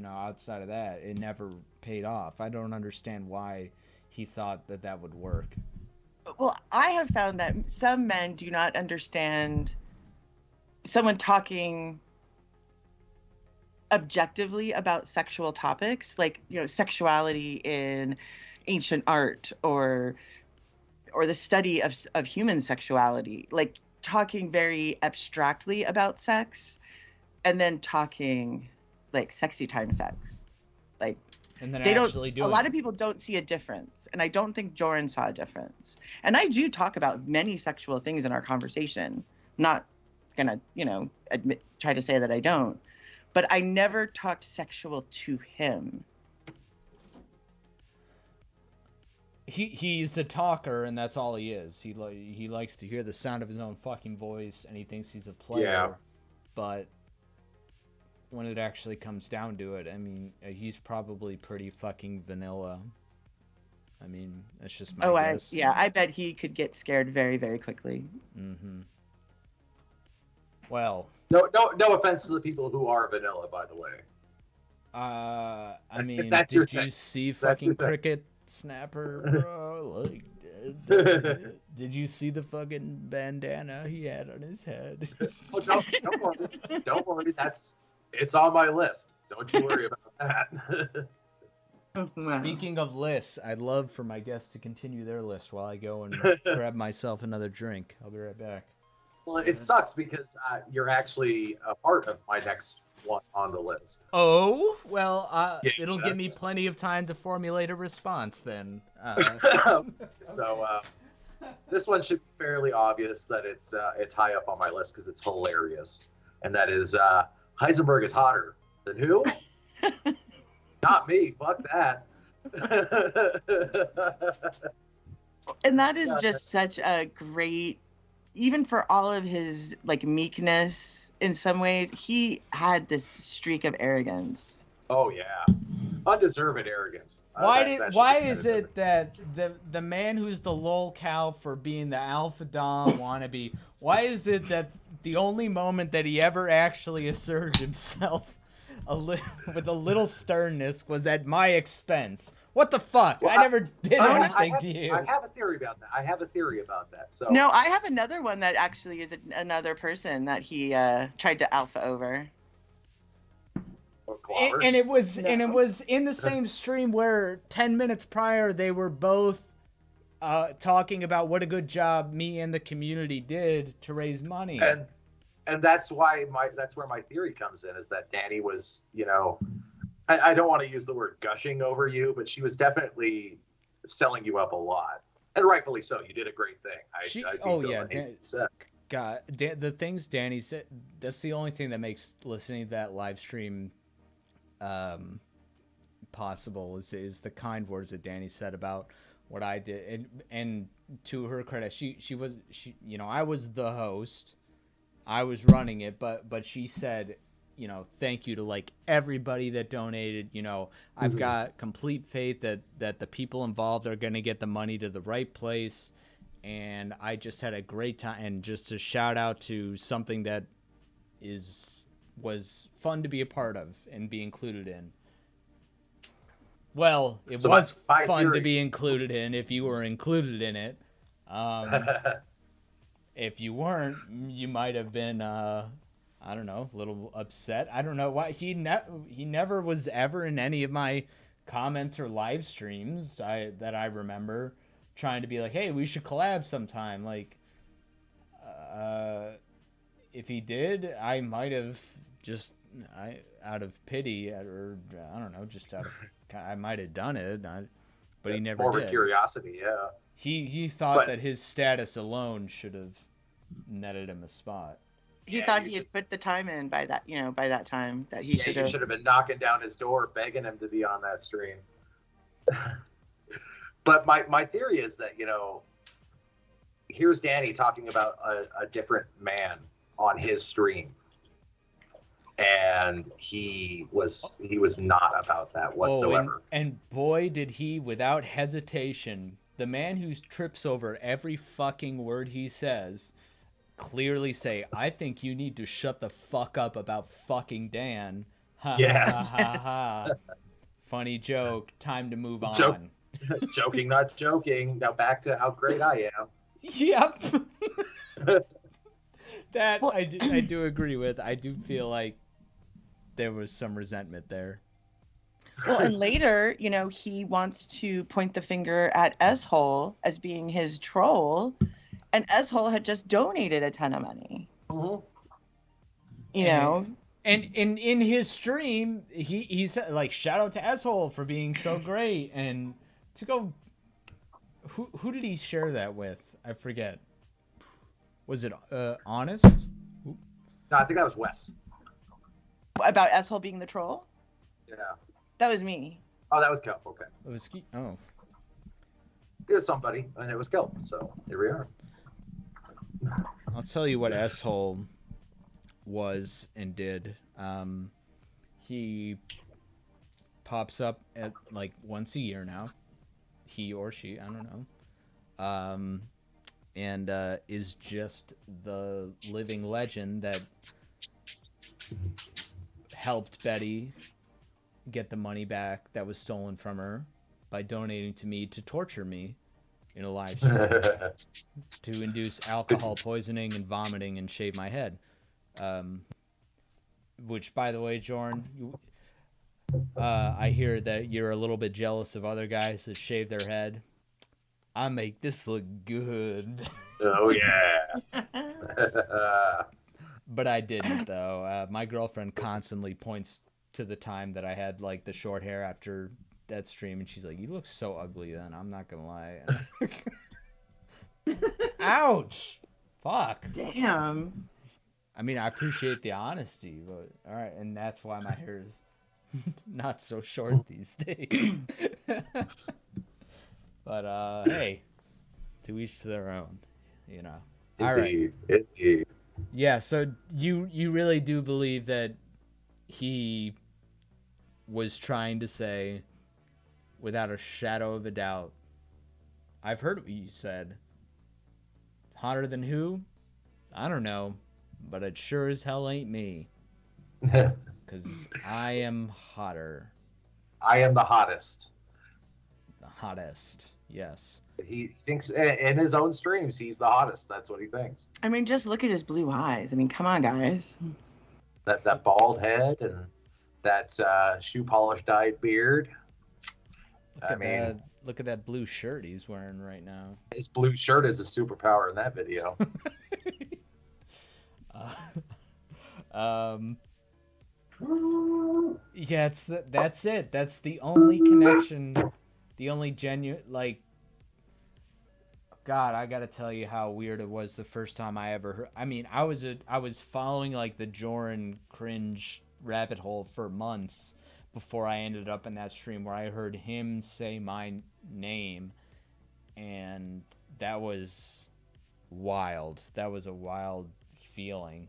outside of that, it never paid off. I don't understand why he thought that would work. Well, I have found that some men do not understand someone talking objectively about sexual topics, like, sexuality in ancient art or the study of human sexuality, like talking very abstractly about sex and then talking like sexy time sex. Like, and then they don't. A lot of people don't see a difference, and I don't think Jorrun saw a difference. And I do talk about many sexual things in our conversation. Not gonna, try to say that I don't, but I never talked sexual to him. He's a talker, and that's all he is. He likes to hear the sound of his own fucking voice, and he thinks he's a player. Yeah. But when it actually comes down to it. I mean, he's probably pretty fucking vanilla. I mean, that's just my guess. I bet he could get scared very, very quickly. Mm-hmm. Well. No offense to the people who are vanilla, by the way. I mean, did you see fucking Cricket Snapper, bro? Like, did you see the fucking bandana he had on his head? Oh, don't worry. Don't worry. It's on my list. Don't you worry about that. Speaking of lists, I'd love for my guests to continue their list while I go and grab myself another drink. I'll be right back. Well, it sucks because you're actually a part of my next one on the list. Oh, well, Yeah, it'll give me plenty of time to formulate a response then. So this one should be fairly obvious that it's high up on my list because it's hilarious, and that is Heisenberg is hotter than who? Not me. Fuck that. And that is just such a great, even for all of his like meekness in some ways, he had this streak of arrogance. Oh yeah, undeserved arrogance. Why is it that the man who's the lol cow for being the alpha dom wannabe, why is it that the only moment that he ever actually asserted himself with a little sternness was at my expense? What the fuck? Well, I never did anything to you. I have a theory about that. So No, I have another one that actually is another person that he tried to alpha over. And it was in the same stream where 10 minutes prior they were both talking about what a good job me and the community did to raise money. And that's where my theory comes in, is that Danny was, I don't want to use the word gushing over you, but she was definitely selling you up a lot, and rightfully so. You did a great thing. God, the things Danny said, that's the only thing that makes listening to that live stream possible is the kind words that Danny said about what I did. And to her credit, she I was the host, I was running it, but she said, thank you to like everybody that donated. I've got complete faith that the people involved are going to get the money to the right place. And I just had a great time. And just a shout out to something that was fun to be a part of and be included in. Well, it was fun to be included in if you were included in it. If you weren't, you might have been, I don't know, a little upset. I don't know why. He never was ever in any of my comments or live streams that I remember trying to be like, hey, we should collab sometime. Like, if he did, I might have just, out of pity, or I don't know, just out of, I might have done it, but he never did. More curiosity, yeah. He thought that his status alone should have netted him a spot. He thought he had put the time in by that time that he should have. You should have been knocking down his door, begging him to be on that stream. But my theory is that, here's Danny talking about a different man on his stream, and he was not about that whatsoever. And boy, did he, without hesitation, the man who trips over every fucking word he says, clearly say, I think you need to shut the fuck up about fucking Dan. Yes. Funny joke. Time to move on. Joking, not joking. Now back to how great I am. Yep. That I do agree with. I do feel like there was some resentment there. Well, and later, he wants to point the finger at S-Hole as being his troll, and S-Hole had just donated a ton of money. Mm-hmm. And in his stream, he said, like, shout out to S-Hole for being so great, and to go, who did he share that with? I forget. Was it Honest? No, I think that was Wes. About S-Hole being the troll? Yeah. That was me. Oh, that was Kelp. Okay. It was It was somebody, and it was Kelp. So here we are. I'll tell you what S-Hole was and did. He pops up at like once a year now. He or she, I don't know. And is just the living legend that helped Betty get the money back that was stolen from her by donating to me to torture me in a live stream to induce alcohol poisoning and vomiting and shave my head. Which, by the way, Jorrun, I hear that you're a little bit jealous of other guys that shave their head. I make this look good. Oh, yeah. But I didn't, though. My girlfriend constantly points to the time that I had, like, the short hair after that stream, and she's like, you look so ugly then. I'm not going to lie. Ouch! Fuck. Damn. I mean, I appreciate the honesty, but all right, and that's why my hair is not so short these days. But hey, to each to their own, you know. All right. Indeed. Yeah, so you really do believe that he was trying to say, without a shadow of a doubt, I've heard what you said. Hotter than who? I don't know. But it sure as hell ain't me. Because I am hotter. I am the hottest. The hottest, yes. He thinks in his own streams he's the hottest. That's what he thinks. I mean, just look at his blue eyes. I mean, come on, guys. That bald head and that shoe polish dyed beard. Look at that blue shirt he's wearing right now. His blue shirt is a superpower in that video. Yeah, that's it. That's the only connection, the only genuine, like, God, I gotta tell you how weird it was the first time I ever heard. I mean, I was following like the Jorrun cringe rabbit hole for months before I ended up in that stream where I heard him say my name, and that was wild. That was a wild feeling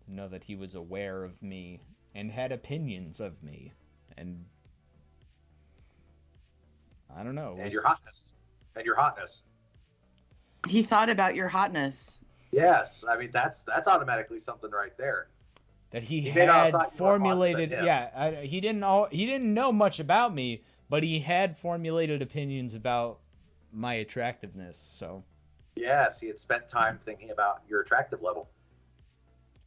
to know that he was aware of me and had opinions of me, and I don't know. And your hotness. He thought about your hotness. Yes, I mean that's automatically something right there. That he had formulated. Yeah, he didn't know much about me, but he had formulated opinions about my attractiveness. So. Yes, he had spent time thinking about your attractive level.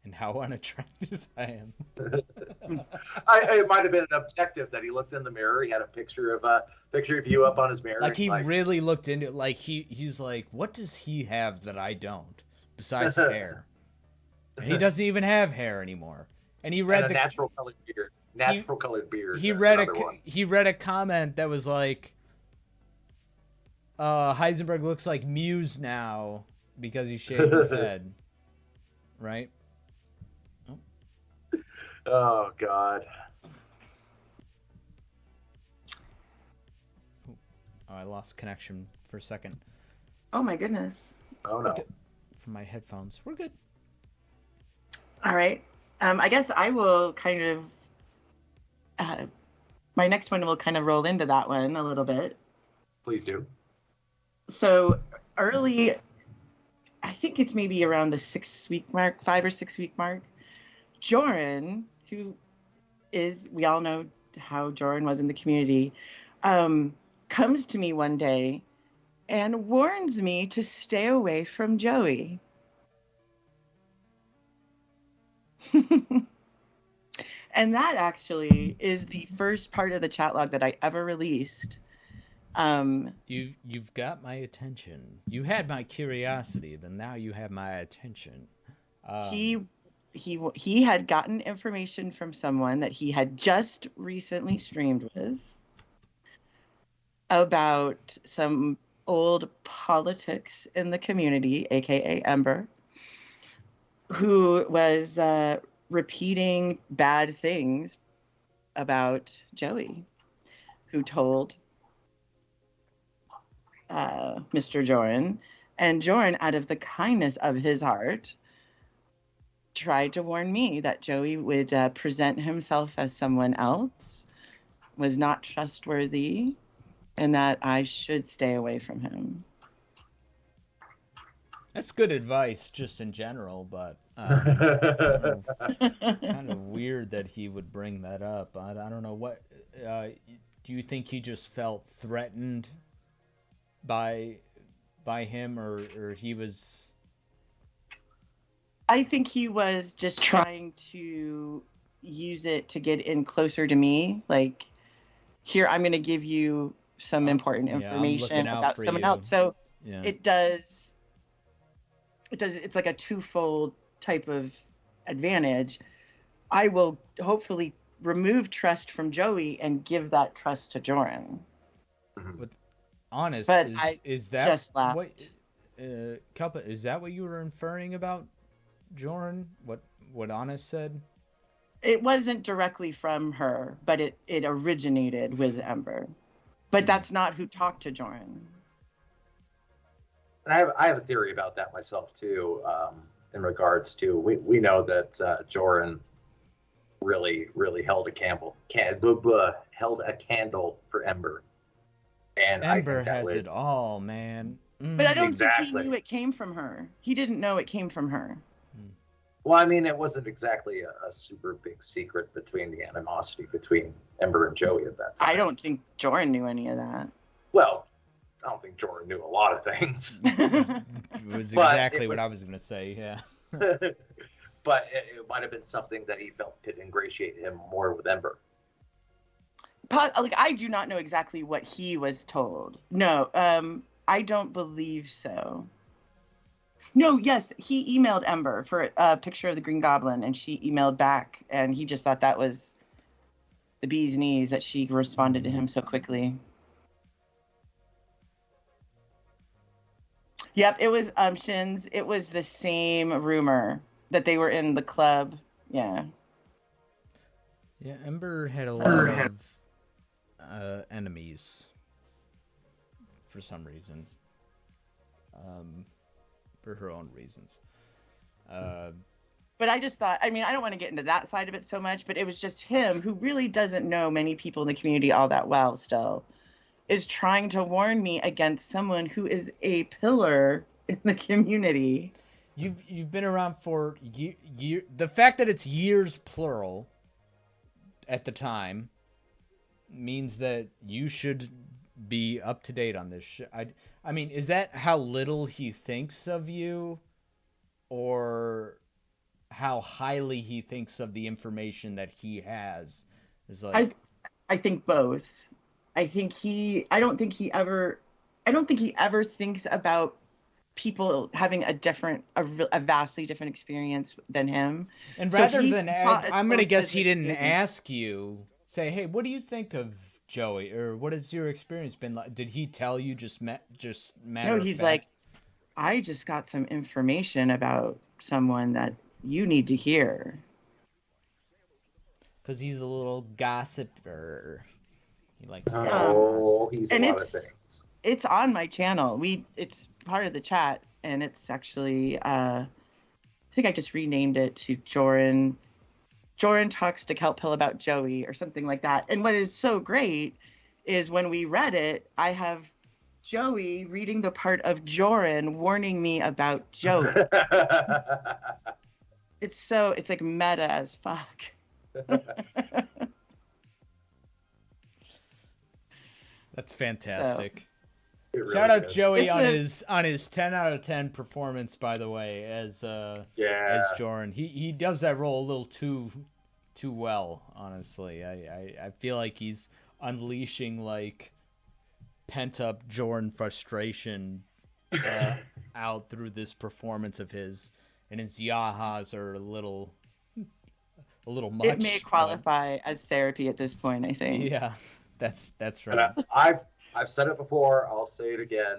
And how unattractive I am. It might have been an objective that he looked in the mirror. He had a picture of you up on his mirror. Like he really looked into it. Like he's like, what does he have that I don't besides hair? And he doesn't even have hair anymore. And he read the natural colored beard. Colored beard. He read a comment that was like, Heisenberg looks like Muse now because he shaved his head. Right? Oh, God. Oh, I lost connection for a second. Oh, my goodness. Oh, no. From my headphones. We're good. All right. I guess I will kind of... my next one will kind of roll into that one a little bit. Please do. So, early... I think it's maybe around the 5 or 6 week mark. Jorrun, who is, we all know how Jorrun was in the community, comes to me one day and warns me to stay away from Joey. And that actually is the first part of the chat log that I ever released. You've got my attention. You had my curiosity, then now you have my attention. He had gotten information from someone that he had just recently streamed with about some old politics in the community, aka Ember, who was repeating bad things about Joey, who told Mr. Jorrun, and Jorrun, out of the kindness of his heart, tried to warn me that Joey would present himself as someone else, was not trustworthy, and that I should stay away from him. That's good advice, just in general, but kind of weird that he would bring that up. I don't know what. Do you think he just felt threatened by him, or he was? I think he was just trying to use it to get in closer to me. Like, here, I'm going to give you some important information about someone else. So it does. It's like a twofold type of advantage. I will hopefully remove trust from Joey and give that trust to Jorrun. With honest, but is that just laughed. What? Kelp, is that what you were inferring about Jorrun? What Honest said? It wasn't directly from her, but it originated with Ember. But that's not who talked to Jorrun. And I have a theory about that myself too. In regards to we know that Jorrun really held a candle for Ember, and Ember has it all, man. But I don't think he knew it came from her. He didn't know it came from her. Well, I mean, it wasn't exactly a super big secret between the animosity between Ember and Joey at that time. I don't think Jorrun knew any of that. Well, I don't think Jorrun knew a lot of things. It was exactly what I was going to say, yeah. But it might have been something that he felt could ingratiate him more with Ember. Like, I do not know exactly what he was told. No, I don't believe so. No, yes, he emailed Ember for a picture of the Green Goblin, and she emailed back, and he just thought that was the bee's knees that she responded to him so quickly. Yep, it was Shins. It was the same rumor that they were in the club. Yeah. Yeah, Ember had a lot of enemies for some reason. For her own reasons. But I just thought, I mean, I don't want to get into that side of it so much, but it was just him, who really doesn't know many people in the community all that well still, is trying to warn me against someone who is a pillar in the community. You've been around for years. The fact that it's years plural at the time means that you should be up to date on this shit. I mean, is that how little he thinks of you, or how highly he thinks of the information that he has? Is like I think both. I don't think he ever thinks about people having a vastly different experience than him. And rather than I'm going to guess he didn't ask you, say, "Hey, what do you think of Joey?" or "What has your experience been like?" Did he tell you just matter No, he's like, "I just got some information about someone that you need to hear." Because he's a little gossiper. He likes he's a and lot of things. It's on my channel. It's part of the chat, and it's actually I think I just renamed it to Jorrun. Jorrun talks to Kelp about Joey or something like that. And what is so great is when we read it, I have Joey reading the part of Jorrun warning me about Joey. It's like meta as fuck. That's fantastic. Really Shout out is. Joey on his 10 out of 10 performance, by the way, as Jorrun. He does that role a little too well, honestly. I feel like he's unleashing like pent up Jorrun frustration out through this performance of his, and his yahas are a little much. It may qualify as therapy at this point, I think. Yeah, that's right. I've said it before. I'll say it again.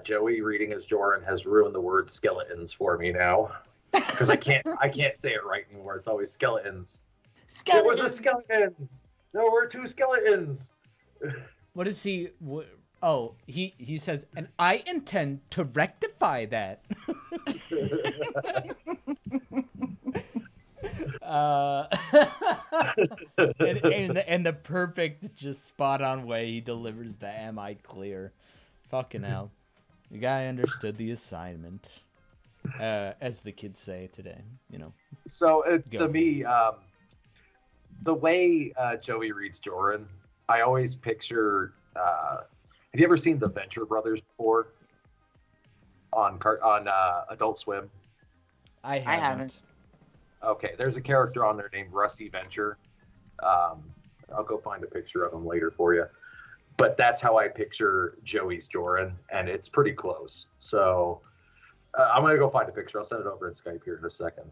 Joey reading as Jorrun has ruined the word skeletons for me now, because I can't say it right anymore. It's always skeletons. It was a skeletons. There were two skeletons. What is he? Oh, he says, and I intend to rectify that. and the perfect, just spot on way he delivers the "Am I clear?" Fucking hell, the guy understood the assignment, as the kids say today. You know. So Go. to me, the way Joey reads Jorrun, I always picture. Have you ever seen the Venture Brothers before? On Adult Swim. I haven't. Okay, there's a character on there named Rusty Venture. I'll go find a picture of him later for you. But that's how I picture Joey's Jorrun, and it's pretty close. So I'm gonna go find a picture. I'll send it over in Skype here in a second.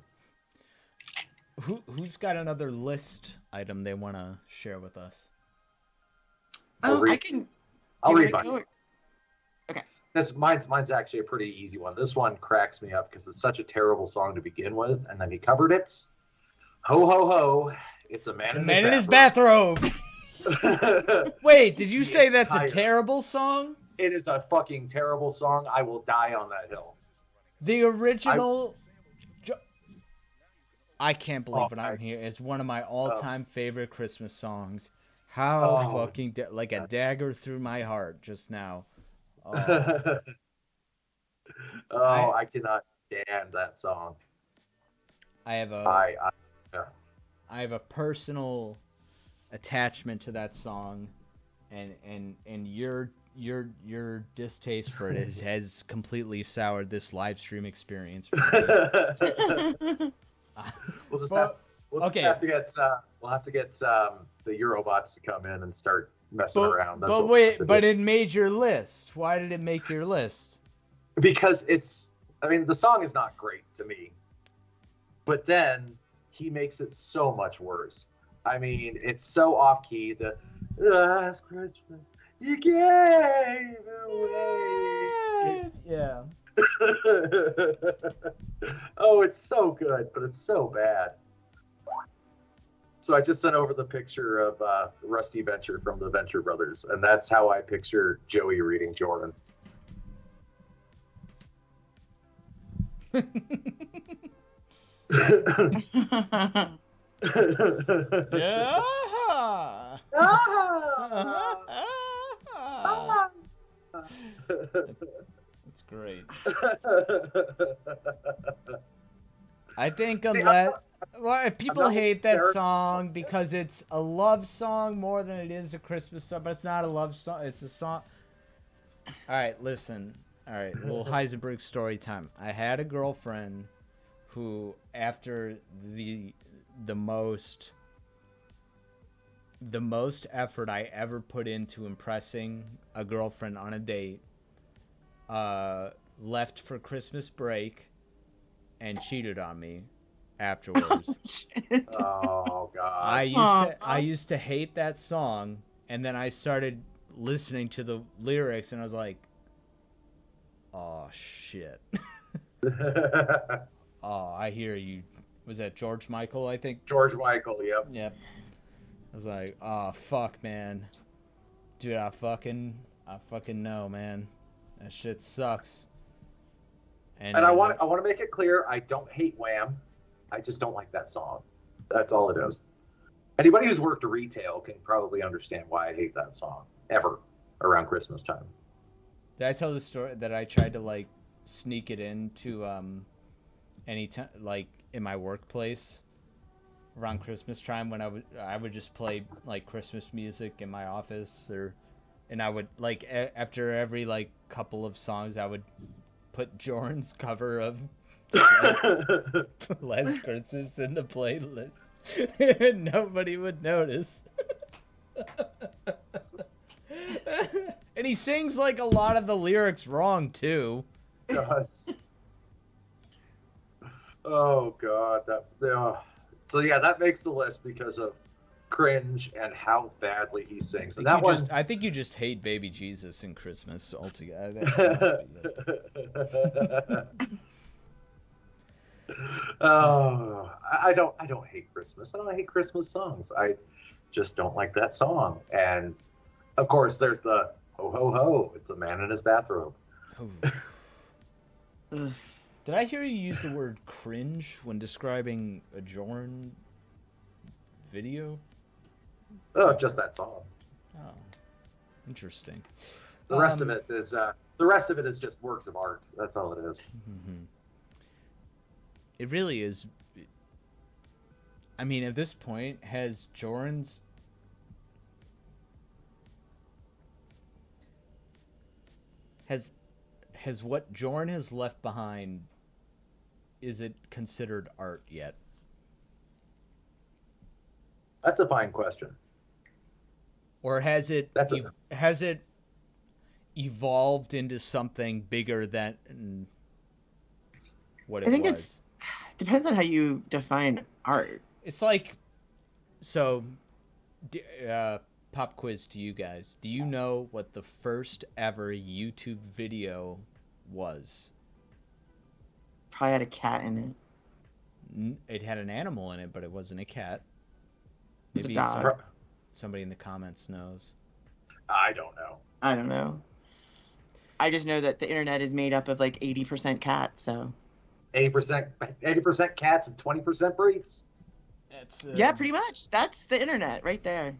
Who's got another list item they want to share with us? I can. I'll do you read wanna mine. go? Okay. Mine's actually a pretty easy one. This one cracks me up because it's such a terrible song to begin with, and then he covered it. Ho ho ho! It's a man, in his bathrobe. Wait, did you say that's a terrible song? It is a fucking terrible song. I will die on that hill. The original. I can't believe what I'm hearing. It's one of my all-time favorite Christmas songs. How fucking like a dagger through my heart just now. I cannot stand that song. I have a personal attachment to that song, and your distaste for it has completely soured this live stream experience for me. We'll have to get the Eurobots to come in and start messing around. That's but it made your list. Why did it make your list? Because the song is not great to me, but then he makes it so much worse. I mean, it's so off key. The last Christmas you gave away. Yeah. Oh, it's so good, but it's so bad. So I just sent over the picture of Rusty Venture from the Venture Brothers, and that's how I picture Joey reading Jorrun. Yeah. That's great. I think people hate that song because it's a love song more than it is a Christmas song, but it's not a love song. It's a song. All right, listen. All right, little Heisenberg story time. I had a girlfriend who, after the most effort I ever put into impressing a girlfriend on a date, left for Christmas break and cheated on me afterwards. Oh God. I used to hate that song, and then I started listening to the lyrics and I was like, oh shit. Oh, I hear you. Was that George Michael, I think? George Michael, yep. Yep. I was like, oh fuck, man. Dude, I fucking know, man. That shit sucks. And I want to make it clear, I don't hate Wham. I just don't like that song. That's all it is. Anybody who's worked retail can probably understand why I hate that song ever around Christmas time. Did I tell the story that I tried to like sneak it into any time, like in my workplace around Christmas time, when I would just play like Christmas music in my office, and I would like after every like couple of songs I would put Jorrun's cover of Last Christmas in the playlist. And nobody would notice. And he sings like a lot of the lyrics wrong too. Does. Oh God, so yeah, that makes the list because of cringe and how badly he sings. And I think you just hate Baby Jesus and Christmas altogether. Oh, I don't hate Christmas. I don't hate Christmas songs. I just don't like that song. And of course, there's the ho ho ho. It's a man in his bathrobe. Did I hear you use the word cringe when describing a Jorrun video? Oh, just that song. Oh, interesting. The rest of it is just works of art. That's all it is. Mm-hmm. It really is. I mean, at this point, has Jorrun's has what Jorrun has left behind, is it considered art yet? That's a fine question. Or has it evolved into something bigger than what it was? I think it depends on how you define art. It's like, so, pop quiz to you guys. Do you know what the first ever YouTube video was? Probably had a cat in it. It had an animal in it, but it wasn't a cat. It was Maybe a dog. somebody in the comments knows. I don't know. I don't know. I just know that the internet is made up of like 80% cats, so. 80% cats and 20% breats. That's, yeah, pretty much. That's the internet right there.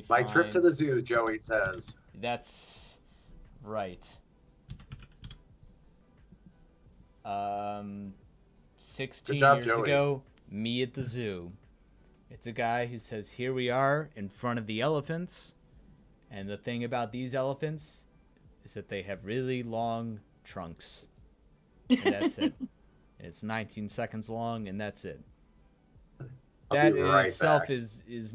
My trip to the zoo, Joey says. That's right. 16 years ago, me at the zoo. It's a guy who says, here we are in front of the elephants. And the thing about these elephants is that they have really long trunks. And that's it. It's 19 seconds long, and that's it. That in itself is it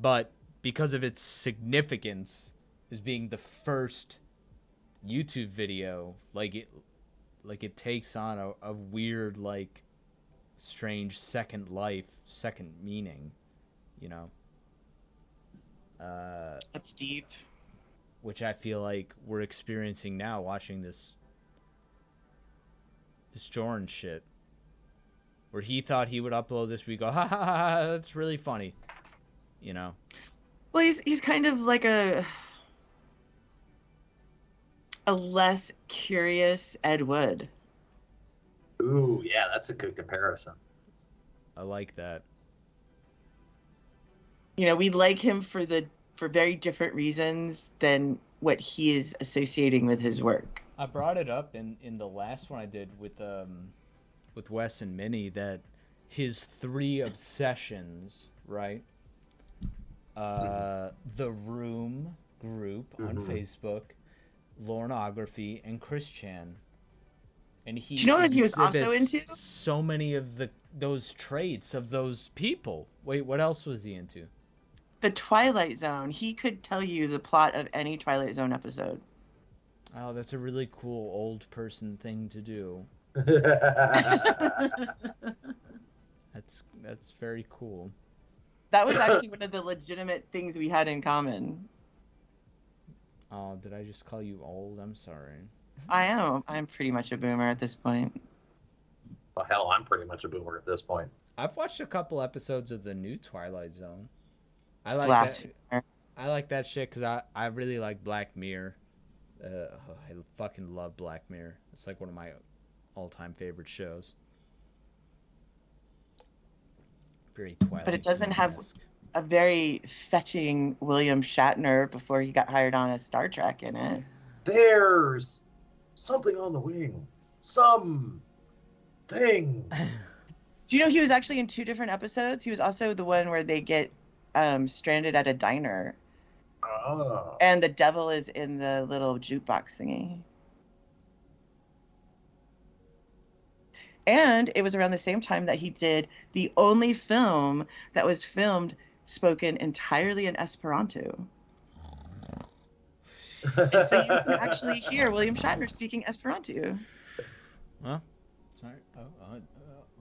But because of its significance as being the first YouTube video, like it takes on a weird, like, strange second life, second meaning, you know. That's deep. Which I feel like we're experiencing now, watching this Jorrun shit, where he thought he would upload this, we go, ha ha ha, that's really funny, you know. Well, he's kind of like a less curious Ed Wood. Ooh, yeah, that's a good comparison. I like that. You know, we like him for very different reasons than what he is associating with his work. I brought it up in the last one I did with Wes and Minnie, that his 3 obsessions, right? The Room group on Facebook, Lornography, and Chris Chan. And he Do you know what he was also into? So many of those traits of those people. Wait, what else was he into? The Twilight Zone. He could tell you the plot of any Twilight Zone episode. Oh, that's a really cool old person thing to do. That's very cool. That was actually one of the legitimate things we had in common. Oh, did I just call you old? I'm sorry. I am. I'm pretty much a boomer at this point. Well, hell, I'm pretty much a boomer at this point. I've watched a couple episodes of the new Twilight Zone. I like that. I like that shit because I really like Black Mirror. I fucking love Black Mirror. It's like one of my all-time favorite shows. Very Twilight. But it doesn't have Zone-esque. a very fetching William Shatner before he got hired on as Star Trek in it. There's something on the wing. Something. Do you know he was actually in 2 different episodes? He was also the one where they get stranded at a diner. Oh. And the devil is in the little jukebox thingy. And it was around the same time that he did the only film that was filmed spoken entirely in Esperanto. And so you can actually hear William Shatner speaking Esperanto. Well, sorry.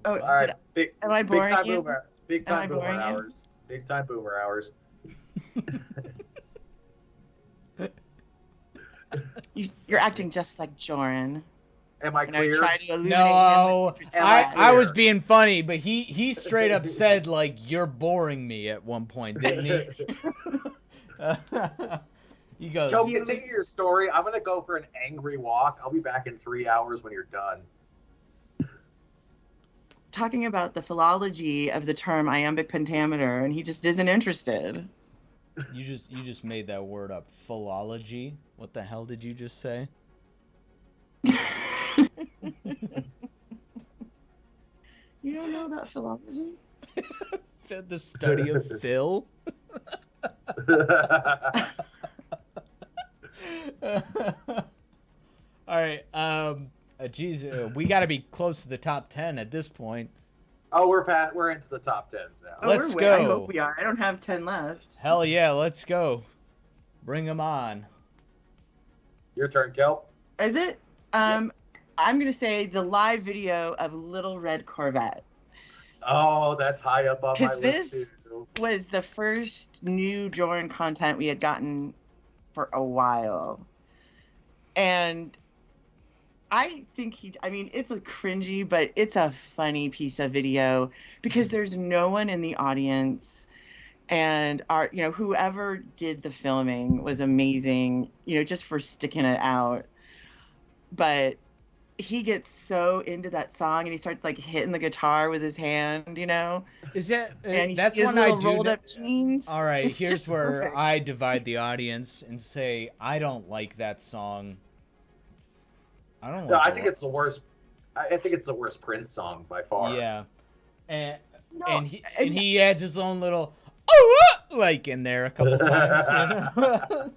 Oh, all right. am I boring big time you? Boomer. Big time Am I boomer boring you? hours. Big time boomer hours. You're acting just like Jorrun. Am I clear? Try to illuminate No, him. I was being funny, but he straight up said, like, you're boring me at one point, didn't he? He goes, Joe, continue your story. I'm going to go for an angry walk. I'll be back in 3 hours when you're done. talking about the philology of the term iambic pentameter, and he just isn't interested. You just made that word up. Philology? What the hell did you just say? You don't know about philology? The study of Phil? All right. Geez, we got to be close to the top 10 at this point. Oh, we're into the top 10s now. Let's I go. hope we are. I don't have 10 left. Hell yeah, let's go. Bring them on. Your turn, Kelp. Is it? I'm going to say the live video of Little Red Corvette. Oh, that's high up on my Because list, this too. was the first new Jorrun content we had gotten for a while. And I think it's a cringy, but it's a funny piece of video because there's no one in the audience. And whoever did the filming was amazing, just for sticking it out. But he gets so into that song and he starts like hitting the guitar with his hand, Is that and that's his when little I do rolled that- up jeans. All right, It's here's just where perfect. I divide the audience and say I don't like that song. I don't. No, like I think it's the worst. I think it's the worst Prince song by far. Yeah, and No, and he adds his own little like in there a couple times.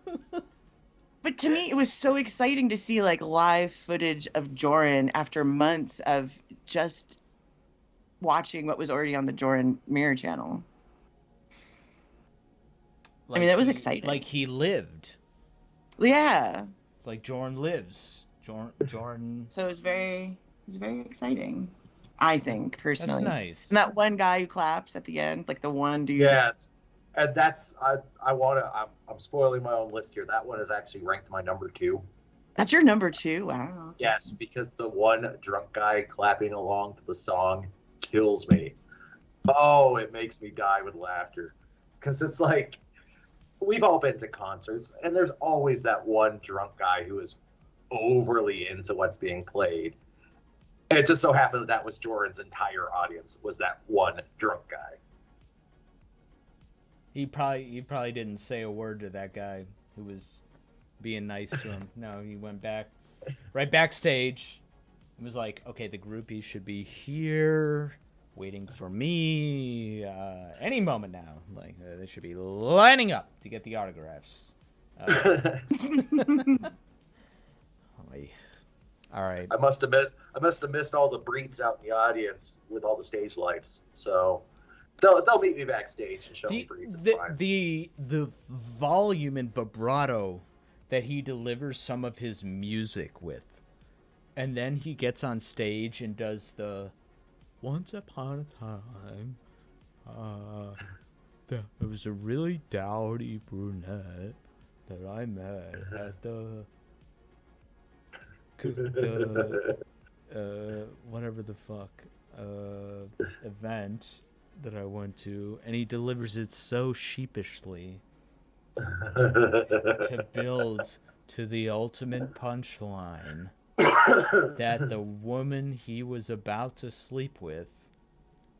But to me, it was so exciting to see like live footage of Jorrun after months of just watching what was already on the Jorrun Mirror channel. Like that was he- exciting. Like he lived. Yeah. It's like Jorrun lives. Jorrun. So it was very exciting. I think That's personally. nice. And that one guy who claps at the end, like the one dude. Yes, and that's I'm spoiling my own list here. That one is actually ranked my number 2. That's your number 2. Wow. Yes, because the one drunk guy clapping along to the song kills me. Oh, it makes me die with laughter. Because it's like, we've all been to concerts, and there's always that one drunk guy who is overly into what's being played. And it just so happened that was Jorrun's entire audience, was that one drunk guy. He probably didn't say a word to that guy who was being nice to him. No, he went right backstage and was like, okay, the groupies should be here waiting for me any moment now. Like they should be lining up to get the autographs. All right. I must have missed all the breats out in the audience with all the stage lights. So they'll meet me backstage and show me breats. It's fine. The volume and vibrato that he delivers some of his music with, and then he gets on stage and does the "Once upon a time, there was a really dowdy brunette that I met at the whatever the fuck event that I went to," and he delivers it so sheepishly to build to the ultimate punchline that the woman he was about to sleep with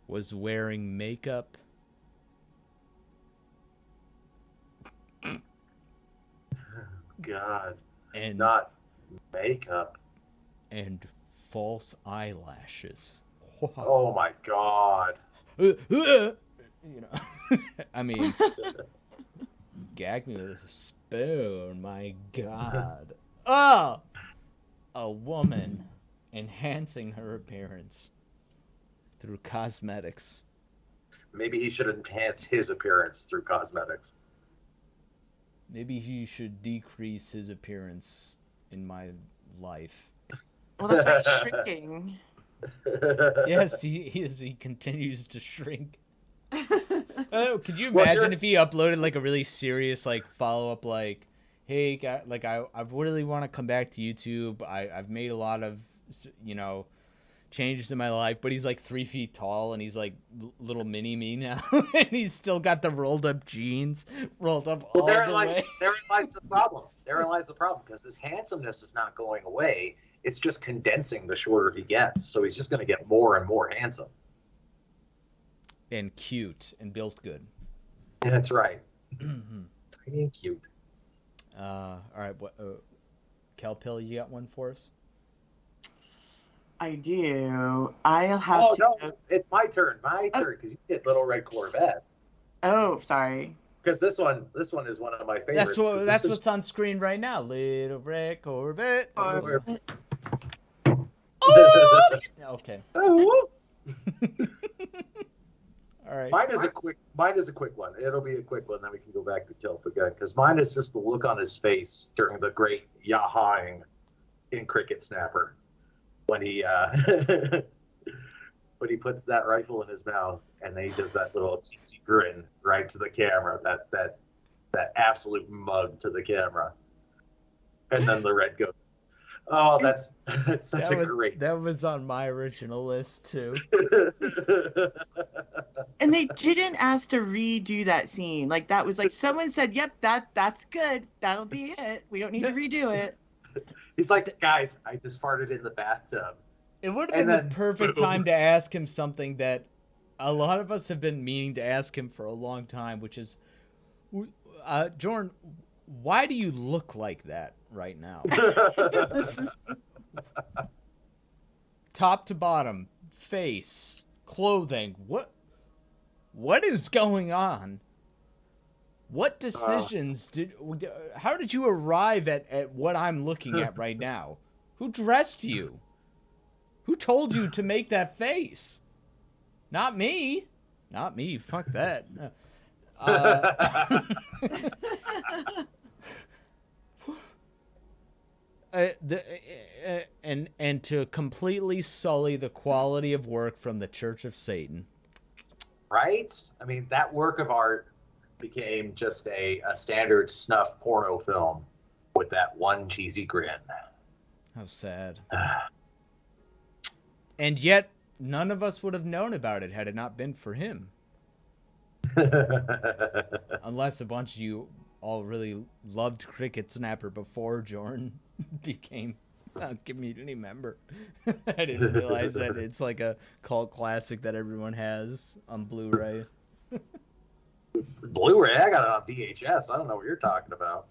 was wearing makeup God, and not makeup. and false eyelashes. Oh my God. You know, I mean, gag me with a spoon. My God. Oh, a woman enhancing her appearance through cosmetics. Maybe he should enhance his appearance through cosmetics. Maybe he should decrease his appearance in my life. Well, that's why he's shrinking. Yes, he continues to shrink. Could you imagine if he uploaded like a really serious like follow-up like, hey guy, like I really want to come back to YouTube. I've made a lot of changes in my life, but he's like 3 feet tall and he's like little mini me now, and he's still got the rolled up jeans rolled up all the way. Therein lies the problem. Therein lies the problem because his handsomeness is not going away. It's just condensing the shorter he gets, so he's just going to get more and more handsome. And cute and built good. That's right. Tiny and cute. All right. What? Kelp, you got one for us? I do. I'll have Oh to. no, it's my turn. My turn, because you did Little Red Corvettes. Oh, sorry. Because this one is one of my favorites. That's what's on screen right now. Little Red Corvette. Okay. Oh. All right. Mine is a quick one. It'll be a quick one, then we can go back to Kelp again. Because mine is just the look on his face during the great yahawing in Cricket Snapper when he when he puts that rifle in his mouth and then he does that little cheesy grin right to the camera. That absolute mug to the camera. And then the red goes. Oh, that's such a great. That was on my original list too. And they didn't ask to redo that scene. Like that was like someone said, "Yep, that's good. That'll be it. We don't need to redo it." He's like, "Guys, I just farted in the bathtub." It would have been the perfect time to ask him something that a lot of us have been meaning to ask him for a long time, which is, Jorrun, why do you look like that right now? Top to bottom, face, clothing. What is going on? What decisions how did you arrive at what I'm looking at right now? Who dressed you? Who told you to make that face? Not me. Not me. Fuck that. And to completely sully the quality of work from the Church of Satan. Right? I mean, that work of art became just a standard snuff porno film with that one cheesy grin. How sad. And yet, none of us would have known about it had it not been for him. Unless a bunch of you all really loved Cricket Snapper before Jorrun became a community member. I didn't realize that it's like a cult classic that everyone has on Blu-ray. Blu-ray? I got it on VHS. I don't know what you're talking about.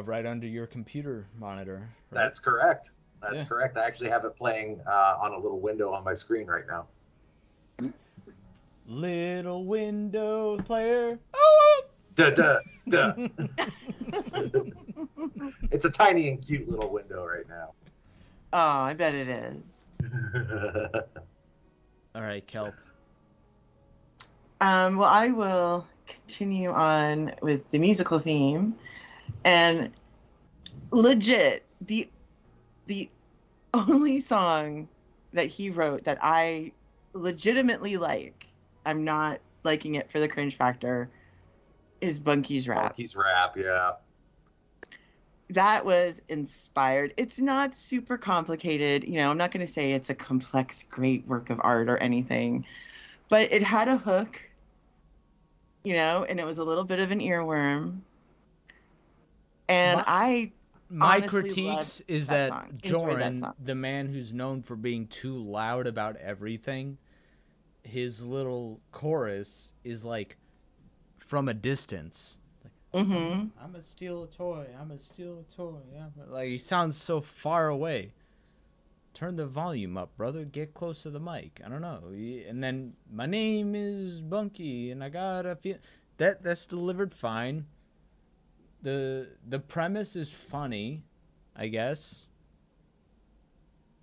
Right under your computer monitor. Right? That's correct. That's correct. I actually have it playing on a little window on my screen right now. Little window player. Oh! Duh, duh, duh. It's a tiny and cute little window right now. Oh, I bet it is. All right, Kelp. Well, I will continue on with the musical theme. And legit, the only song that he wrote that I legitimately like, I'm not liking it for the cringe factor, is Bunky's Rap. Bunky's Rap, yeah. That was inspired. It's not super complicated. You know, I'm not going to say it's a complex, great work of art or anything, but it had a hook, you know, and it was a little bit of an earworm. And my critiques is that Jorrun, the man who's known for being too loud about everything, his little chorus is like from a distance. Like, I'm gonna steal a toy. I'm gonna steal a toy. Like he sounds so far away. Turn the volume up, brother. Get close to the mic. I don't know. And then my name is Bunky, and I gotta feel that's delivered fine. The premise is funny, I guess.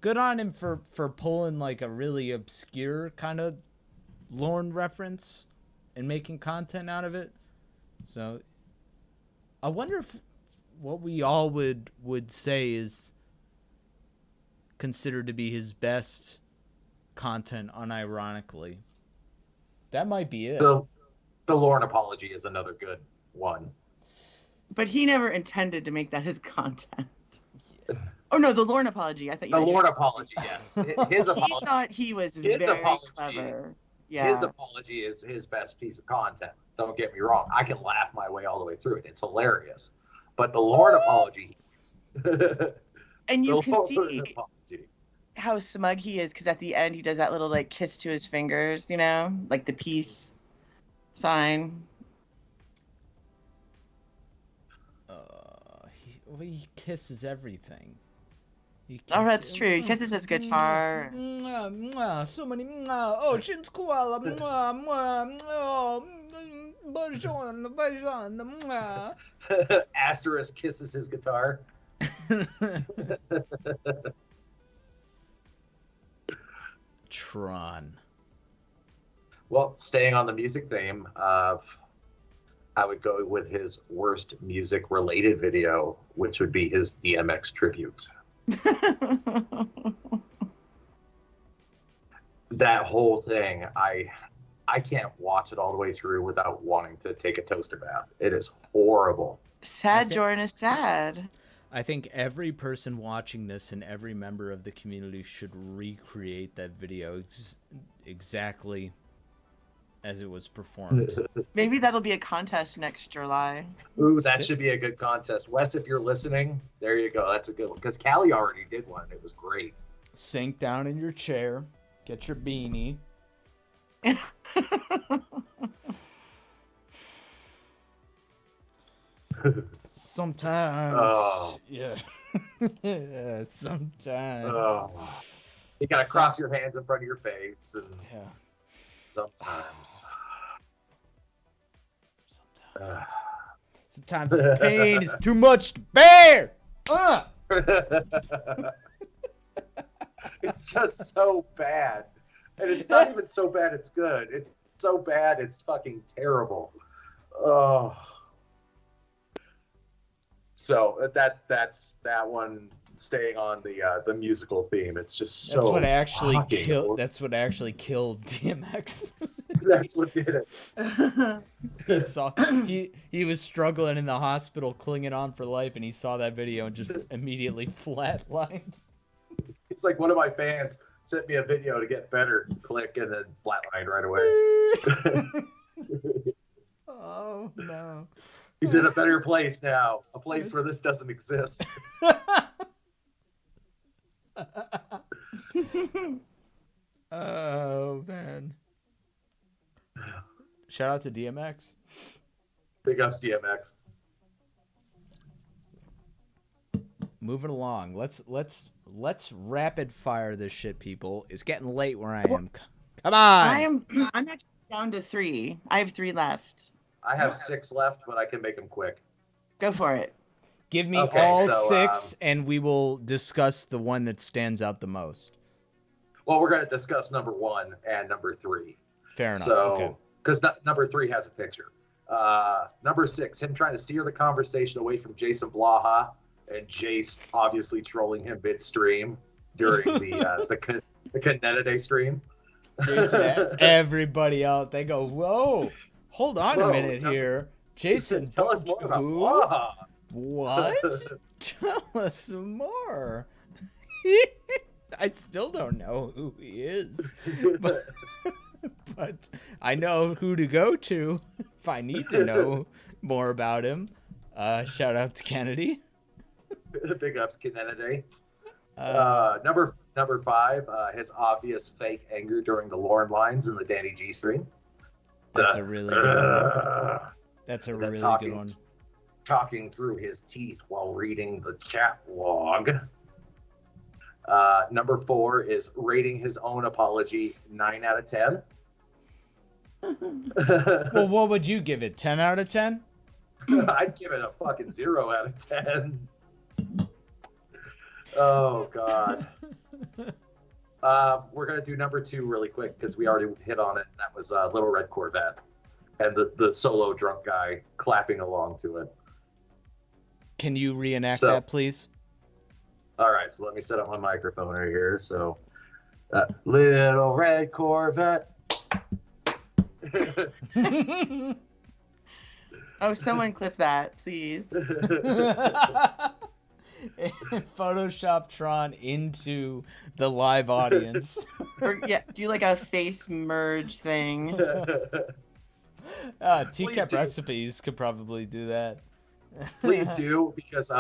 Good on him for pulling like a really obscure kind of Lorne reference and making content out of it. So I wonder if what we all would say is considered to be his best content unironically. That might be it. The Lorne apology is another good one. But he never intended to make that his content. Oh no, the Lorne apology. I thought you. The Lorne apology, yes. His apology. He thought he was very clever. Yeah. His apology is his best piece of content. Don't get me wrong. I can laugh my way all the way through it. It's hilarious. But the Lorne apology. And you can see how smug he is because at the end he does that little like kiss to his fingers, you know, like the peace sign. He kisses everything. Oh, that's true. He kisses his guitar. Mwah, mwah, so many mwah. Oh, Shin's koala. Mwah, mwah, oh, Bajon, mwah. Asterisk kisses his guitar. Tron. Well, staying on the music theme, I would go with his worst music-related video, which would be his DMX tribute. That whole thing, I can't watch it all the way through without wanting to take a toaster bath. It is horrible. Sad Jorrun is sad. I think every person watching this and every member of the community should recreate that video exactly as it was performed. Maybe that'll be a contest next July. Ooh, that should be a good contest. Wes, if you're listening, there you go. That's a good one. Because Callie already did one. It was great. Sink down in your chair. Get your beanie. Sometimes. Yeah. Yeah, sometimes. You gotta cross your hands in front of your face. And yeah. Sometimes. Sometimes the pain is too much to bear. It's just so bad. And it's not even so bad it's good. It's so bad it's fucking terrible. Oh. So that's that one, staying on the musical theme. It's just so That's what actually fucking killed that's what actually killed DMX. That's what did it. He was struggling in the hospital, clinging on for life, and he saw that video and just immediately flatlined. It's like one of my fans sent me a video to get better, click, and then flatlined right away. Oh no. He's in a better place now, a place where this doesn't exist. Oh man. Shout out to DMX. Big ups DMX. Moving along. Let's rapid fire this shit, people. It's getting late where I am. Come on. I'm actually down to 3. I have 3 left. I have 6 left, but I can make them quick. Go for it. Give me all 6, and we will discuss the one that stands out the most. Well, we're going to discuss number 1 and number 3. Fair enough. So, okay. Because number 3 has a picture. Number 6, him trying to steer the conversation away from Jason Blaha, and Jace obviously trolling him midstream during the Canetta stream. Jason, everybody out, they go, whoa, hold on a minute here. Jason, tell us more about Blaha. What? Tell us more. I still don't know who he is, but I know who to go to if I need to know more about him. Shout out to Kennedy. Big ups, Kennedy. Number 5, his obvious fake anger during the Lauren lines in the Danny G stream. That's a really good one. That's a really good one. Talking through his teeth while reading the chat log. Number 4 is rating his own apology 9 out of 10. Well, what would you give it? 10 out of 10? I'd give it a fucking 0 out of 10. Oh, God. We're going to do number 2 really quick because we already hit on it. That was Little Red Corvette and the solo drunk guy clapping along to it. Can you reenact that, please? All right, so let me set up my microphone right here. So, Little Red Corvette. Oh, someone clip that, please. Photoshop Tron into the live audience. Or, yeah, do like a face merge thing. TCAP Recipes could probably do that. Please do, because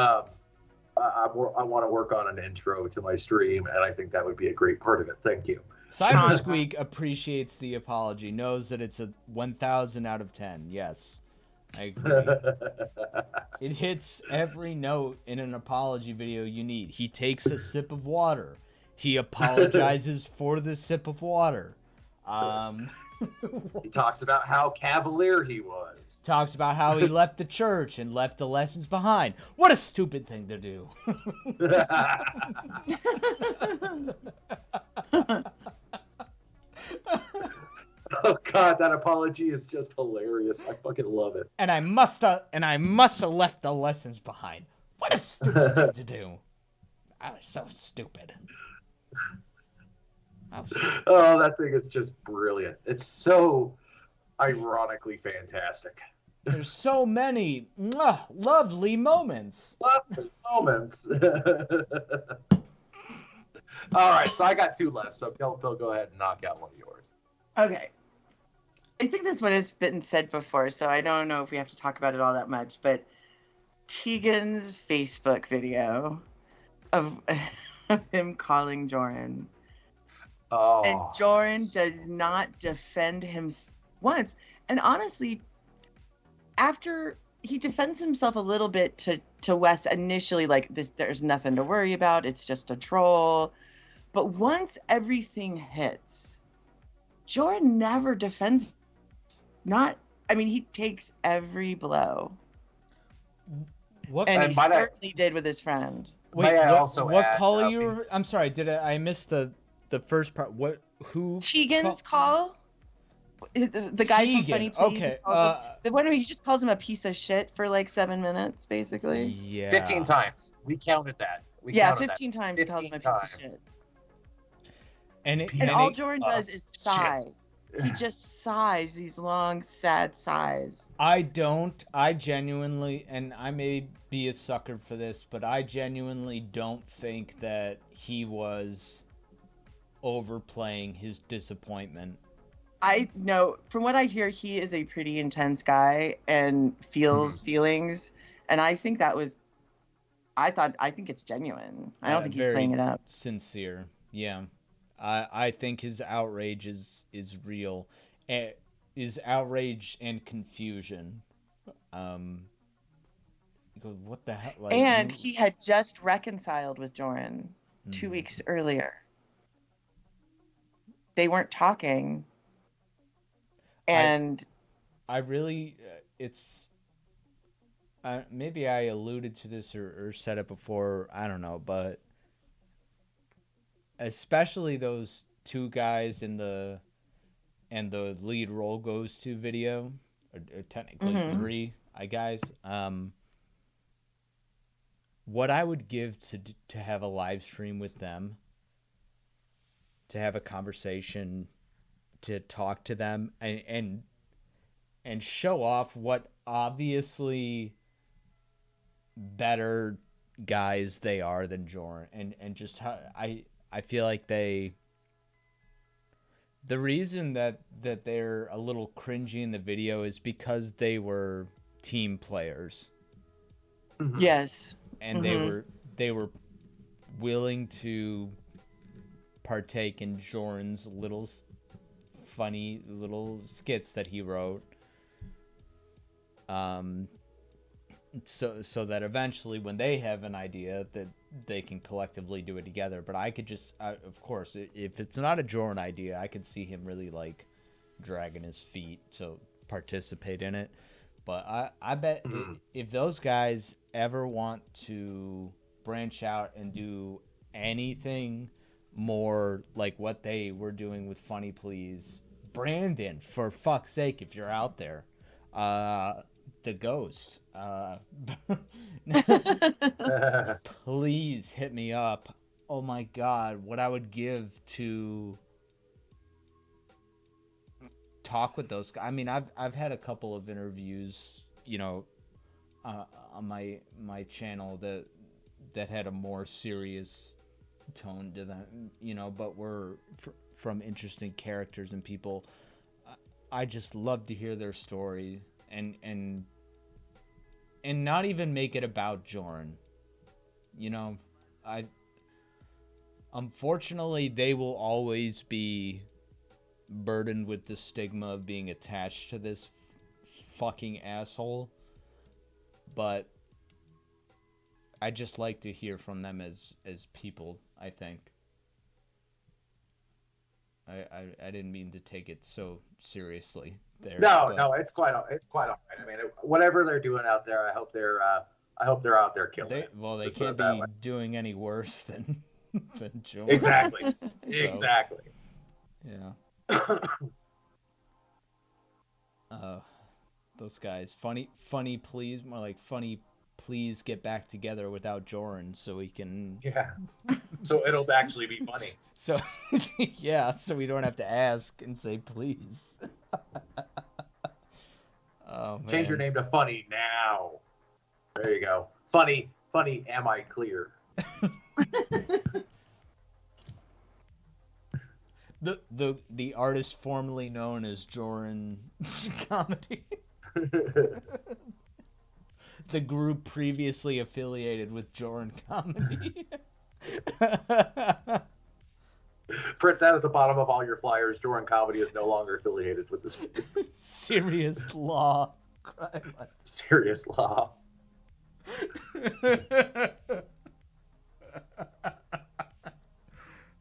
I want to work on an intro to my stream, and I think that would be a great part of it. Thank you. Cybersqueak appreciates the apology, knows that it's a 1,000 out of 10. Yes, I agree. It hits every note in an apology video you need. He takes a sip of water. He apologizes for the sip of water. He talks about how cavalier he was. Talks about how he left the church and left the lessons behind. What a stupid thing to do. Oh God, that apology is just hilarious. I fucking love it. And I must have left the lessons behind. What a stupid thing to do. I was so stupid. Oh, that thing is just brilliant. It's so ironically fantastic. There's so many lovely moments. Lovely moments. All right, so I got 2 left. So Kelp, go ahead and knock out one of yours. Okay. I think this one has been said before, so I don't know if we have to talk about it all that much, but Tegan's Facebook video of him calling Jorrun. Oh. And Jorrun does not defend him once. And honestly, after he defends himself a little bit to Wes initially, like, this, there's nothing to worry about, it's just a troll. But once everything hits, Jorrun never defends. He takes every blow. What? And he certainly did with his friend. Wait, what call are you? I'm sorry, I missed the first part? Who? Tegan's call? The guy Tegan. from Funny Please. Okay. The one where he just calls him a piece of shit for like 7 minutes, basically. Yeah. 15 times. We counted that. 15 times he calls him a piece of shit. And all Jorrun does is sigh. He just sighs, these long, sad sighs. I genuinely, and I may be a sucker for this, but I genuinely don't think that he was overplaying his disappointment. I know, from what I hear, he is a pretty intense guy and feels feelings. And I think I think it's genuine. I don't think he's playing it up. Sincere, yeah. I think his outrage is real. Is outrage and confusion. What the hell? Like, and he had just reconciled with Jorrun 2 weeks earlier. They weren't talking. And I really, it's, maybe I alluded to this or said it before, I don't know, but especially those 2 guys in the lead role goes to video, or technically 3 guys. What I would give to have a live stream with them, to have a conversation, to talk to them and show off what obviously better guys they are than Jorrun, and just how I feel like the reason that they're a little cringy in the video is because they were team players. Yes. And they were willing to partake in Jorrun's little funny little skits that he wrote, so that eventually when they have an idea that they can collectively do it together. But I could just of course, if it's not a Jorrun idea, I could see him really like dragging his feet to participate in it. But I bet if those guys ever want to branch out and do anything more like what they were doing with Funny Please, Brandon, for fuck's sake, if you're out there, the ghost, please hit me up. Oh my God, what I would give to talk with those guys. I mean, I've had a couple of interviews, on my channel that had a more serious tone to them, but were from interesting characters and people. I just love to hear their story and not even make it about Jorrun. you know, unfortunately, they will always be burdened with the stigma of being attached to this fucking asshole. But I just like to hear from them as people, I think. I didn't mean to take it so seriously there. No, it's quite all right. I mean, whatever they're doing out there, I hope they're out there killing it. Well, they Let's put can't it that be way. doing any worse than Jorrun. Exactly. So, Exactly. Yeah. Those guys, funny, please, more like funny, please get back together without Jorrun so we can. Yeah. So it'll actually be funny. So, yeah, so we don't have to ask and say please. Oh, man. Change your name to Funny now. There you go. Funny, am I clear? The artist formerly known as Jorrun Comedy. The group previously affiliated with Jorrun Comedy. Print that at the bottom of all your flyers. Jorrun Comedy is no longer affiliated with this. Serious law. Serious law.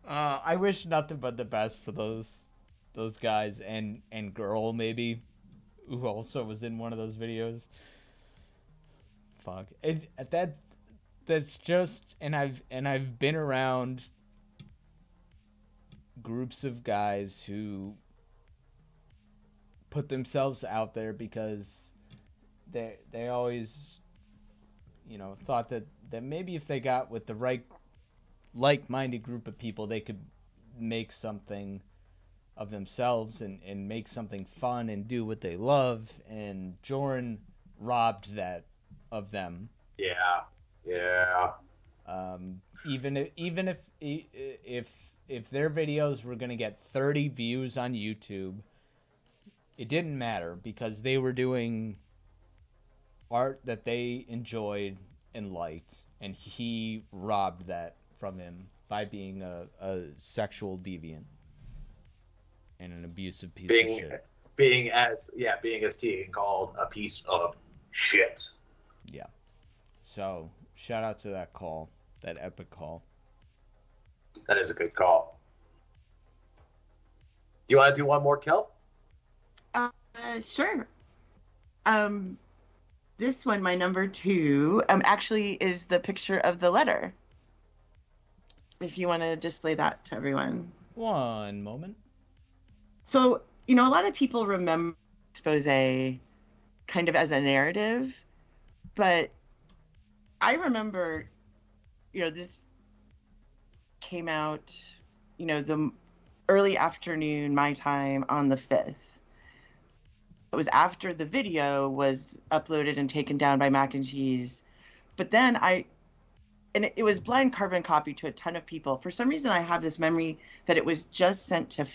I wish nothing but the best for those guys and girl maybe, who also was in one of those videos. Fuck. That's just, and I've been around groups of guys who put themselves out there because they always, you know, thought that maybe if they got with the right like-minded group of people, they could make something of themselves and make something fun and do what they love. And Jorrun robbed that of them. Yeah. Even if their videos were gonna get 30 views on YouTube, it didn't matter because they were doing art that they enjoyed and liked, and he robbed that from him by being a sexual deviant and an abusive piece of shit. Being as Tegan called, a piece of shit. Yeah. So shout out to that call, that epic call. That is a good call. Do you want to do one more, Kelp? Sure. This one, my number 2, actually is the picture of the letter. If you want to display that to everyone. One moment. So, you know, a lot of people remember expose kind of as a narrative, but I remember, you know, this came out, you know, the early afternoon, my time, on the 5th. It was after the video was uploaded and taken down by Mac and Cheese. But then it was blind carbon copy to a ton of people. For some reason, I have this memory that it was just sent to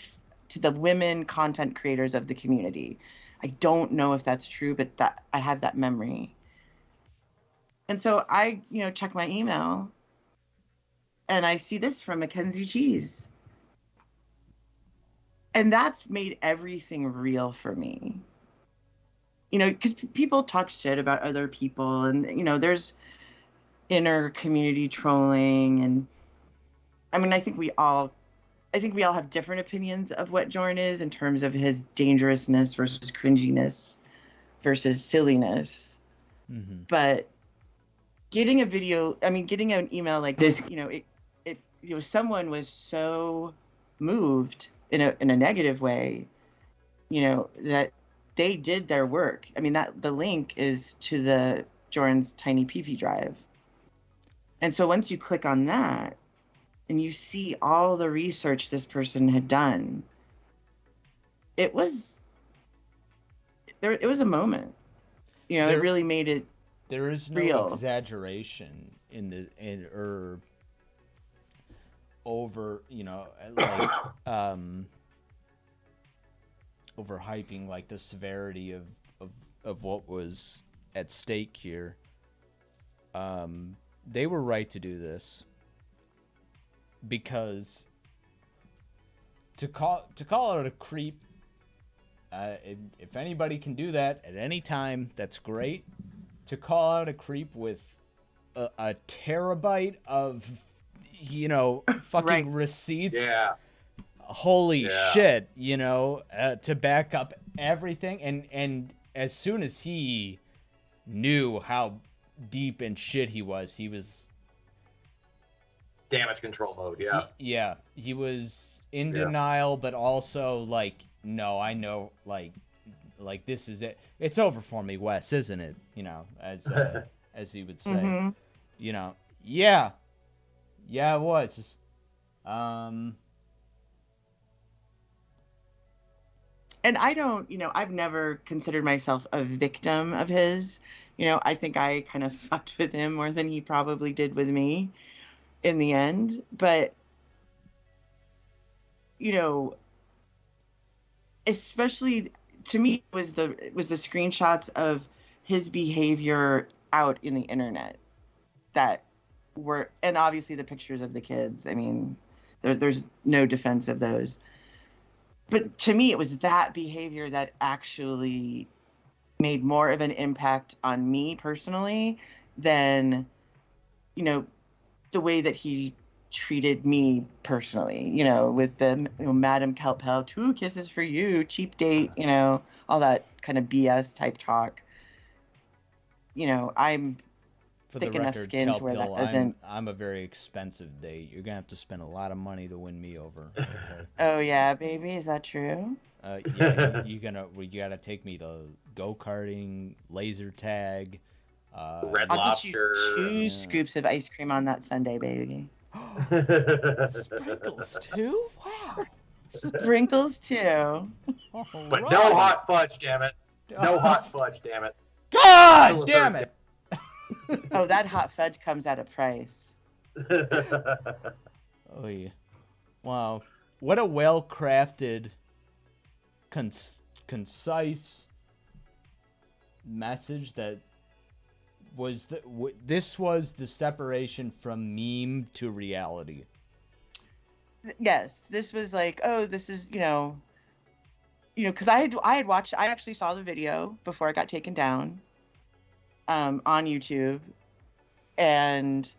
the women content creators of the community. I don't know if that's true, but that I have that memory. And so I, you know, check my email and I see this from Mackenzie Cheese. And that's made everything real for me. You know, because people talk shit about other people, and, you know, there's inner community trolling. And I mean, I think we all have different opinions of what Jorrun is in terms of his dangerousness versus cringiness versus silliness. Mm-hmm. But getting an email like this, you know, it was, someone was so moved in a negative way, you know, that they did their work. I mean, that the link is to the Jorrun's tiny PP drive. And so once you click on that and you see all the research this person had done, it was a moment. You know, it really made it there is no real. Exaggeration over, you know, like overhyping like the severity of what was at stake here. they were right to do this, because to call it a creep, if anybody can do that at any time, that's great. To call out a creep with a terabyte of, fucking receipts. Yeah. Holy shit, to back up everything. And as soon as he knew how deep in shit he was damage control mode. He was in denial, but also like, no, I know, like this is it. It's over for me, Wes, isn't it? As he would say. Mm-hmm. Yeah, it was. And I don't, I've never considered myself a victim of his. I think I kind of fucked with him more than he probably did with me in the end. But, especially to me, it was the screenshots of his behavior out in the internet that were, and obviously the pictures of the kids. I mean, there's no defense of those. But to me, it was that behavior that actually made more of an impact on me personally than, the way that he treated me personally, with the Madam Kelp, 2 kisses for you, cheap date, all that kind of BS type talk. I'm For thick the enough record, skin Kelp to where that Hill, doesn't. I'm a very expensive date. You're gonna have to spend a lot of money to win me over. Okay? Oh yeah, baby, is that true? You gotta take me to go-karting, laser tag, Red I'll Lobster. get you 2 scoops of ice cream on that Sunday, baby. Sprinkles too. Wow. Sprinkles too. But no hot fudge, damn it. No hot fudge, damn it. God damn it. Oh, that hot fudge comes at a price. Oh yeah. Wow. What a well-crafted, concise message that was this was the separation from meme to reality. Yes, this was like, oh, this is, because I had watched, I actually saw the video before it got taken down on YouTube, and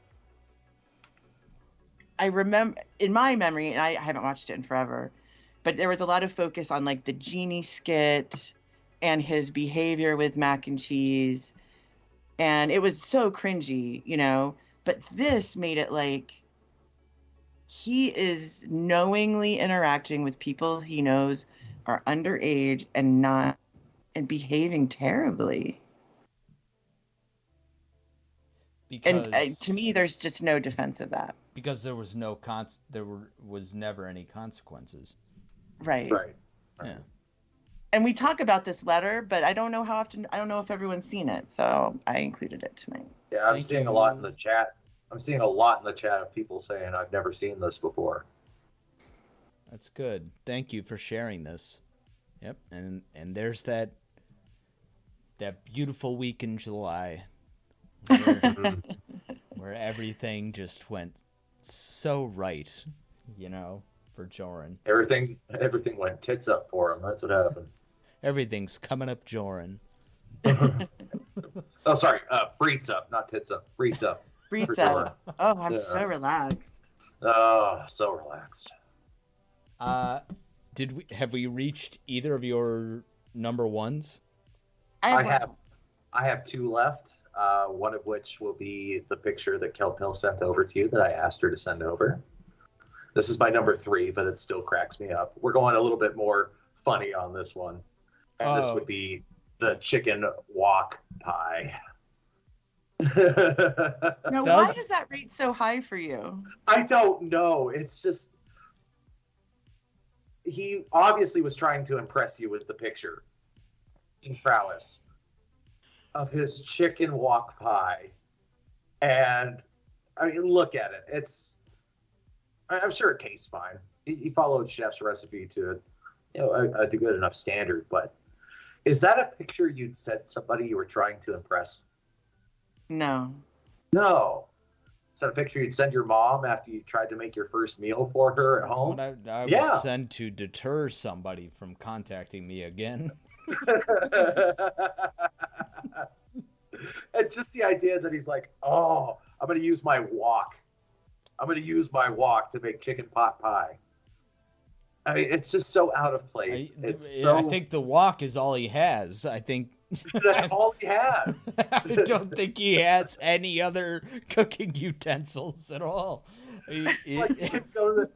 I remember, in my memory, and I haven't watched it in forever, but there was a lot of focus on like the genie skit and his behavior with mac and cheese, and it was so cringy, but this made it like he is knowingly interacting with people he knows are underage and behaving terribly. Because, and to me, there's just no defense of that. Because there was was never any consequences. Right. Yeah. And we talk about this letter, but I don't know how often. I don't know if everyone's seen it, so I included it tonight. Yeah, I'm seeing a lot in the chat. I'm seeing a lot in the chat of people saying I've never seen this before. That's good. Thank you for sharing this. Yep, and there's that beautiful week in July where everything just went so right, for Jorrun. Everything went tits up for him. That's what happened. Everything's coming up, Jorrun. Oh, sorry. Breats up, not tits up. Breats up. Breats up. Oh, I'm so relaxed. Oh, so relaxed. Have we reached either of your number ones? I have 2 left. One of which will be the picture that Kelp Hill sent over to you that I asked her to send over. This is my number 3, but it still cracks me up. We're going a little bit more funny on this one. And this would be the chicken wok pie. Now, why does that rate so high for you? I don't know. It's just, he obviously was trying to impress you with the picture in prowess of his chicken wok pie. And I mean, look at it. I'm sure it tastes fine. He followed chef's recipe to a good enough standard, but is that a picture you'd send somebody you were trying to impress? No. Is that a picture you'd send your mom after you tried to make your first meal for her at home? What I Yeah. would send to deter somebody from contacting me again. And just the idea that he's like, oh, I'm going to use my wok. I'm going to use my wok to make chicken pot pie. I mean, it's just so out of place. I think the wok is all he has. I think that's all he has. I don't think he has any other cooking utensils at all. Like, he could go to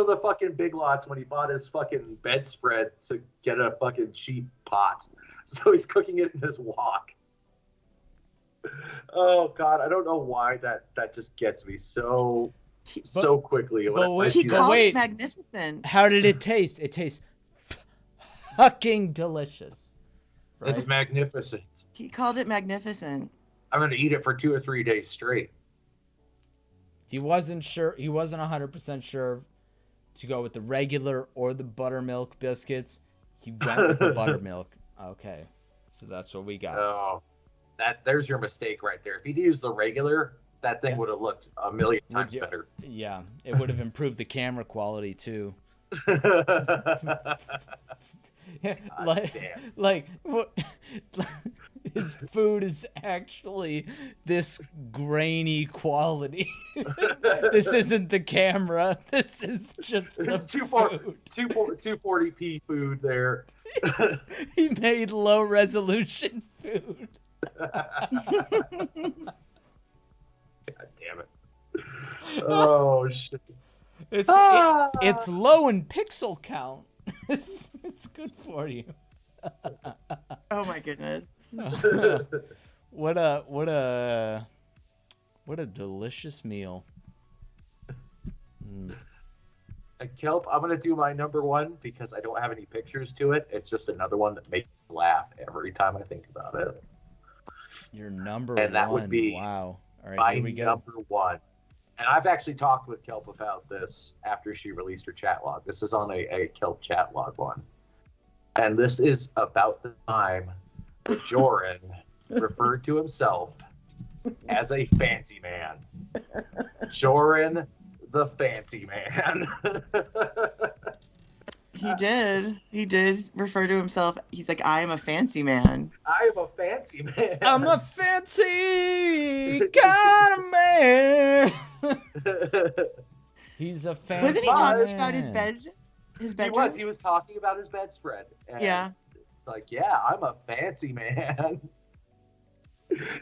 the fucking Big Lots when he bought his fucking bedspread to get a fucking cheap pot. So he's cooking it in his wok. Oh God, I don't know why that just gets me so quickly. He called it magnificent. How did it taste? It tastes fucking delicious. Right? It's magnificent. He called it magnificent. I'm gonna eat it for 2 or 3 days straight. He wasn't sure. He wasn't 100% sure to go with the regular or the buttermilk biscuits. He went with the buttermilk. Okay, so that's what we got. Oh, there's your mistake right there. If he'd used the regular, that thing would have looked a million times better. Yeah, it would have improved the camera quality too. His food is actually this grainy quality. This isn't the camera. This is just the food. 240p food there. He made low resolution food. God damn it. Oh shit. It's low in pixel count. It's good for you. Oh my goodness. What a delicious meal. Kelp, I'm gonna do my number one because I don't have any pictures to it. It's just another one that makes me laugh every time I think about it. Your number and that one. would be wow. All right, my here we go. number one. And I've actually talked with Kelp about this after she released her chat log. This is on a Kelp chat log one. And this is about the time that Jorrun referred to himself as a fancy man. Jorrun, the fancy man. He did refer to himself. He's like, I am a fancy man. I am a fancy man. I'm a fancy kind of man. He's a fancy Wasn't he talking about his bedroom? He was talking about his bedspread. Yeah. Like, yeah, I'm a fancy man.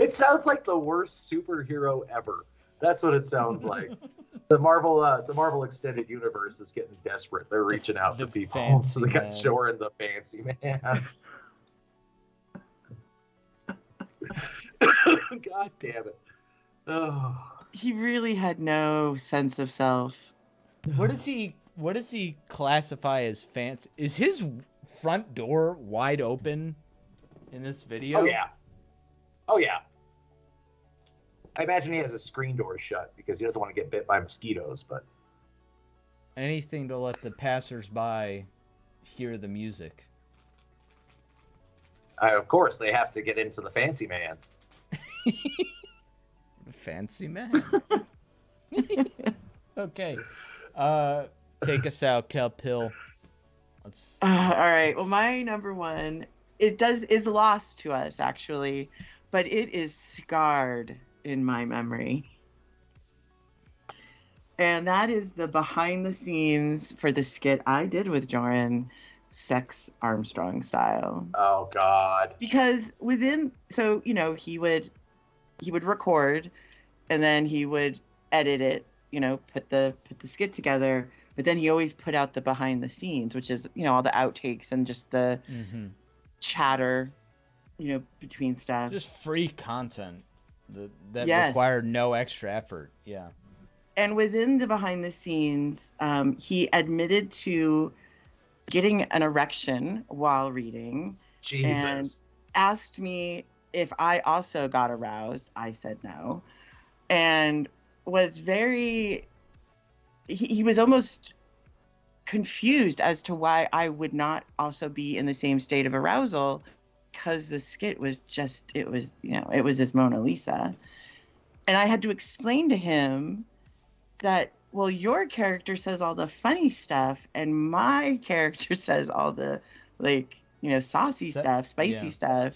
It sounds like the worst superhero ever. That's what it sounds like. The Marvel Extended Universe is getting desperate. They're reaching out to people. So they got Jorrun the fancy man. God damn it. Oh. He really had no sense of self. What does he classify as fancy? Is his front door wide open in this video? Oh yeah. I imagine he has a screen door shut because he doesn't want to get bit by mosquitoes, but anything to let the passers-by hear the music. Of course, they have to get into the fancy man. Fancy man. Okay. Take us out, Kelp Hill. All right. Well, my number one, is lost to us actually, but it is scarred in my memory. And that is the behind the scenes for the skit I did with Jorrun, Sex Armstrong style. Oh God. Because he would record and then he would edit it, put the skit together, but then he always put out the behind the scenes, which is, all the outtakes and just the chatter, between stuff. Just free content that required no extra effort. Yeah. And within the behind the scenes, he admitted to getting an erection while reading. Jesus. And asked me if I also got aroused. I said no. And was he was almost confused as to why I would not also be in the same state of arousal, because the skit was it was his Mona Lisa. And I had to explain to him that, well, your character says all the funny stuff and my character says all the, like, you know, saucy stuff, spicy stuff.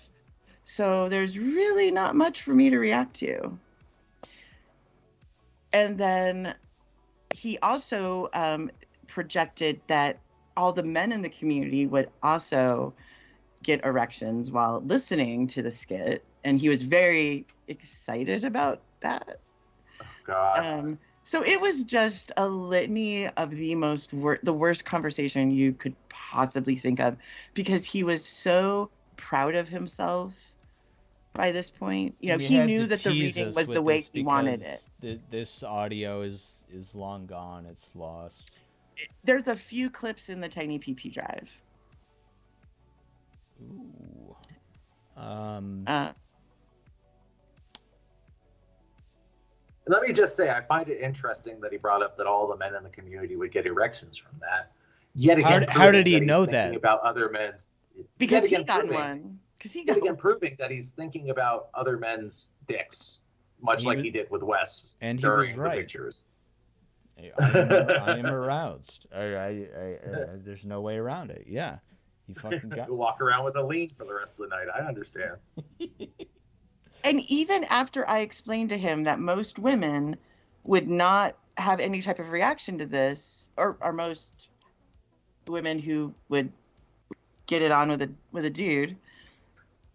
So there's really not much for me to react to. And then he also projected that all the men in the community would also get erections while listening to the skit. And he was very excited about that. Oh, God. So it was just a litany of the the worst conversation you could possibly think of, because he was so proud of himself by this point. You know, he knew that the reading was the way he wanted it. This audio is long gone. It's lost. There's a few clips in the tiny PP drive. Ooh. Let me just say, I find it interesting that he brought up that all the men in the community would get erections from that. Yet again, how did he know that? About other men's, because he got one. Because he got again proving that he's thinking about other men's dicks, much like he did with Wes and he during was right. the pictures. I am aroused. There's no way around it. Yeah, he fucking got. You'll walk around with a lean for the rest of the night. I understand. And even after I explained to him that most women would not have any type of reaction to this, or most women who would get it on with a dude,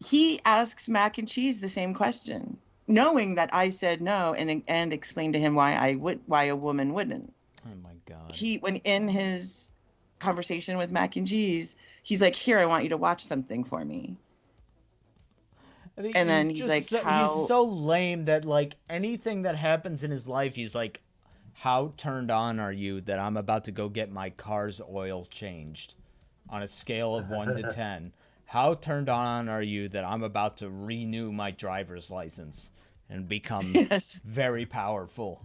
he asks Mac and Cheese the same question, knowing that I said no, and explained to him why a woman wouldn't. Oh my God. When in his conversation with Mac and Cheese, he's like, "Here, I want you to watch something for me." And then he's like, he's so lame that, like, anything that happens in his life, he's like, how turned on are you that I'm about to go get my car's oil changed on a scale of 1 to 10? How turned on are you that I'm about to renew my driver's license and become very powerful?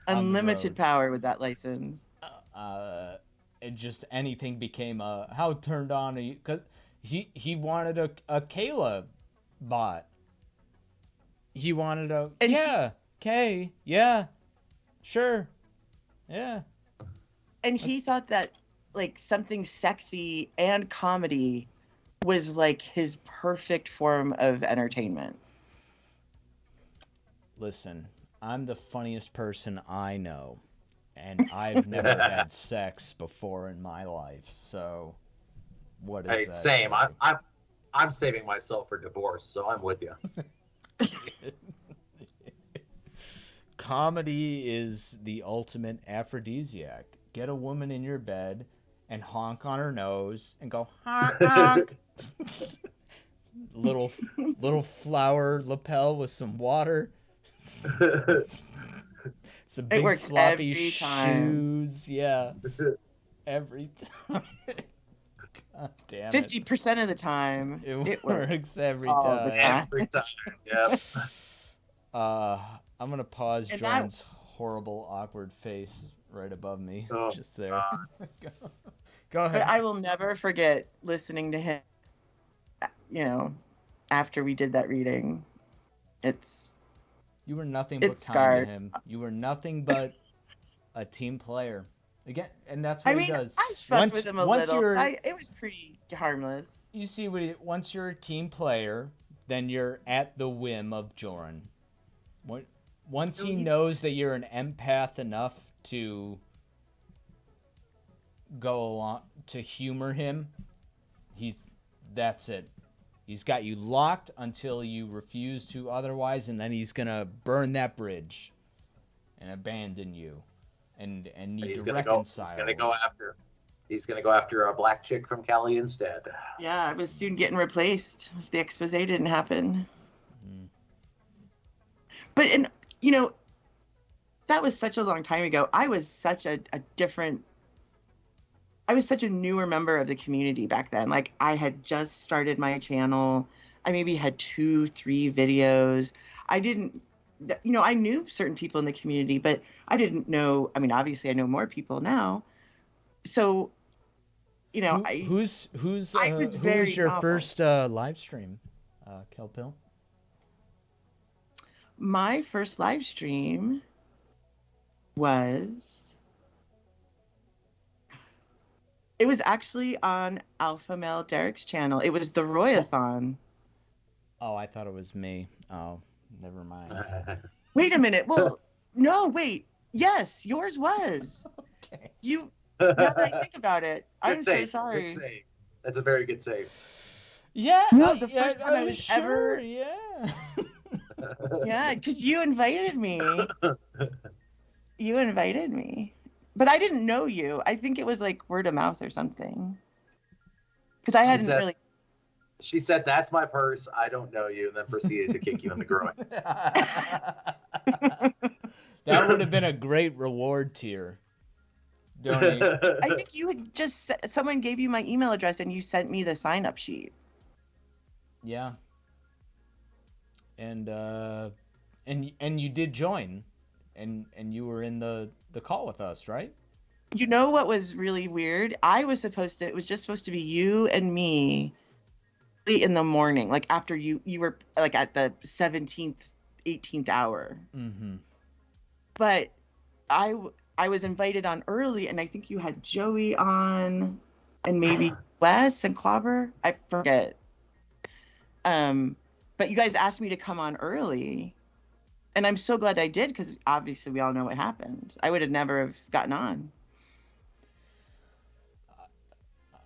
Unlimited power with that license. And just anything became how turned on are you? Because he wanted a Kayla bot. He wanted Kay, yeah, sure, yeah. And he thought that, like, something sexy and comedy was like his perfect form of entertainment. Listen, I'm the funniest person I know, and I've never had sex before in my life, so what is that? Same. I'm saving myself for divorce, so I'm with you. Comedy is the ultimate aphrodisiac. Get a woman in your bed and honk on her nose and go honk honk. little flower lapel with some water. Some big works floppy every time. shoes. Yeah. Every time. God damn 50% of the time. It works every all time. the time. Every time. Yep. I'm gonna pause And Jorrun's horrible, awkward face right above me, just there. Go ahead. But I will never forget listening to him, you know, after we did that reading. You were nothing but kind scarred. to him. You were nothing but a team player. Again, and that's what he does. I fucked with him a little. It was pretty harmless. You see, once you're a team player, then you're at the whim of Jorrun. Once he knows that you're an empath enough to go along to humor him, that's it. He's got you locked until you refuse to otherwise, and then he's gonna burn that bridge and abandon you, and need to reconcile. He's gonna go after a black chick from Cali instead. Yeah, I was soon getting replaced if the expose didn't happen. Mm. But you know, that was such a long time ago. I was such a newer member of the community back then. Like, I had just started my channel. I maybe had 2-3 videos. I knew certain people in the community, but I didn't know. I mean, obviously I know more people now. So, you know, who's your first live stream, Kelp? My first live stream was actually on Alpha Male Derek's channel. It was the Royathon. Oh, I thought it was me. Oh, never mind. Wait a minute. Well, no, wait. Yes, yours was. Okay. You. Now that I think about it, I'm so save. sorry. Good save. That's a very good save. Yeah. No, the first time I was sure, ever. Yeah. Yeah, because you invited me. You invited me. But I didn't know you. I think it was like word of mouth or something. Because I hadn't really. She said, "That's my purse. I don't know you," and then proceeded to kick you in the groin. That would have been a great reward tier. Donate. I think you had just someone gave you my email address and you sent me the sign-up sheet. Yeah. And you did join, and you were in the call with us, right? You know what was really weird? It was just supposed to be you and me in the morning, like after you were like at the 17th, 18th hour. Mm-hmm. But I was invited on early, and I think you had Joey on, and maybe Wes and Clobber. I forget. But you guys asked me to come on early, and I'm so glad I did, because obviously we all know what happened. I would have never have gotten on.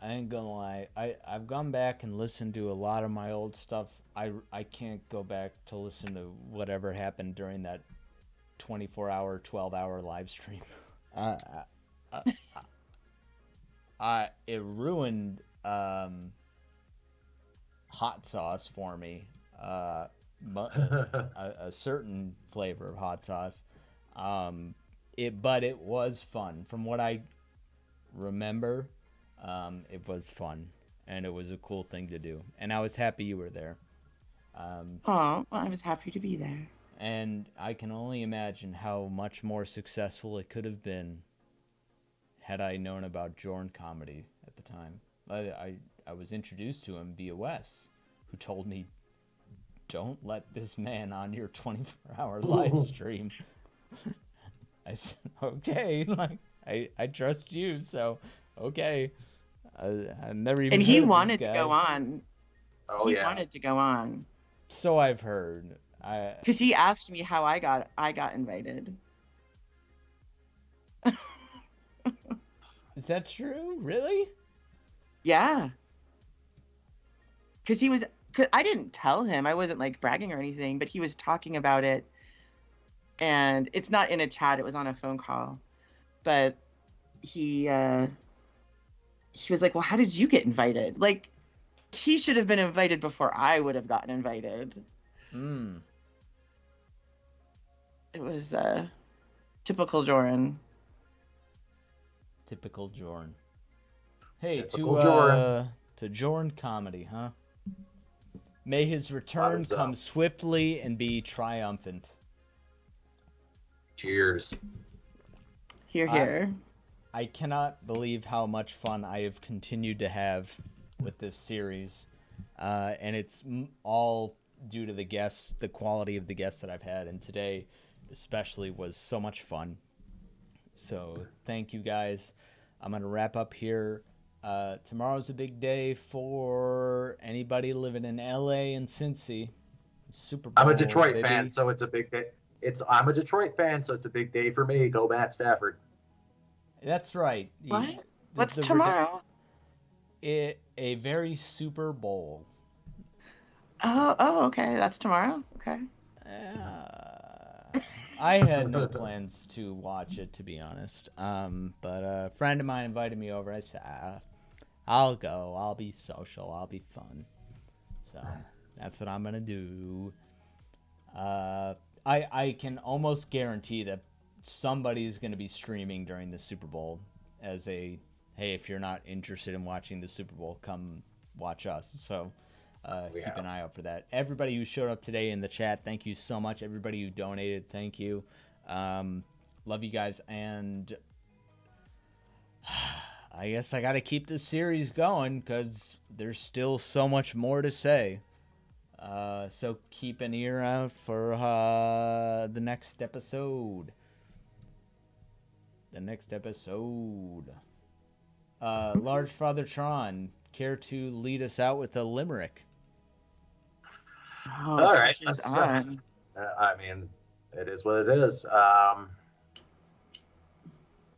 I ain't gonna lie. I've gone back and listened to a lot of my old stuff. I can't go back to listen to whatever happened during that 24-hour, 12-hour live stream. It ruined hot sauce for me. A certain flavor of hot sauce. But it was fun. From what I remember, it was fun, and it was a cool thing to do. And I was happy you were there. Well, I was happy to be there. And I can only imagine how much more successful it could have been had I known about Jorrun comedy at the time. I was introduced to him via Wes, who told me, "Don't let this man on your 24-hour live stream." I said, "Okay, like I trust you, so okay." I never even. And he heard of wanted this to guy. go on. Oh, he yeah. wanted to go on. So I've heard. Because he asked me how I got invited. Is that true? Really? Yeah. Because I didn't tell him. I wasn't like bragging or anything, but he was talking about it. And it's not in a chat. It was on a phone call. But he was like, "Well, how did you get invited?" Like, he should have been invited before I would have gotten invited. It was typical Jorrun. Typical Jorrun. Hey, Typical Jorrun. To Jorrun comedy, huh? May his return come swiftly and be triumphant. Cheers. Hear, hear. I cannot believe how much fun I have continued to have with this series. And it's all due to the guests, the quality of the guests that I've had. And today especially was so much fun. So thank you guys. I'm going to wrap up here. Tomorrow's a big day for anybody living in LA and Cincy. Super Bowl, I'm a Detroit baby. fan, so it's a big day. I'm a Detroit fan, so it's a big day for me. Go Matt Stafford. That's right. What? What's tomorrow? A very Super Bowl. Oh, okay. That's tomorrow? Okay. I had no plans to watch it, to be honest. But a friend of mine invited me over. I said, I'll go. I'll be social. I'll be fun. So that's what I'm going to do. I can almost guarantee that somebody's going to be streaming during the Super Bowl as a, hey, if you're not interested in watching the Super Bowl, come watch us. So keep an eye out for that. Everybody who showed up today in the chat, thank you so much. Everybody who donated, thank you. Love you guys. And I guess I got to keep this series going because there's still so much more to say. So keep an ear out for the next episode. Large Father Tron, care to lead us out with a limerick? Oh, All right. pressure's on. I mean, it is what it is.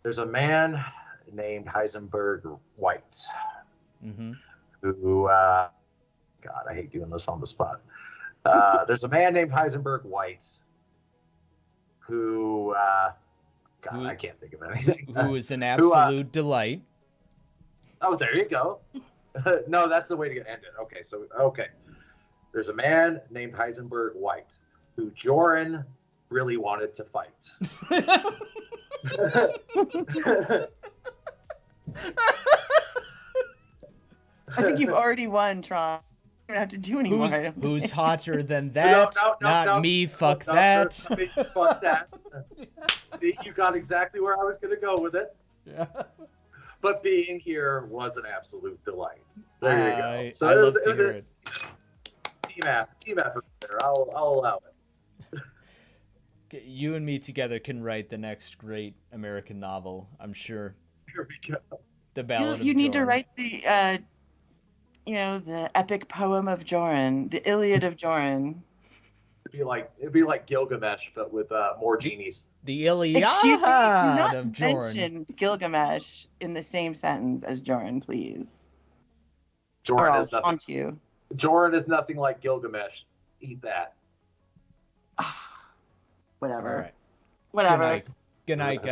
There's a man named Heisenberg White who, God, I hate doing this on the spot. There's a man named Heisenberg White who, God, I can't think of anything. Who is an absolute delight. Oh, there you go. No, that's the way to end it. Okay. There's a man named Heisenberg White who Jorrun really wanted to fight. I think you've already won, Tron. You don't have to do anymore. Who's hotter than that? Not me. Fuck that. Fuck that. See, you got exactly where I was going to go with it. Yeah. But being here was an absolute delight. There you go. So I love it to was hear a it. team effort there. I'll allow it. You and me together can write the next great American novel, I'm sure. Here we go. The Ballad of You need to Jorrun. write the, the epic poem of Jorrun, the Iliad of Jorrun. It'd be like Gilgamesh, but with more genies. The Iliad Excuse me, do not of Jorrun. mention Gilgamesh in the same sentence as Jorrun, please. Or Jorrun I'll is nothing. haunt you. Jorrun is nothing like Gilgamesh. Eat that. Whatever. All right. Whatever. Good night, guys.